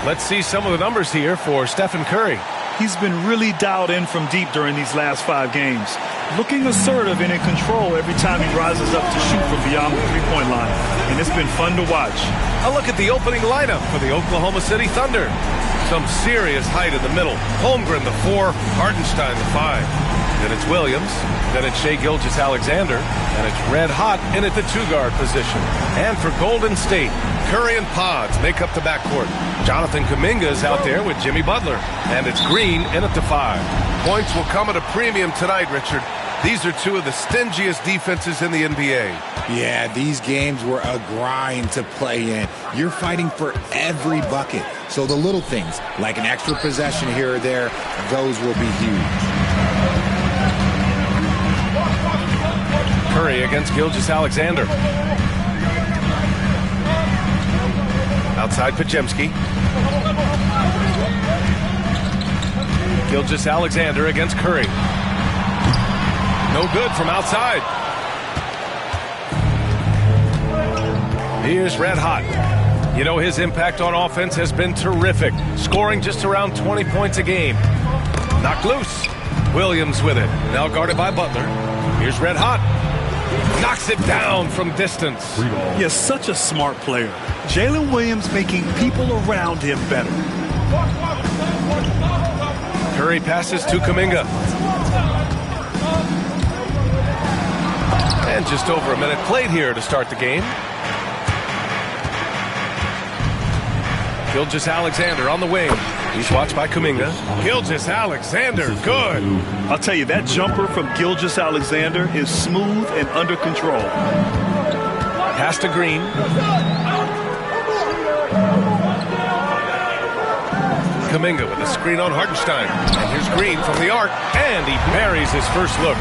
Let's see some of the numbers here for Stephen Curry. He's been really dialed in from deep during these last 5 games. Looking assertive and in control every time he rises up to shoot from beyond the three-point line. And it's been fun to watch. A look at the opening lineup for the Oklahoma City Thunder. Some serious height in the middle. Holmgren, the 4, Hardenstein, the 5. Then it's Williams. Then it's Shai Gilgeous-Alexander. And it's red hot in at the 2-guard position. And for Golden State, Curry and Pods make up the backcourt. Jonathan Kuminga is out there with Jimmy Butler. And it's Green in at the 5. Points will come at a premium tonight, Richard. These are two of the stingiest defenses in the NBA. Yeah, these games were a grind to play in. You're fighting for every bucket. So the little things, like an extra possession here or there, those will be huge. Curry against Gilgeous-Alexander. Outside Podziemski. Gilgeous-Alexander against Curry. No good from outside. Here's red hot. You know, his impact on offense has been terrific, scoring just around 20 points a game. Knocked loose. Williams with it. Now guarded by Butler. Here's red hot. Knocks it down from distance. He is such a smart player. Jalen Williams making people around him better. Curry passes to Kuminga. And just over a minute played here to start the game. Gilgeous-Alexander on the wing. He's watched by Kuminga. Gilgeous-Alexander, good. I'll tell you, that jumper from Gilgeous-Alexander is smooth and under control. Pass to Green. Kuminga with a screen on Hardenstein. And here's Green from the arc. And he buries his first look.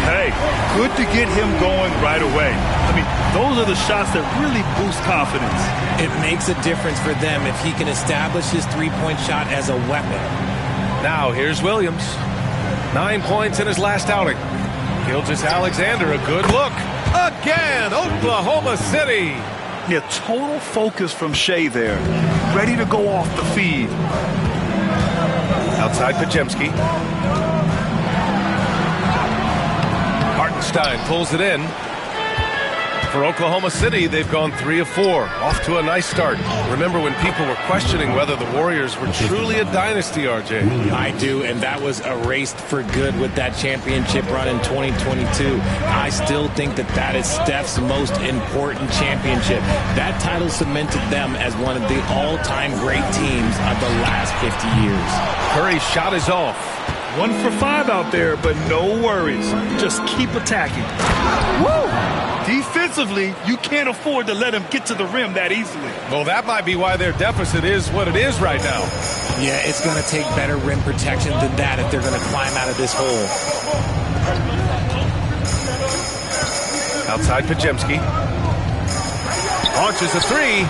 Hey, good to get him going right away. I mean, those are the shots that really boost confidence. It makes a difference for them if he can establish his three-point shot as a weapon. Now here's Williams. 9 points in his last outing. Gilgeous-Alexander, a good look. Again, Oklahoma City. Yeah, total focus from Shai there. Ready to go off the feed. Outside Podziemski. Hartenstein pulls it in. for Oklahoma City, they've gone 3 of 4. Off to a nice start. Remember when people were questioning whether the Warriors were truly a dynasty, RJ? I do, and that was erased for good with that championship run in 2022. I still think that is Steph's most important championship. That title cemented them as one of the all-time great teams of the last 50 years. Curry's shot is off. 1 for 5 out there, but no worries. Just keep attacking. Woo! Defensively, you can't afford to let him get to the rim that easily. Well, that might be why their deficit is what it is right now. Yeah, it's going to take better rim protection than that if they're going to climb out of this hole. Outside Pajemski. Launches a 3.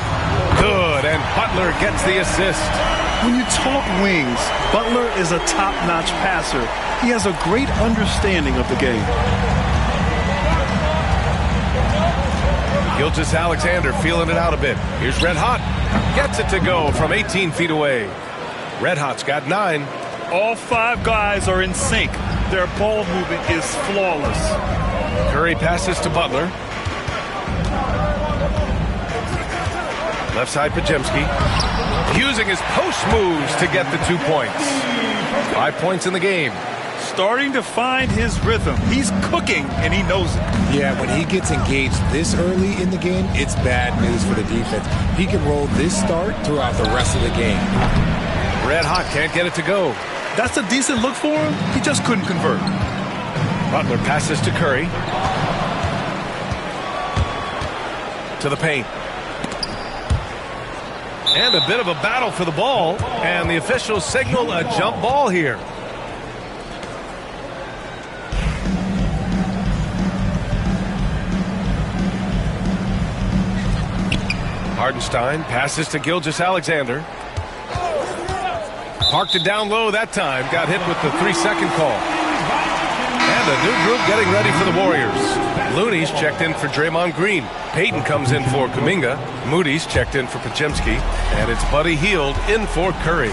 Good, and Butler gets the assist. When you talk wings, Butler is a top-notch passer. He has a great understanding of the game. Gilgeous-Alexander feeling it out a bit. Here's Red Hot. Gets it to go from 18 feet away. Red Hot's got 9. All 5 guys are in sync. Their ball movement is flawless. Curry passes to Butler. Left side Pajemski. Using his post moves to get the 2 points. 5 points in the game. Starting to find his rhythm. He's cooking, and he knows it. Yeah, when he gets engaged this early in the game, it's bad news for the defense. He can roll this start throughout the rest of the game. Red Hot can't get it to go. That's a decent look for him. He just couldn't convert. Butler passes to Curry. To the paint. And a bit of a battle for the ball. And the officials signal a jump ball here. Hardenstein passes to Gilgeous-Alexander. Parked it down low that time. Got hit with the 3-second call. And a new group getting ready for the Warriors. Looney's checked in for Draymond Green. Payton comes in for Kuminga. Moody's checked in for Pajemski. And it's Buddy Hield in for Curry.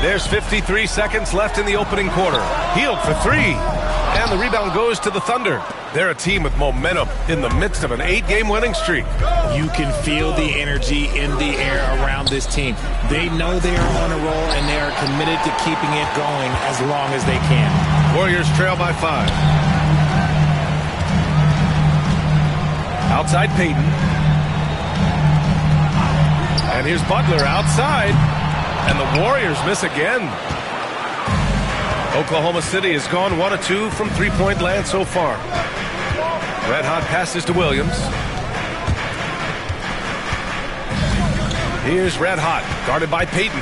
There's 53 seconds left in the opening quarter. Hield for 3. And the rebound goes to the Thunder. They're a team with momentum in the midst of an 8-game winning streak. You can feel the energy in the air around this team. They know they are on a roll, and they are committed to keeping it going as long as they can. Warriors trail by 5. Outside Payton. And here's Butler outside. And the Warriors miss again. Oklahoma City has gone 1 of 2 from three-point land so far. Red Hot passes to Williams. Here's Red Hot, guarded by Payton.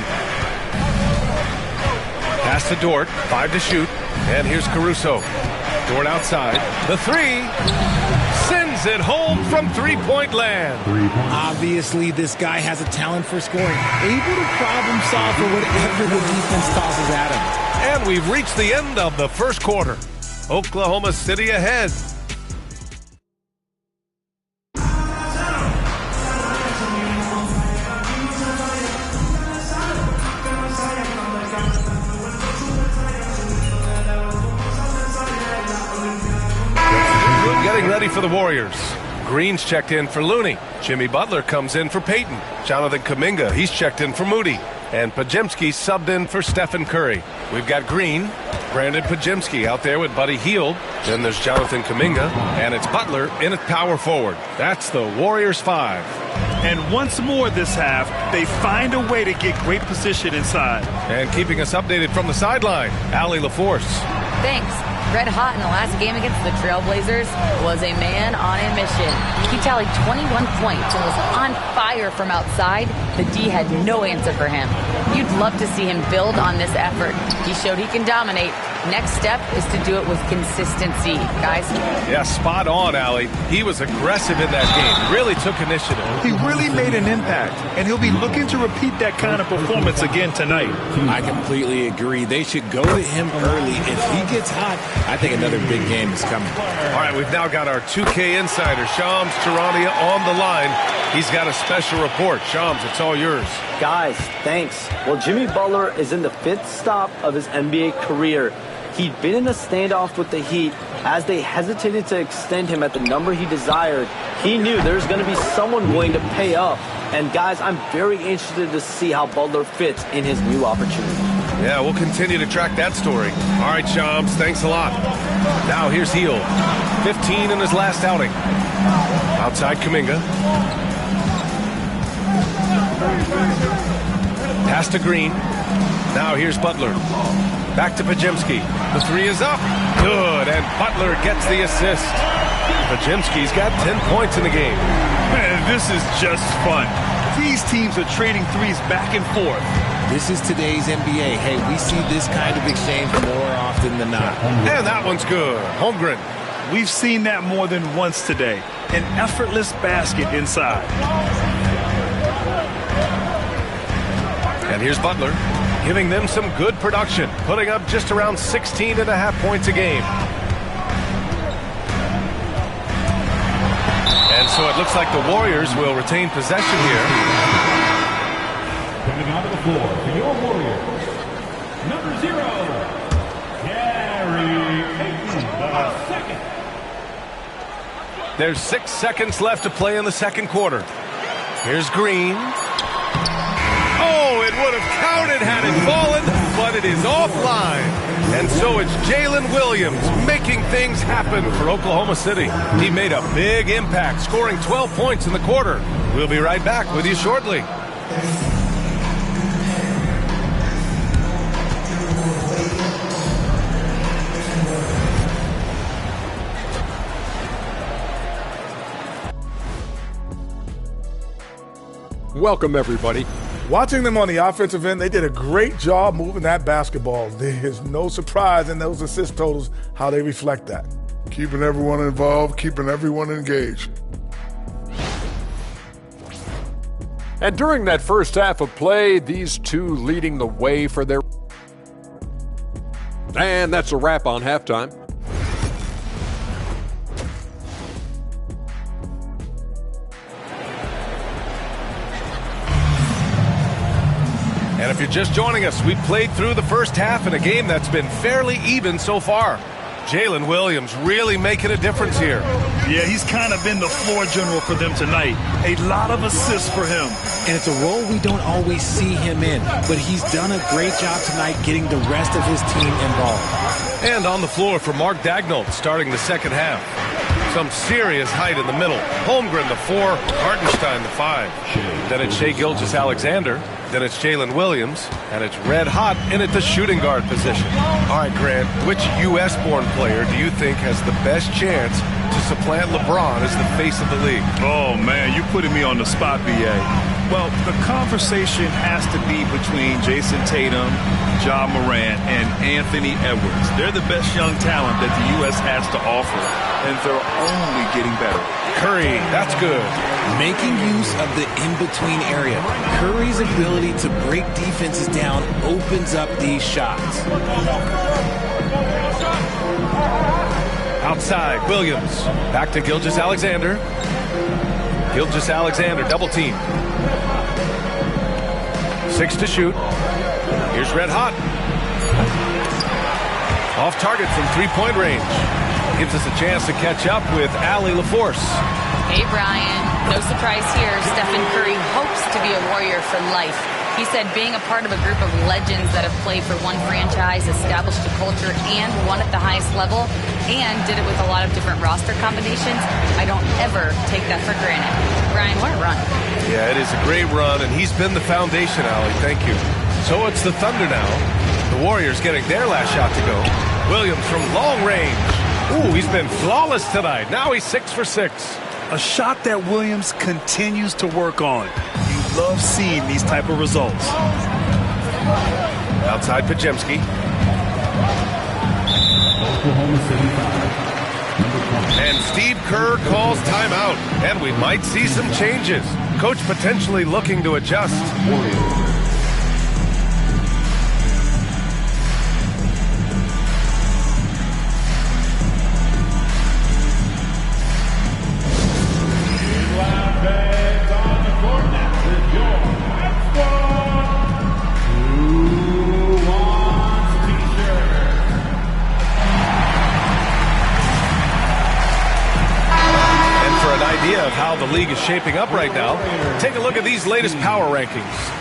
Pass to Dort, 5 to shoot. And here's Caruso. Dort outside. The 3. Sends it home from three-point land. Obviously, this guy has a talent for scoring. Able to problem solve for whatever the defense tosses at him. And we've reached the end of the first quarter. Oklahoma City ahead. Getting ready for the Warriors. Green's checked in for Looney. Jimmy Butler comes in for Payton. Jonathan Kuminga, he's checked in for Moody. And Pajemski subbed in for Stephen Curry. We've got Green, Brandon Pajemski out there with Buddy Hield. Then there's Jonathan Kuminga, and it's Butler in at power forward. That's the Warriors 5. And once more this half, they find a way to get great position inside. And keeping us updated from the sideline, Allie LaForce. Thanks. Red Hot in the last game against the Trailblazers was a man on a mission. He tallied 21 points and was on fire from outside. The D had no answer for him. You'd love to see him build on this effort. He showed he can dominate. Next step is to do it with consistency, guys. Yeah, spot on, Allie. He was aggressive in that game. Really took initiative. He really made an impact, and he'll be looking to repeat that kind of performance again tonight. I completely agree. They should go to him early. If he gets hot, I think another big game is coming. All right, we've now got our 2K insider, Shams Charania, on the line. He's got a special report. Shams, it's all yours. Guys, thanks. Well, Jimmy Butler is in the 5th stop of his NBA career. He'd been in a standoff with the Heat. As they hesitated to extend him at the number he desired, he knew there's going to be someone willing to pay up. And guys, I'm very interested to see how Butler fits in his new opportunity. Yeah, we'll continue to track that story. All right, Shams, thanks a lot. Now here's Heel. 15 in his last outing. Outside Kuminga. Pass to Green. Now here's Butler. Back to Podziemski. The three is up. Good, and Butler gets the assist. Podziemski's got 10 points in the game. Man, this is just fun. These teams are trading threes back and forth. This is today's NBA. Hey, we see this kind of exchange more often than not. And that one's good. Holmgren. We've seen that more than once today. An effortless basket inside. And here's Butler, giving them some good production, putting up just around 16.5 points a game. And so it looks like the Warriors will retain possession here. Coming onto the floor for your Warriors, number 0, Gary Payton, the second. There's 6 seconds left to play in the second quarter. Here's Green. Oh, it would have counted had it fallen, but it is offline. And so it's Jalen Williams making things happen for Oklahoma City. He made a big impact, scoring 12 points in the quarter. We'll be right back with you shortly. Welcome, everybody. Watching them on the offensive end, they did a great job moving that basketball. There's no surprise in those assist totals how they reflect that. Keeping everyone involved, keeping everyone engaged. And during that first half of play, these two leading the way for their... And that's a wrap on halftime. And if you're just joining us, we've played through the first half in a game that's been fairly even so far. Jalen Williams really making a difference here. Yeah, he's kind of been the floor general for them tonight. A lot of assists for him. And it's a role we don't always see him in, but he's done a great job tonight getting the rest of his team involved. And on the floor for Mark Daigneault starting the second half. Some serious height in the middle. Holmgren, the 4, Hartenstein, the 5. Then it's Shai Gilgeous-Alexander. Then it's Jalen Williams. And it's red hot in at the shooting guard position. All right, Grant, which U.S.-born player do you think has the best chance to supplant LeBron as the face of the league? Oh, man, you're putting me on the spot, B.A. Well, the conversation has to be between Jason Tatum, Ja Morant, and Anthony Edwards. They're the best young talent that the U.S. has to offer, and they're only getting better. Curry, that's good. Making use of the in-between area. Curry's ability to break defenses down opens up these shots. Outside, Williams. Back to Gilgeous-Alexander. Gilgeous-Alexander, double team. 6 to shoot. Here's red hot. Off target from three-point range. Gives us a chance to catch up with Allie LaForce. Hey, Brian. No surprise here. Stephen Curry hopes to be a Warrior for life. He said being a part of a group of legends that have played for one franchise, established a culture, and won at the highest level, and did it with a lot of different roster combinations, I don't ever take that for granted. Brian, what a run. Yeah, it is a great run, and he's been the foundation, Allie. Thank you. So it's the Thunder now. The Warriors getting their last shot to go. Williams from long range. Ooh, he's been flawless tonight. Now he's 6 for 6. A shot that Williams continues to work on. You love seeing these type of results. Outside Podziemski. And Steve Kerr calls timeout. And we might see some changes. Coach potentially looking to adjust. league is shaping up right now, take a look at these latest power rankings.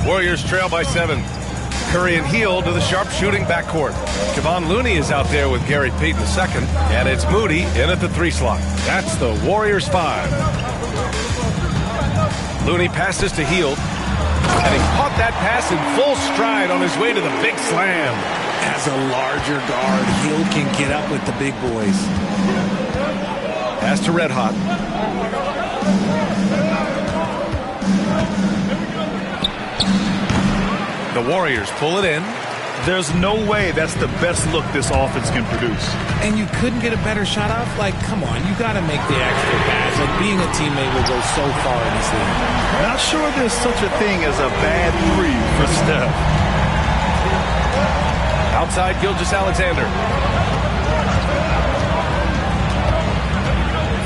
Warriors trail by 7. Curry and Heel to the sharp-shooting backcourt. Kevon Looney is out there with Gary Payton II, and it's Moody in at the 3 slot. That's the Warriors 5. Looney passes to Heel, and he caught that pass in full stride on his way to the big slam. As a larger guard, Hill can get up with the big boys. Pass to Red Hot. The Warriors pull it in. There's no way that's the best look this offense can produce. And you couldn't get a better shot off? Like, come on, you got to make the extra pass. Like, being a teammate will go so far in this league. Not sure there's such a thing as a bad 3 for Steph. Outside Gilgeous-Alexander.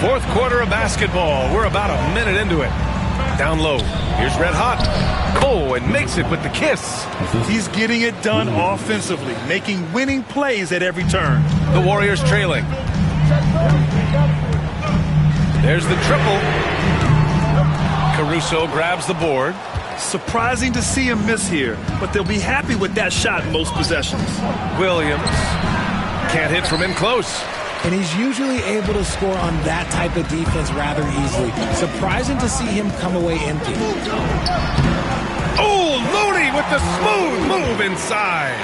Fourth quarter of basketball. We're about a minute into it. Down low. Here's Red Hot. Cole and makes it with the kiss. He's getting it done offensively, making winning plays at every turn. The Warriors trailing. There's the triple. Caruso grabs the board. Surprising to see him miss here, but they'll be happy with that shot most possessions. Williams can't hit from in close. And he's usually able to score on that type of defense rather easily. Surprising to see him come away empty. Oh, Looney with the smooth move inside.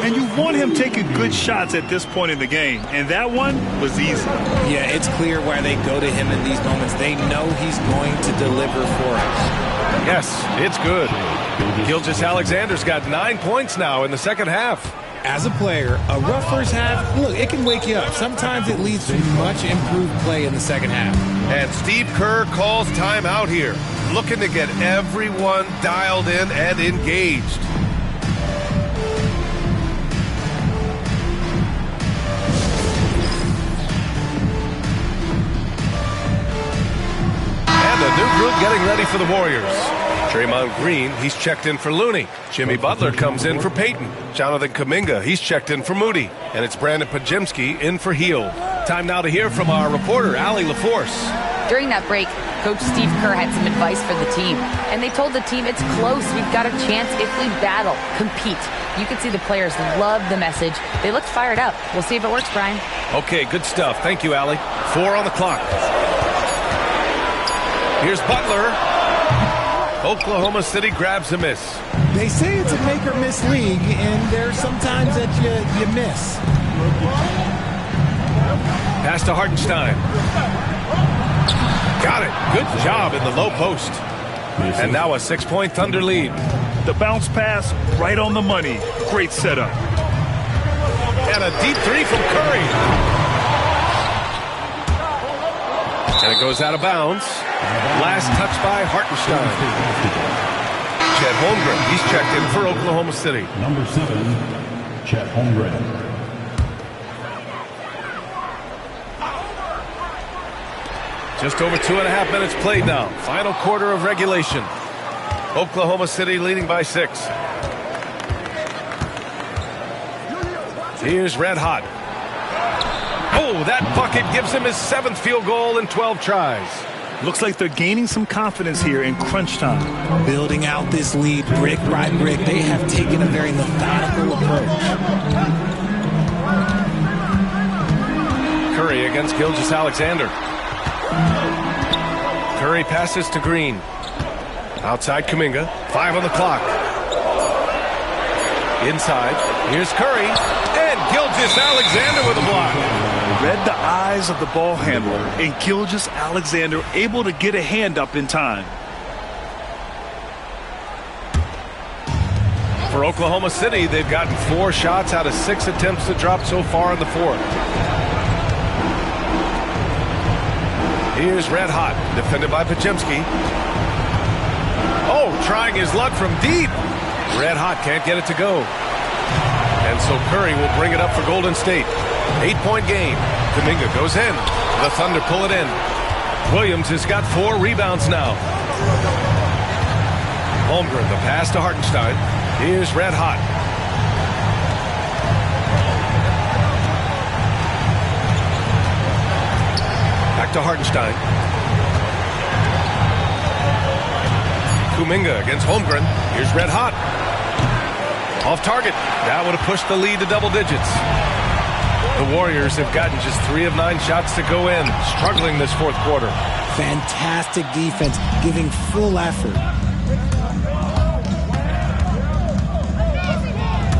And you want him taking good shots at this point in the game, and that one was easy. Yeah, it's clear why they go to him in these moments. They know he's going to deliver for us. Yes, it's good. Gilgeous-Alexander's got 9 points now in the second half. As a player, a rough first half, look, it can wake you up. Sometimes it leads to much improved play in the second half. And Steve Kerr calls timeout here, looking to get everyone dialed in and engaged. And a new group getting ready for the Warriors. Draymond Green, he's checked in for Looney. Jimmy Butler comes in for Payton. Jonathan Kuminga, he's checked in for Moody. And it's Brandon Podziemski in for Heel. Time now to hear from our reporter, Allie LaForce. During that break, Coach Steve Kerr had some advice for the team. And they told the team, it's close. We've got a chance if we battle, compete. You can see the players love the message. They looked fired up. We'll see if it works, Brian. Okay, good stuff. Thank you, Allie. 4 on the clock. Here's Butler. Oklahoma City grabs a miss. They say it's a make-or-miss league, and there's sometimes that you miss. Pass to Hartenstein. Got it. Good job in the low post. And now a 6-point Thunder lead. The bounce pass right on the money. Great setup. And a deep 3 from Curry. And it goes out of bounds. Last touch by Hartenstein. Chet Holmgren, he's checked in for Oklahoma City. Number 7, Chet Holmgren. Just over 2.5 minutes played now. Final quarter of regulation. Oklahoma City leading by 6. Here's Red Hot. Oh, that bucket gives him his 7th field goal in 12 tries. Looks like they're gaining some confidence here in crunch time. Building out this lead brick by brick. They have taken a very methodical approach. Curry against Gilgeous-Alexander. Curry passes to Green. Outside Kuminga. 5 on the clock. Inside. Here's Curry. And Gilgeous-Alexander with a block. Read the eyes of the ball handler, and Gilgeous-Alexander able to get a hand up in time. For Oklahoma City, they've gotten 4 shots out of 6 attempts to drop so far in the fourth. Here's Red Hot, defended by Podziemski. Oh, trying his luck from deep. Red Hot can't get it to go. And so Curry will bring it up for Golden State. 8-point game. Kuminga goes in. The Thunder pull it in. Williams has got 4 rebounds now. Holmgren, the pass to Hartenstein. Here's Red Hot. Back to Hartenstein. Kuminga against Holmgren. Here's Red Hot. Off target. That would have pushed the lead to double digits. The Warriors have gotten just 3 of 9 shots to go in, struggling this fourth quarter. Fantastic defense, giving full effort.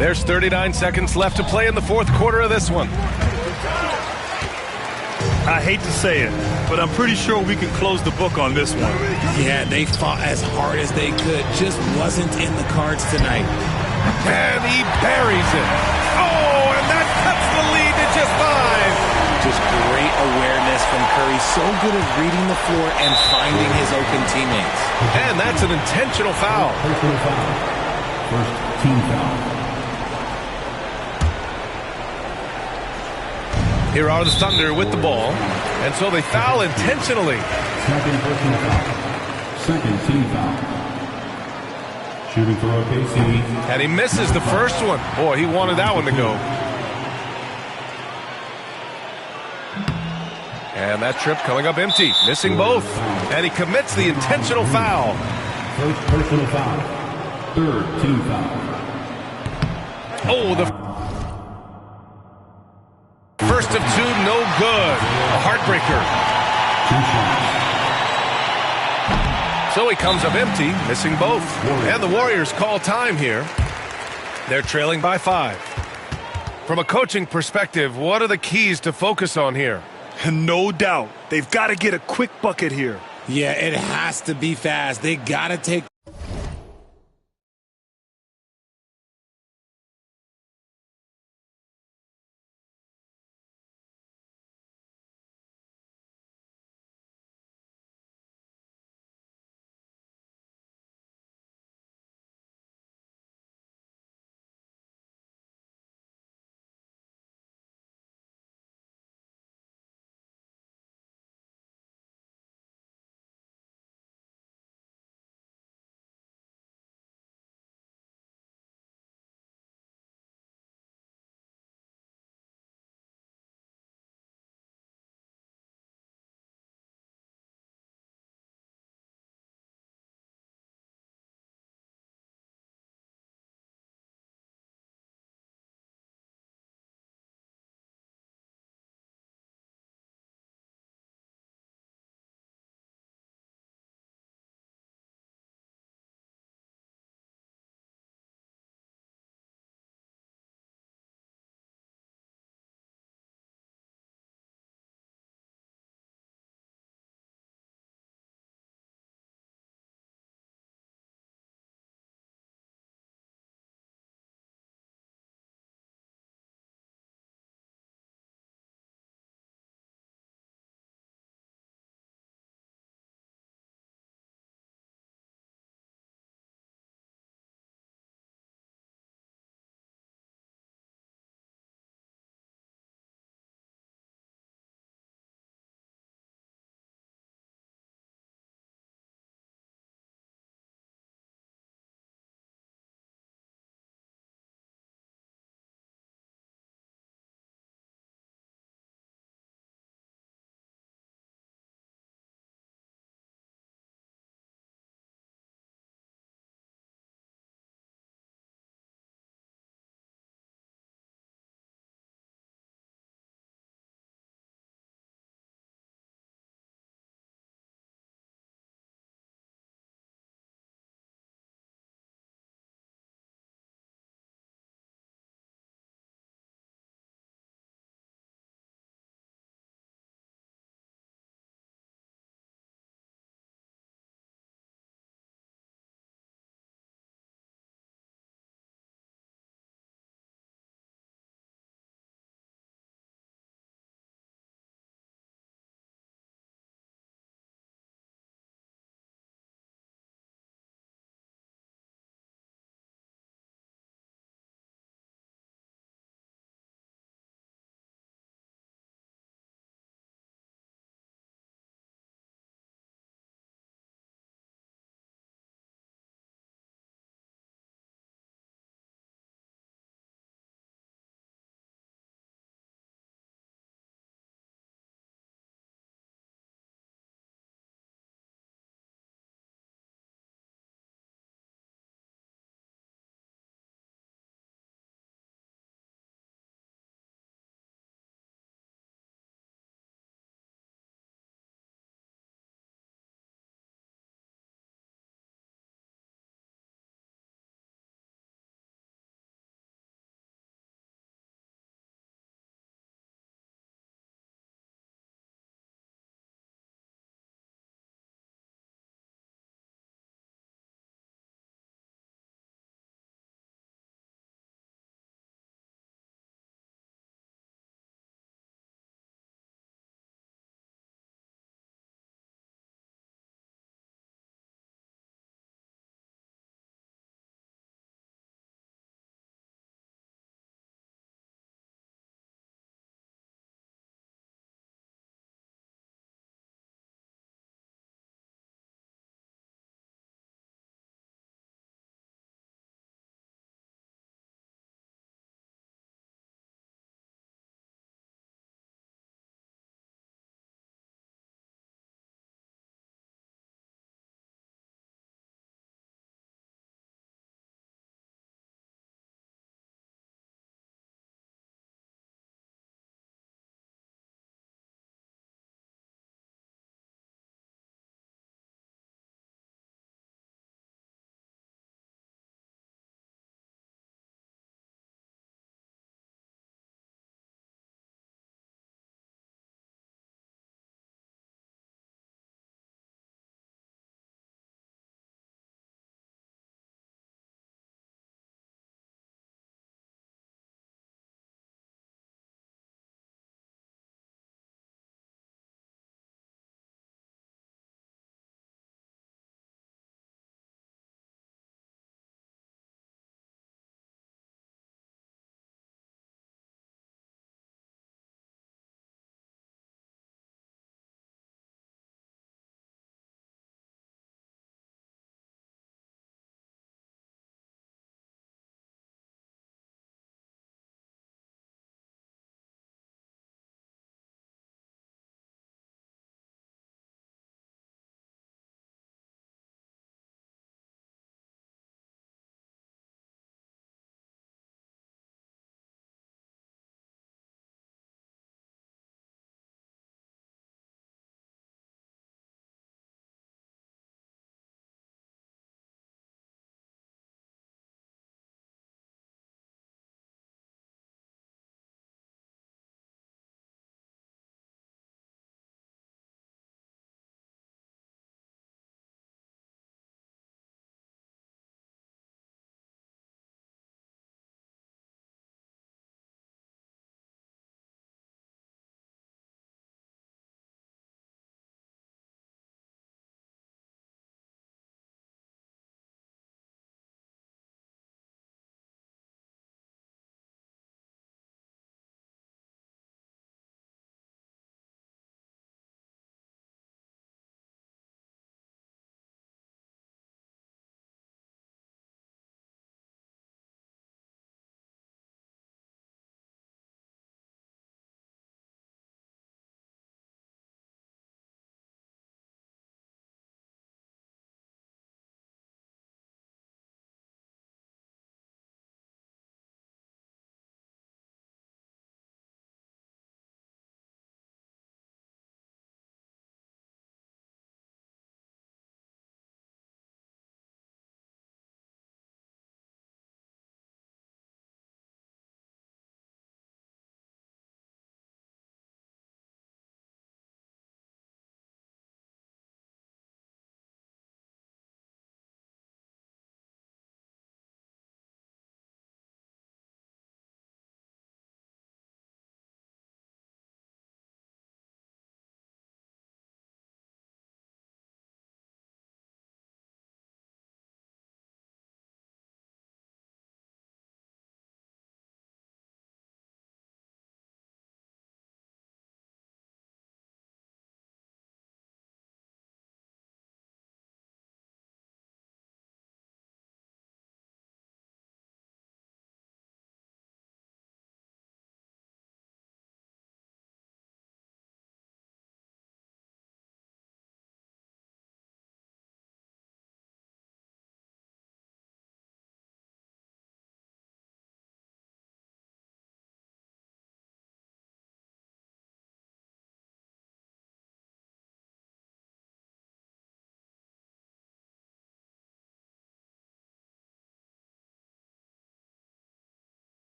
There's 39 seconds left to play in the fourth quarter of this one. I hate to say it, but I'm pretty sure we can close the book on this one. Yeah, they fought as hard as they could. Just wasn't in the cards tonight. And he buries it. Oh, and that cuts the lead to just 5. Just great awareness from Curry. So good at reading the floor and finding his open teammates. And that's an intentional foul. Personal foul. First team foul. Here are the Thunder with the ball. And so they foul intentionally. Second personal foul. Second team foul. Shooting for OKC. And he misses the first one. Boy, he wanted that one to go. And that trip coming up empty. Missing both. And he commits the intentional foul. First personal foul. Third team foul. Oh, the first of 2, no good. A heartbreaker. 2 shots. So he comes up empty, missing both. And the Warriors call time here. They're trailing by 5. From a coaching perspective, what are the keys to focus on here? No doubt. They've got to get a quick bucket here. Yeah, it has to be fast. They got to take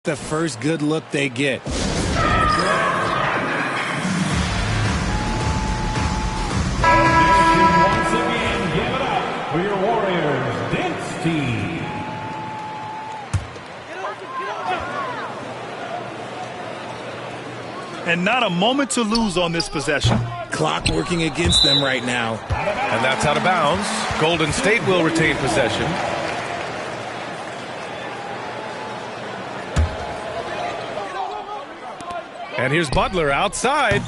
The first good look they get. Once again, give it up for your Warriors dance team. And not a moment to lose on this possession. Clock working against them right now. And that's out of bounds. Golden State will retain possession. And here's Butler outside.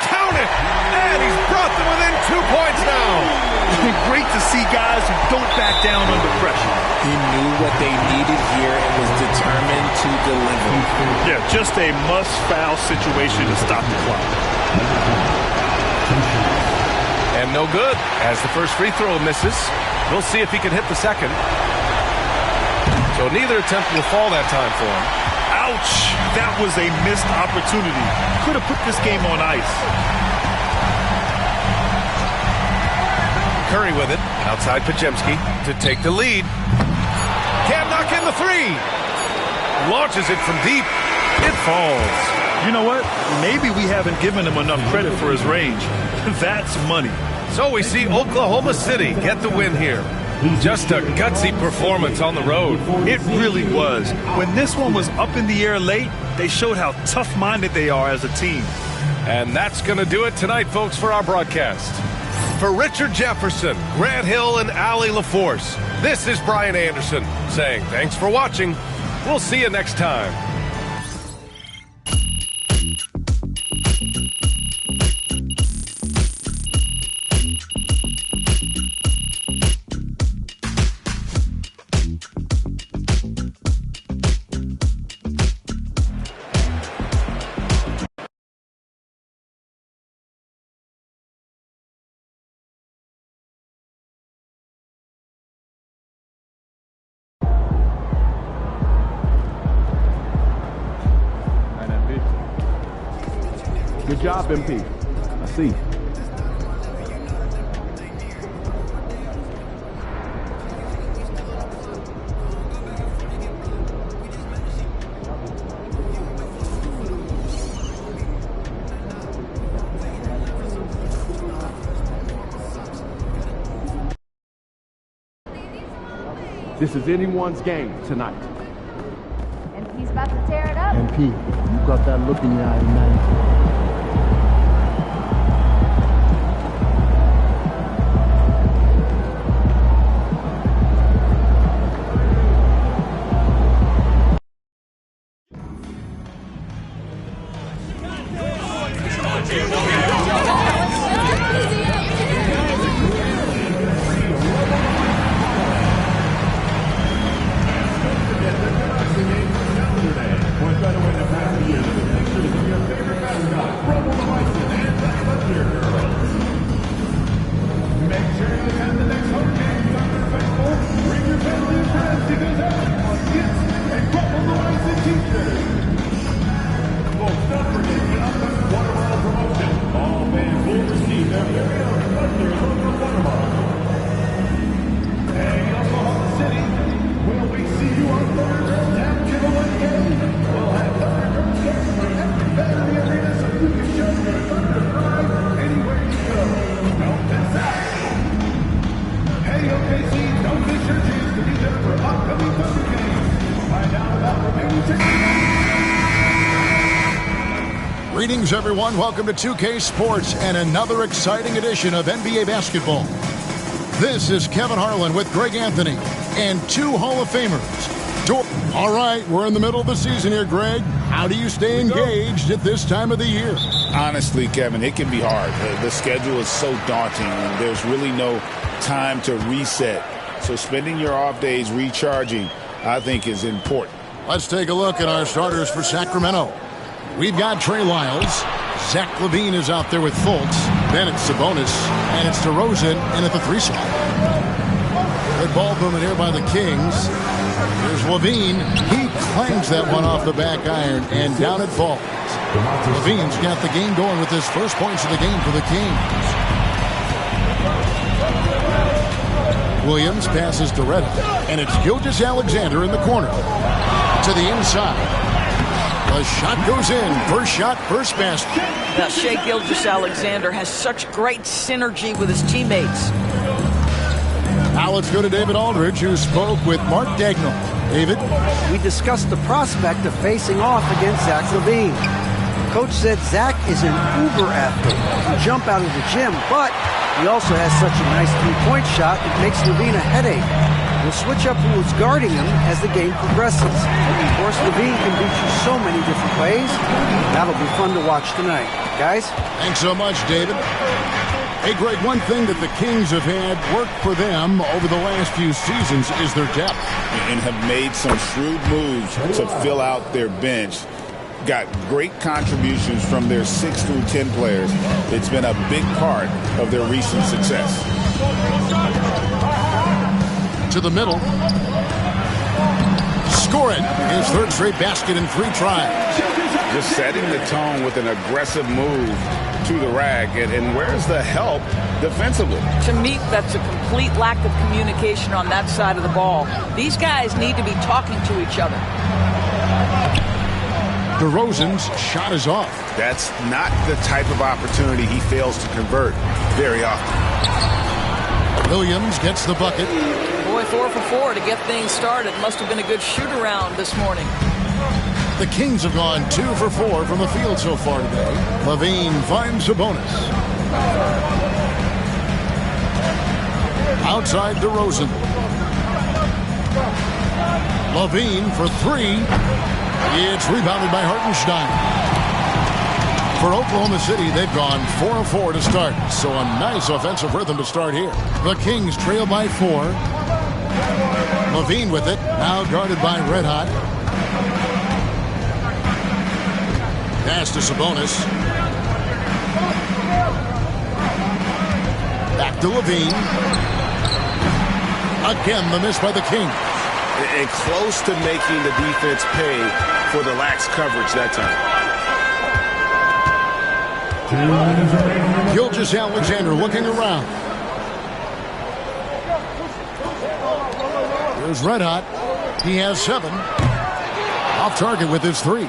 Count it! And he's brought them within 2 points now. Great to see guys who don't back down under pressure. He knew what they needed here and was determined to deliver. Yeah, just a must-foul situation to stop the clock. And no good, as the first free throw misses. We'll see if he can hit the second. So neither attempt will fall that time for him. Ouch! That was a missed opportunity. Could have put this game on ice. Curry with it, outside Pajemski to take the lead. Can't knock in the three. Launches it from deep. It falls. You know what? Maybe we haven't given him enough credit for his range. That's money. So we see Oklahoma City get the win here. Just a gutsy performance on the road. It really was. When this one was up in the air late, they showed how tough-minded they are as a team. And that's going to do it tonight, folks, for our broadcast. For Richard Jefferson, Grant Hill, and Allie LaForce, this is Brian Anderson saying thanks for watching. We'll see you next time. Good job, MP. I see. This is anyone's game tonight. MP's about to tear it up. MP, you got that look in your eye tonight. Greetings, everyone. Welcome to 2K Sports and another exciting edition of NBA basketball. This is Kevin Harlan with Greg Anthony and two Hall of Famers. All right, we're in the middle of the season here, Greg. How do you stay engaged at this time of the year? Honestly, Kevin, it can be hard. The schedule is so daunting, and there's really no time to reset. So spending your off days recharging, I think, is important. Let's take a look at our starters for Sacramento. We've got Trey Lyles. Zach LaVine is out there with Fultz. Then it's Sabonis. And it's DeRozan in at the 3 spot. Good ball movement here by the Kings. Here's LaVine. He clangs that one off the back iron, and down it falls. LaVine's got the game going with his first points of the game for the Kings. Williams passes to Reda, and it's Gilgeous-Alexander in the corner. To the inside. The shot goes in. First shot, first basket. Now, Shai Gilgeous-Alexander has such great synergy with his teammates. Now let's go to David Aldridge, who spoke with Mark Dagnall. David? We discussed the prospect of facing off against Zach LaVine. Coach said Zach is an uber athlete. He can jump out of the gym, but he also has such a nice three-point shot it makes LaVine a headache. We'll switch up who is guarding him as the game progresses. Of course, LaVine can beat you so many different ways. That'll be fun to watch tonight. Guys? Thanks so much, David. Hey, Greg, one thing that the Kings have had work for them over the last few seasons is their depth. And have made some shrewd moves to fill out their bench. Got great contributions from their 6 through 10 players. It's been a big part of their recent success. To the middle. Score it. His third straight basket in 3 tries. Just setting the tone with an aggressive move to the rack. And where's the help defensively? To me, that's a complete lack of communication on that side of the ball. These guys need to be talking to each other. DeRozan's shot is off. That's not the type of opportunity he fails to convert very often. Williams gets the bucket. Boy, 4 for 4 to get things started. Must have been a good shoot-around this morning. The Kings have gone 2 for 4 from the field so far today. LaVine finds a bonus. Outside DeRozan. LaVine for 3. It's rebounded by Hartenstein. For Oklahoma City, they've gone 4 of 4 to start. So a nice offensive rhythm to start here. The Kings trail by 4. LaVine with it. Now guarded by Red Hot. Pass to Sabonis. Back to LaVine. Again, the miss by the Kings. And close to making the defense pay for the lax coverage that time. Gilgeous-Alexander looking around. Here's Red Hot. He has 7. Off target with his 3.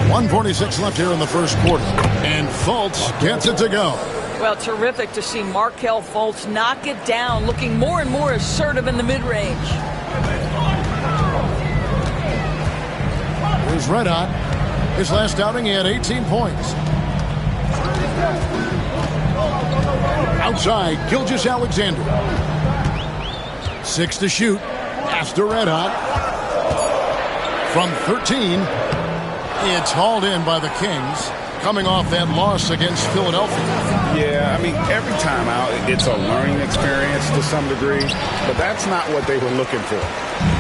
1:46 left here in the first quarter. And Fultz gets it to go. Well, terrific to see Markelle Fultz knock it down, looking more and more assertive in the mid-range. Here's Red Hot. His last outing, he had 18 points. Outside, Gilgeous-Alexander. 6 to shoot. Pass to Red Hot. From 13, it's hauled in by the Kings, coming off that loss against Philadelphia. Yeah, I mean, every time out, it's a learning experience to some degree, but that's not what they were looking for.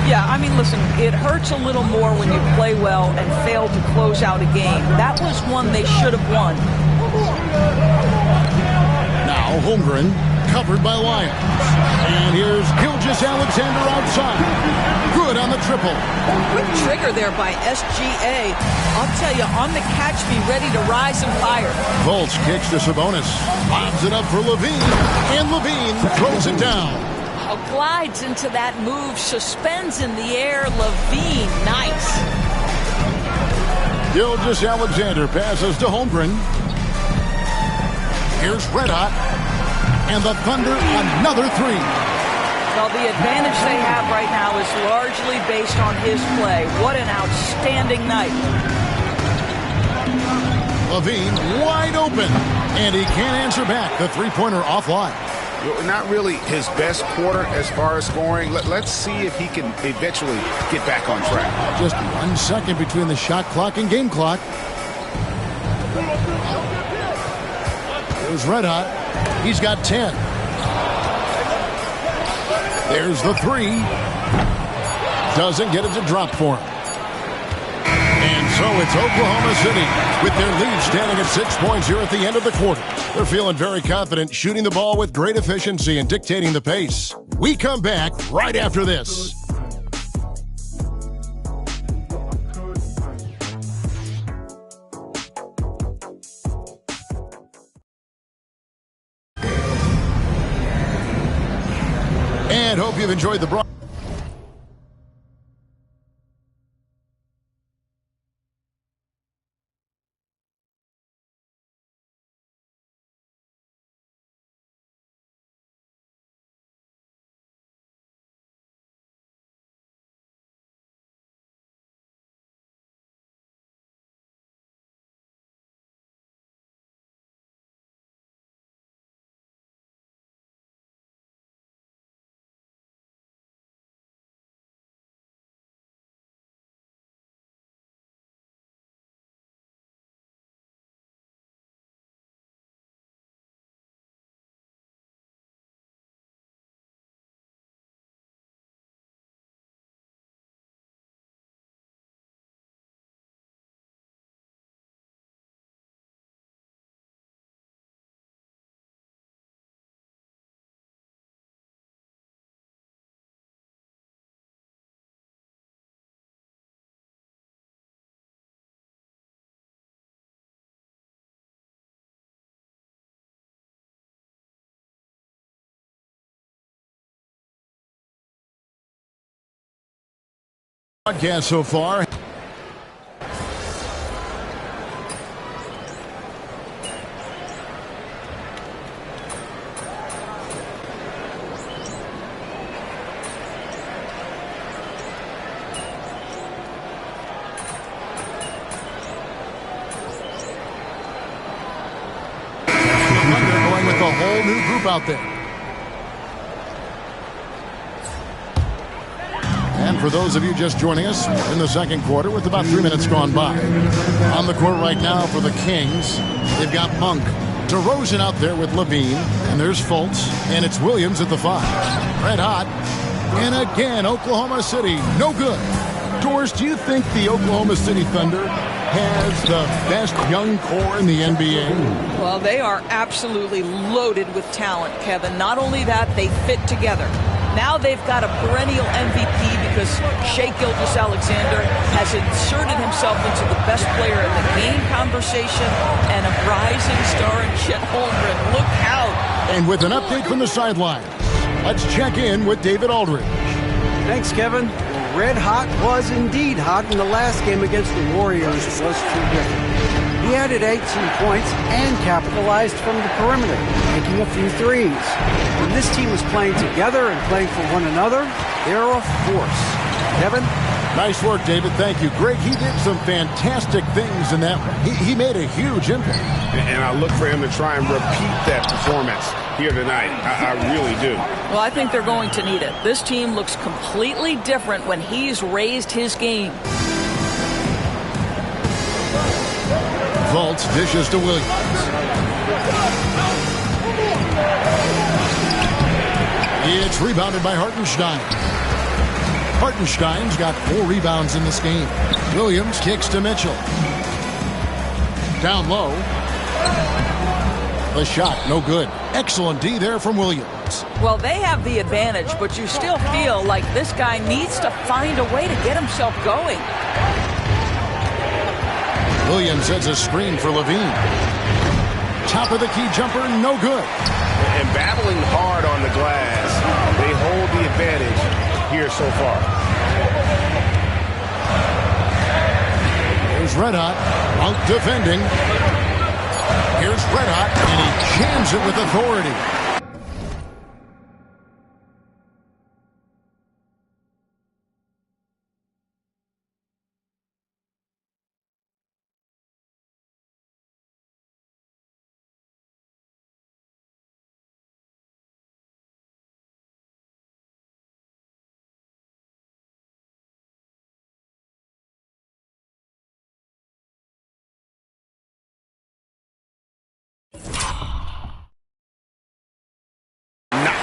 Yeah, I mean, listen, it hurts a little more when you play well and fail to close out a game. That was one they should have won. Now Holmgren, covered by Lyons. And here's Gilgeous-Alexander outside. Good on the triple. Quick trigger there by SGA. I'll tell you, on the catch, be ready to rise and fire. Fultz kicks to Sabonis. Lobs it up for LaVine. And LaVine throws it down. Glides into that move, suspends in the air. LaVine, nice. Gilgeous-Alexander passes to Holmgren. Here's Red Hot. And the Thunder, another 3. Well, the advantage they have right now is largely based on his play. What an outstanding night. LaVine wide open. And he can't answer back. The three-pointer offline. Not really his best quarter as far as scoring. Let's see if he can eventually get back on track. Just 1 second between the shot clock and game clock. There's Red Hot. He's got 10. There's the 3. Doesn't get it to drop for him. And so it's Oklahoma City with their lead standing at 6 points here at the end of the quarter. They're feeling very confident, shooting the ball with great efficiency and dictating the pace. We come back right after this. And hope you've enjoyed the broadcast. Broadcast so far. Going with a whole new group out there. And for those of you just joining us in the second quarter with about 3 minutes gone by. On the court right now for the Kings, they've got Monk. DeRozan out there with Levine. And there's Fultz. And it's Williams at the 5. Red hot. And again, Oklahoma City, no good. Doris, do you think the Oklahoma City Thunder has the best young core in the NBA? Well, they are absolutely loaded with talent, Kevin. Not only that, they fit together. Now they've got a perennial MVP because Shai Gilgeous-Alexander has inserted himself into the best player in the game conversation and a rising star in Chet Holmgren. Look out. And with an update from the sideline, let's check in with David Aldridge. Thanks, Kevin. Red hot was indeed hot, and the last game against the Warriors was terrific. He added 18 points and capitalized from the perimeter, making a few threes. When this team is playing together and playing for one another, they're a force. Kevin? Nice work, David. Thank you. Greg, he did some fantastic things in that one. He made a huge impact. And I look for him to try and repeat that performance here tonight. I really do. Well, I think they're going to need it. This team looks completely different when he's raised his game. Fultz dishes to Williams. It's rebounded by Hartenstein. Hartenstein's got 4 rebounds in this game. Williams kicks to Mitchell. Down low. The shot, no good. Excellent D there from Williams. Well, they have the advantage, but you still feel like this guy needs to find a way to get himself going. Williams sets a screen for Levine. Top of the key jumper, no good. And battling hard on the glass, they hold the advantage here so far. Here's Red Hot, Monk defending. Here's Red Hot, and he jams it with authority.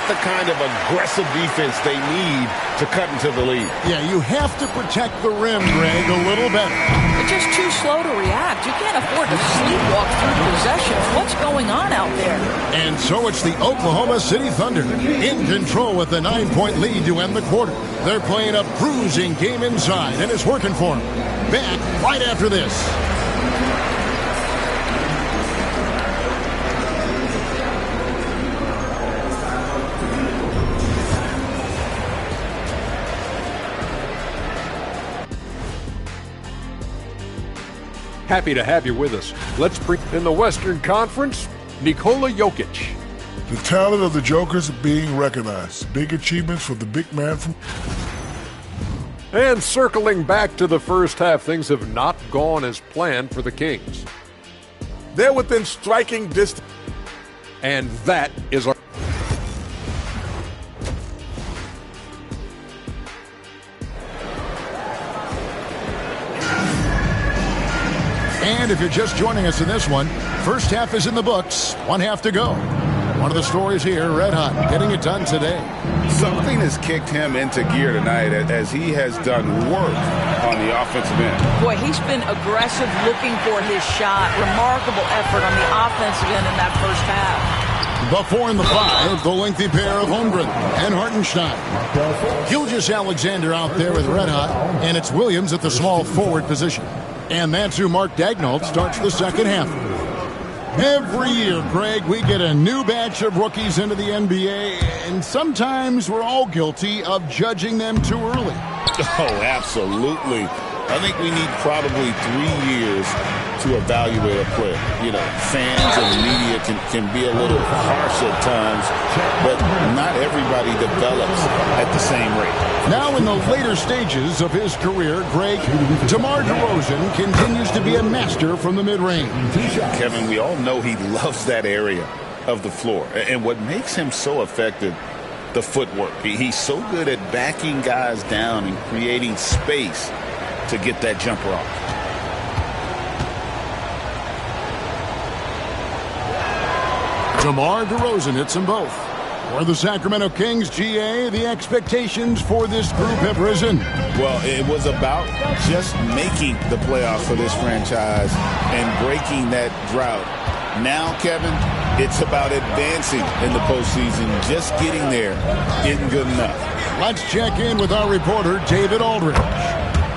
The kind of aggressive defense they need to cut into the lead. Yeah, you have to protect the rim, Greg, a little better. They're just too slow to react. You can't afford to sleepwalk through possessions. What's going on out there? And so it's the Oklahoma City Thunder in control with a 9-point lead to end the quarter. They're playing a bruising game inside, and it's working for them. Back right after this. Happy to have you with us. Let's bring in the Western Conference, Nikola Jokic. The talent of the Jokers being recognized. Big achievements for the big man from... And circling back to the first half, things have not gone as planned for the Kings. They're within striking distance. And that is our... And if you're just joining us in this one, first half is in the books, 1 half to go. One of the stories here, Red Hot, getting it done today. Something has kicked him into gear tonight as he has done work on the offensive end. Boy, he's been aggressive looking for his shot. Remarkable effort on the offensive end in that first half. The 4 and the 5, the lengthy pair of Holmgren and Hartenstein. Gilgeous-Alexander out there with Red Hot, and it's Williams at the small forward position. And that's who Mark Daigneault starts the second half. Every year, Greg, we get a new batch of rookies into the NBA, and sometimes we're all guilty of judging them too early. Oh, absolutely. I think we need probably 3 years to evaluate a player. You know, fans and media can be a little harsh at times, but not everybody develops at the same rate. Now in the later stages of his career, Greg, DeMar DeRozan continues to be a master from the mid-range. Kevin, we all know he loves that area of the floor. And what makes him so effective, the footwork. He's so good at backing guys down and creating space to get that jumper off. DeMar DeRozan hits them both. For the Sacramento Kings, GA, the expectations for this group have risen. Well, it was about just making the playoffs for this franchise and breaking that drought. Now, Kevin, it's about advancing in the postseason. Just getting there isn't good enough. Let's check in with our reporter, David Aldridge.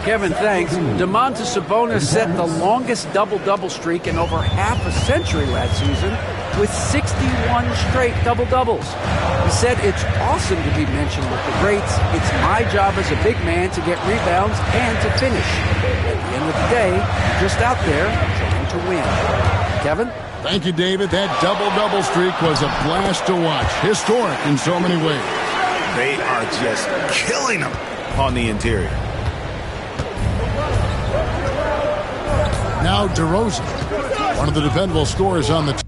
Kevin, thanks. Domantas Sabonis set the longest double-double streak in over half a century last season with 61 straight double-doubles. He said, "It's awesome to be mentioned with the greats. It's my job as a big man to get rebounds and to finish. At the end of the day, I'm just out there trying to win." Kevin? Thank you, David. That double-double streak was a blast to watch. Historic in so many ways. They are just killing them on the interior. Now DeRozan, one of the dependable scorers on the team.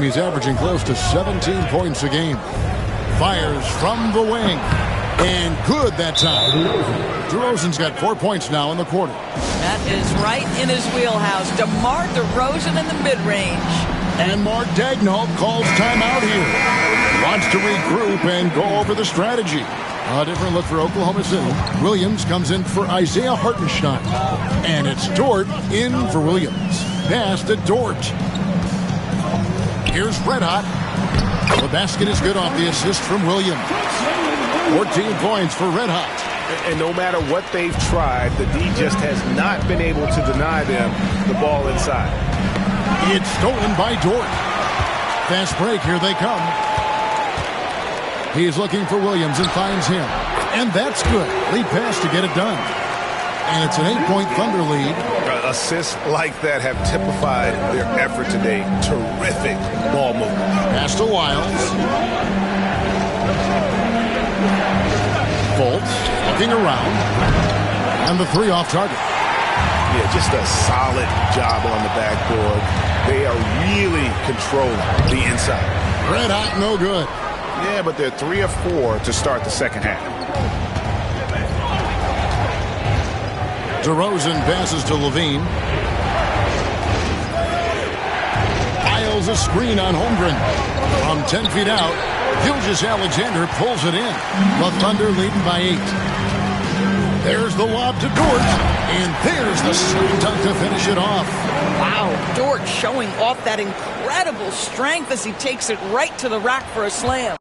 He's averaging close to 17 points a game. Fires from the wing. And good that time. DeRozan's got 4 points now in the quarter. That is right in his wheelhouse. DeMar DeRozan in the mid-range. And Mark Daigneault calls timeout here. Wants to regroup and go over the strategy. A different look for Oklahoma City. Williams comes in for Isaiah Hartenstein. And it's Dort in for Williams. Pass to Dort. Here's Red Hot. The basket is good off the assist from Williams. 14 points for Red Hot. And no matter what they've tried, the D just has not been able to deny them the ball inside. It's stolen by Dort. Fast break, here they come. He's looking for Williams and finds him. And that's good. Lead pass to get it done. And it's an 8-point Thunder lead. Assists like that have typified their effort today. Terrific ball movement. Pass to Wiles. Fultz looking around. And the three off target. Yeah, just a solid job on the backboard. They are really controlling the inside. Red Hot, no good. Yeah, but they're 3 of 4 to start the second half. DeRozan passes to Levine. Trials a screen on Holmgren. From 10 feet out, Gilgeous-Alexander pulls it in. The Thunder leading by 8. There's the lob to Dort, and there's the slam dunk to finish it off. Wow, Dort showing off that incredible strength as he takes it right to the rack for a slam.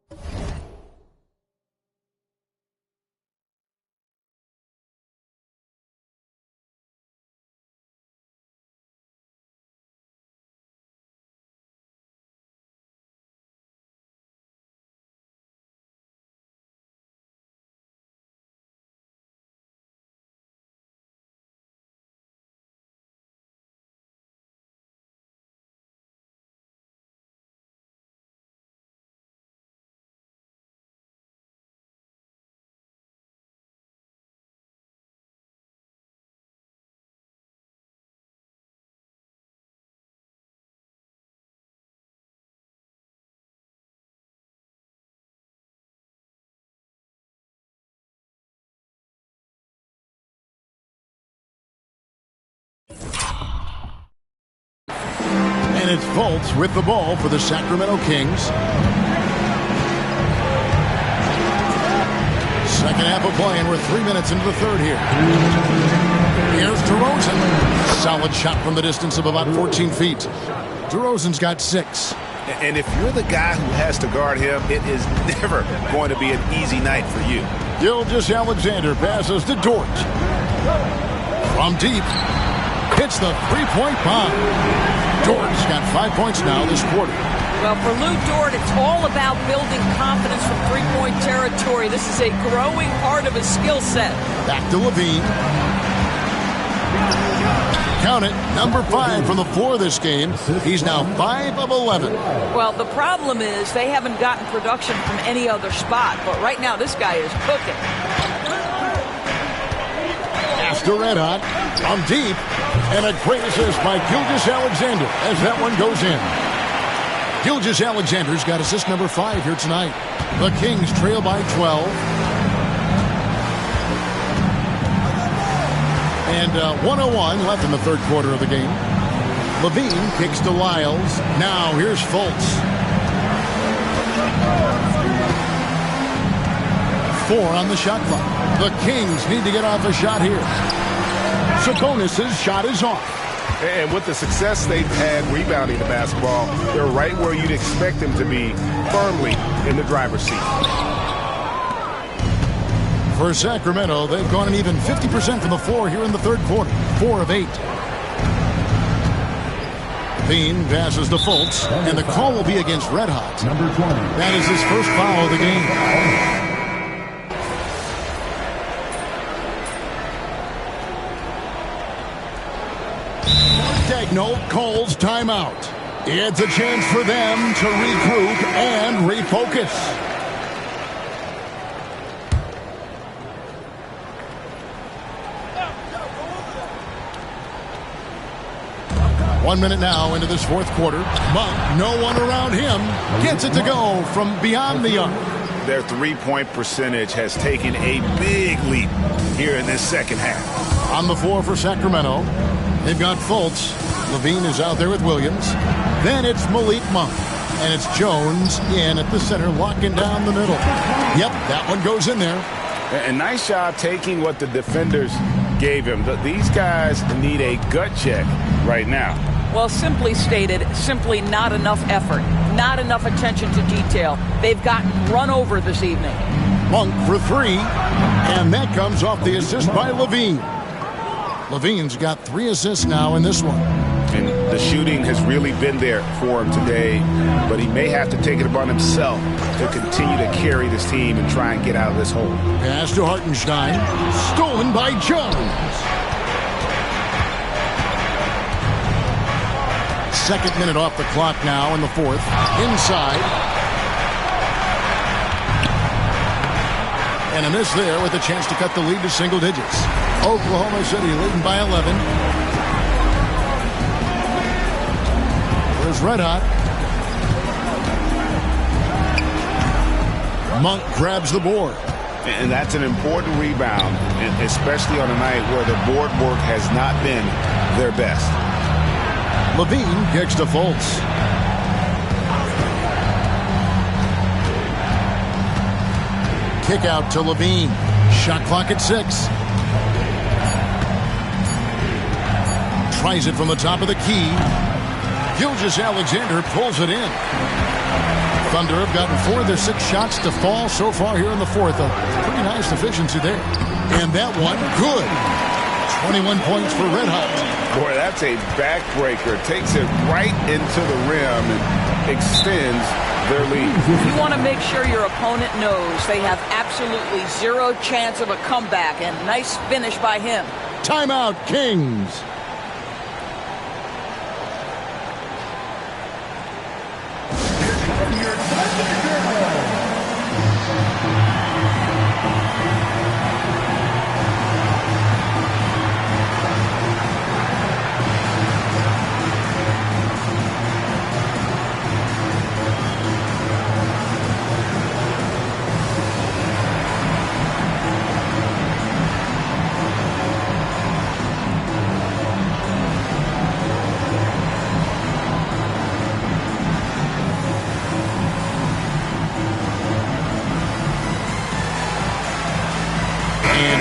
And it's Fultz with the ball for the Sacramento Kings. Second half of play, and we're 3 minutes into the third here. Here's DeRozan. Solid shot from the distance of about 14 feet. DeRozan's got 6. And if you're the guy who has to guard him, it is never going to be an easy night for you. Gilgeous-Alexander passes to Dort. From deep, hits the three-point bomb. Dort's got 5 points now this quarter. Well, for Lou Dort, it's all about building confidence from three-point territory. This is a growing part of his skill set. Back to Levine. Count it, number 5 from the floor this game. He's now 5 of 11. Well, the problem is they haven't gotten production from any other spot, but right now this guy is cooking. Pass to Red Hot, from deep, and a great assist by Gilgeous-Alexander as that one goes in. Gilgeous-Alexander's got assist number 5 here tonight. The Kings trail by 12. And 1:01 left in the third quarter of the game. Levine kicks to Lyles. Now here's Fultz. 4 on the shot clock. The Kings need to get off a shot here. Sabonis' shot is off. And with the success they've had rebounding the basketball, they're right where you'd expect them to be, firmly in the driver's seat. For Sacramento, they've gone an even 50% from the floor here in the third quarter. 4 of 8. Bean passes to Fultz, and the call will be against Red Hot. Number 20. That is his first foul of the game. Dagnall calls timeout. It's a chance for them to regroup and refocus. One minute now into this fourth quarter. Monk, no one around him, gets it to go from beyond the arc. Their three-point percentage has taken a big leap here in this second half. On the floor for Sacramento, they've got Fultz. Levine is out there with Williams. Then it's Malik Monk. And it's Jones in at the center, locking down the middle. Yep, that one goes in there. A nice job taking what the defenders gave him. These guys need a gut check right now. Well, simply stated, simply not enough effort, not enough attention to detail. They've gotten run over this evening. Monk for 3, and that comes off the assist by Levine. Levine's got 3 assists now in this one. And the shooting has really been there for him today, but he may have to take it upon himself to continue to carry this team and try and get out of this hole. Pass to Hartenstein, stolen by Jones. Second minute off the clock now in the fourth. Inside. And a miss there with a chance to cut the lead to single digits. Oklahoma City leading by 11. There's Red Hot. Monk grabs the board. And that's an important rebound, especially on a night where the board work has not been their best. Levine kicks to Fultz. kick out to Levine. Shot clock at 6. Tries it from the top of the key. Gilgeous-Alexander pulls it in. Thunder have gotten 4 of their 6 shots to fall so far here in the fourth. A pretty nice efficiency there. And that one, good. 21 points for Red Hot. Boy, that's a backbreaker. Takes it right into the rim and extends their lead. You want to make sure your opponent knows they have absolutely 0 chance of a comeback, and nice finish by him. Timeout, Kings.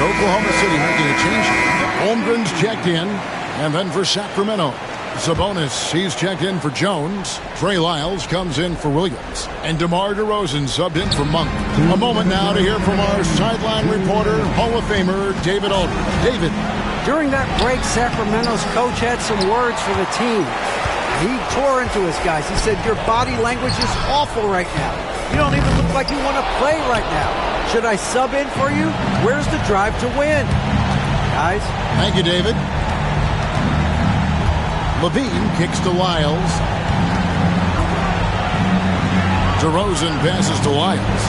Oklahoma City making a change. Holmgren's checked in. And then for Sacramento, Sabonis, he's checked in for Jones. Trey Lyles comes in for Williams. And DeMar DeRozan subbed in for Monk. A moment now to hear from our sideline reporter, Hall of Famer David Aldridge. David. During that break, Sacramento's coach had some words for the team. He tore into his guys. He said, your body language is awful right now. You don't even look like you want to play right now. Should I sub in for you? Where's the drive to win? Guys. Thank you, David. Levine kicks to Lyles. DeRozan passes to Lyles.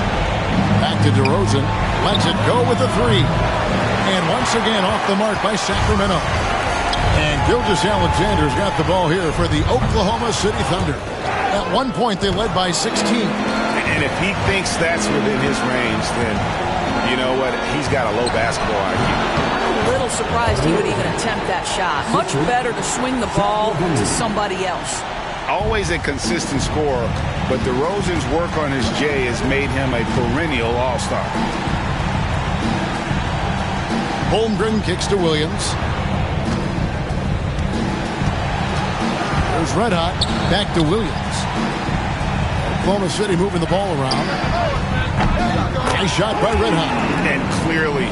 Back to DeRozan. Lets it go with the 3. And once again off the mark by Sacramento. And Gilgeous-Alexander's got the ball here for the Oklahoma City Thunder. At one point, they led by 16. And if he thinks that's within his range, then you know what? He's got a low basketball IQ. A little surprised he would even attempt that shot. Much better to swing the ball to somebody else. Always a consistent scorer, but DeRozan's work on his J has made him a perennial all-star. Holmgren kicks to Williams. There's Red Hot. Back to Williams. Oklahoma City moving the ball around. Nice shot by Red Hot. And clearly,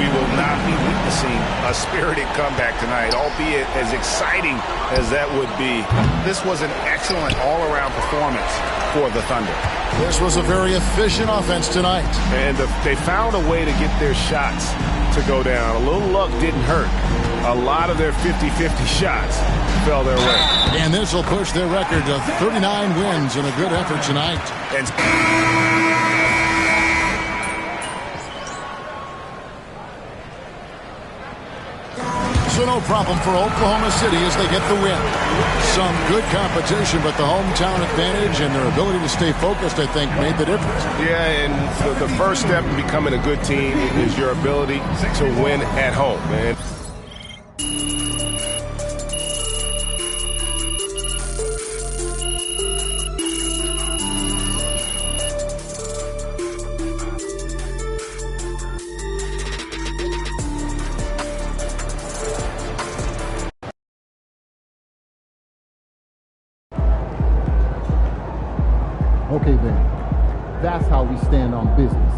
we will not be witnessing a spirited comeback tonight, albeit as exciting as that would be. This was an excellent all-around performance for the Thunder. This was a very efficient offense tonight. And they found a way to get their shots to go down. A little luck didn't hurt. A lot of their 50-50 shots fell their way. And this will push their record to 39 wins in a good effort tonight. So no problem for Oklahoma City as they get the win. Some good competition, but the hometown advantage and their ability to stay focused, I think, made the difference. Yeah, and the first step in becoming a good team is your ability to win at home, man. Okay, then. That's how we stand on business.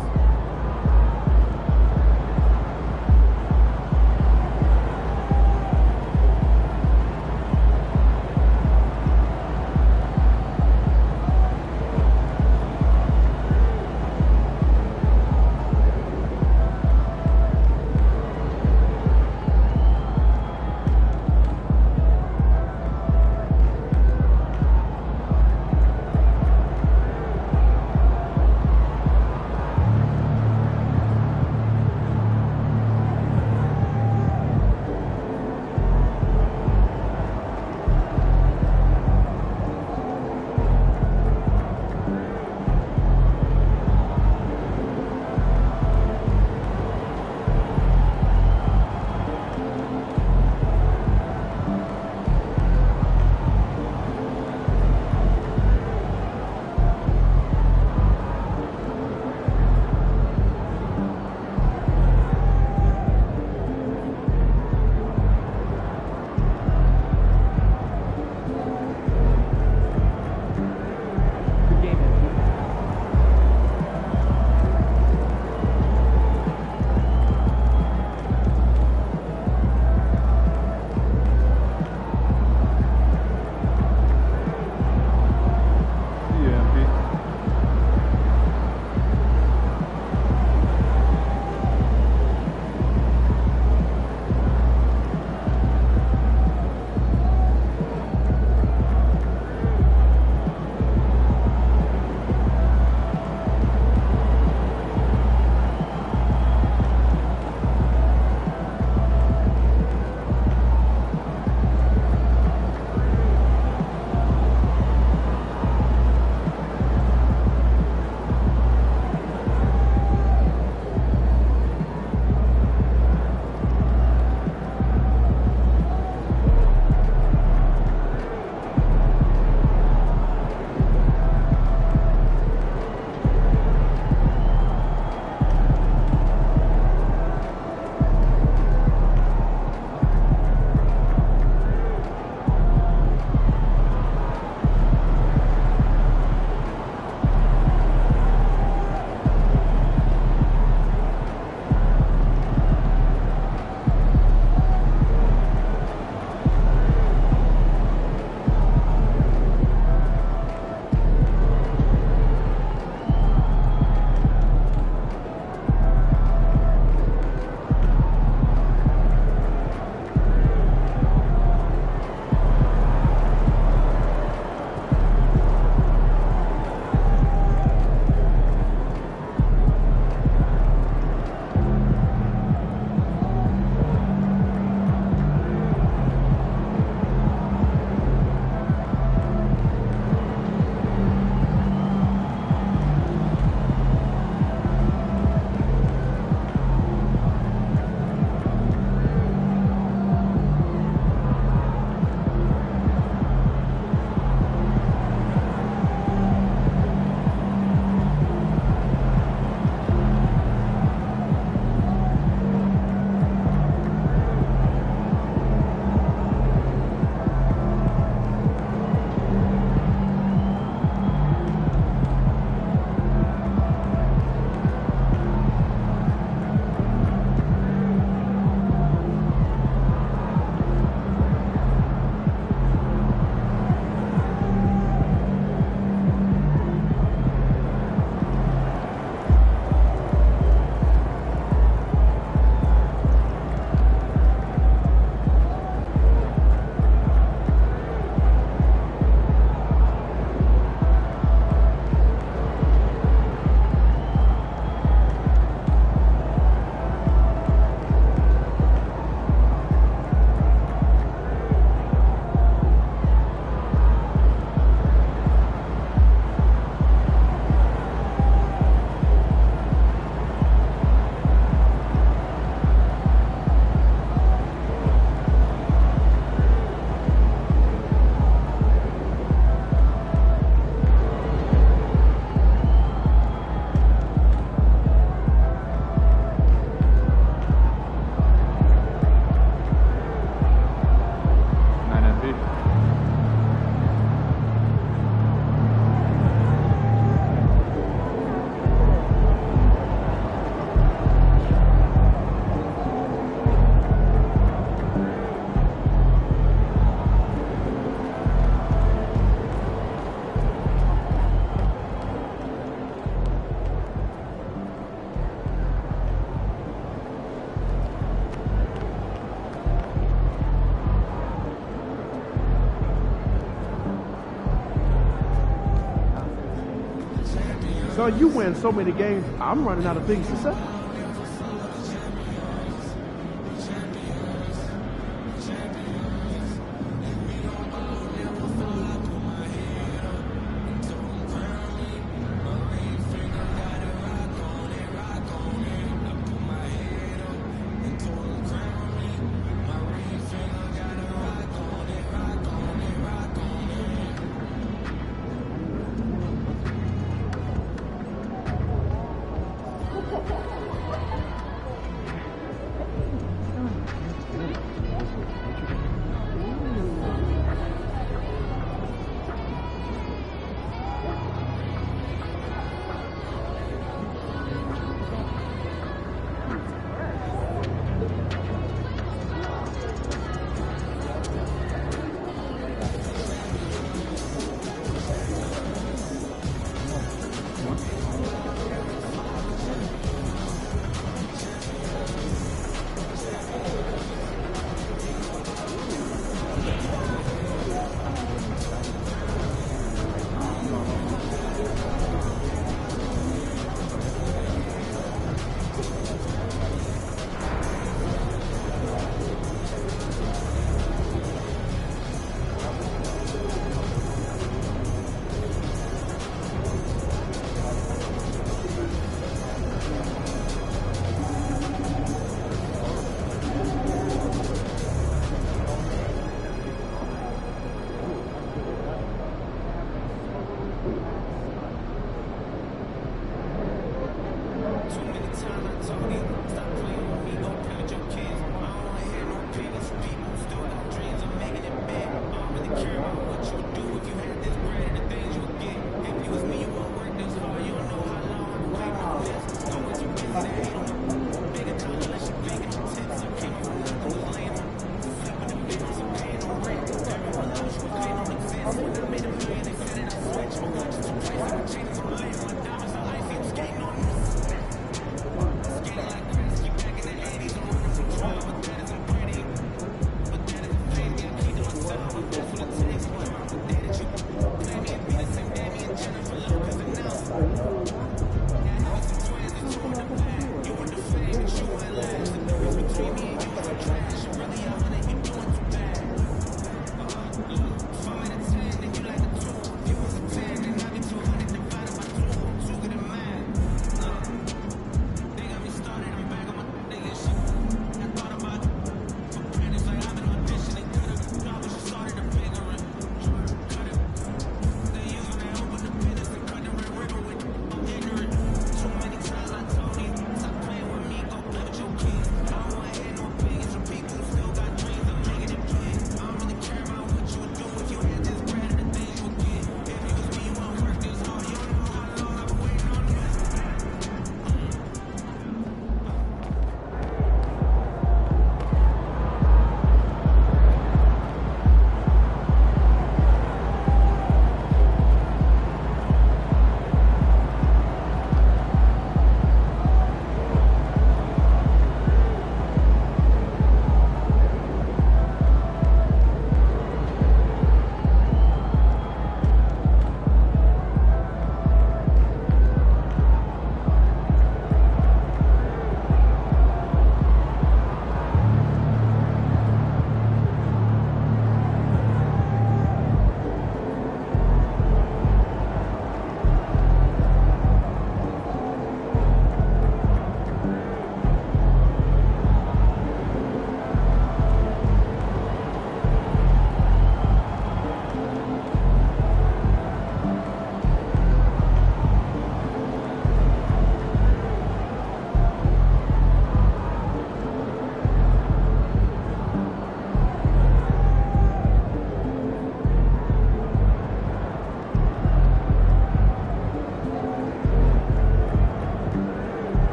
son, you win so many games, I'm running out of things to say.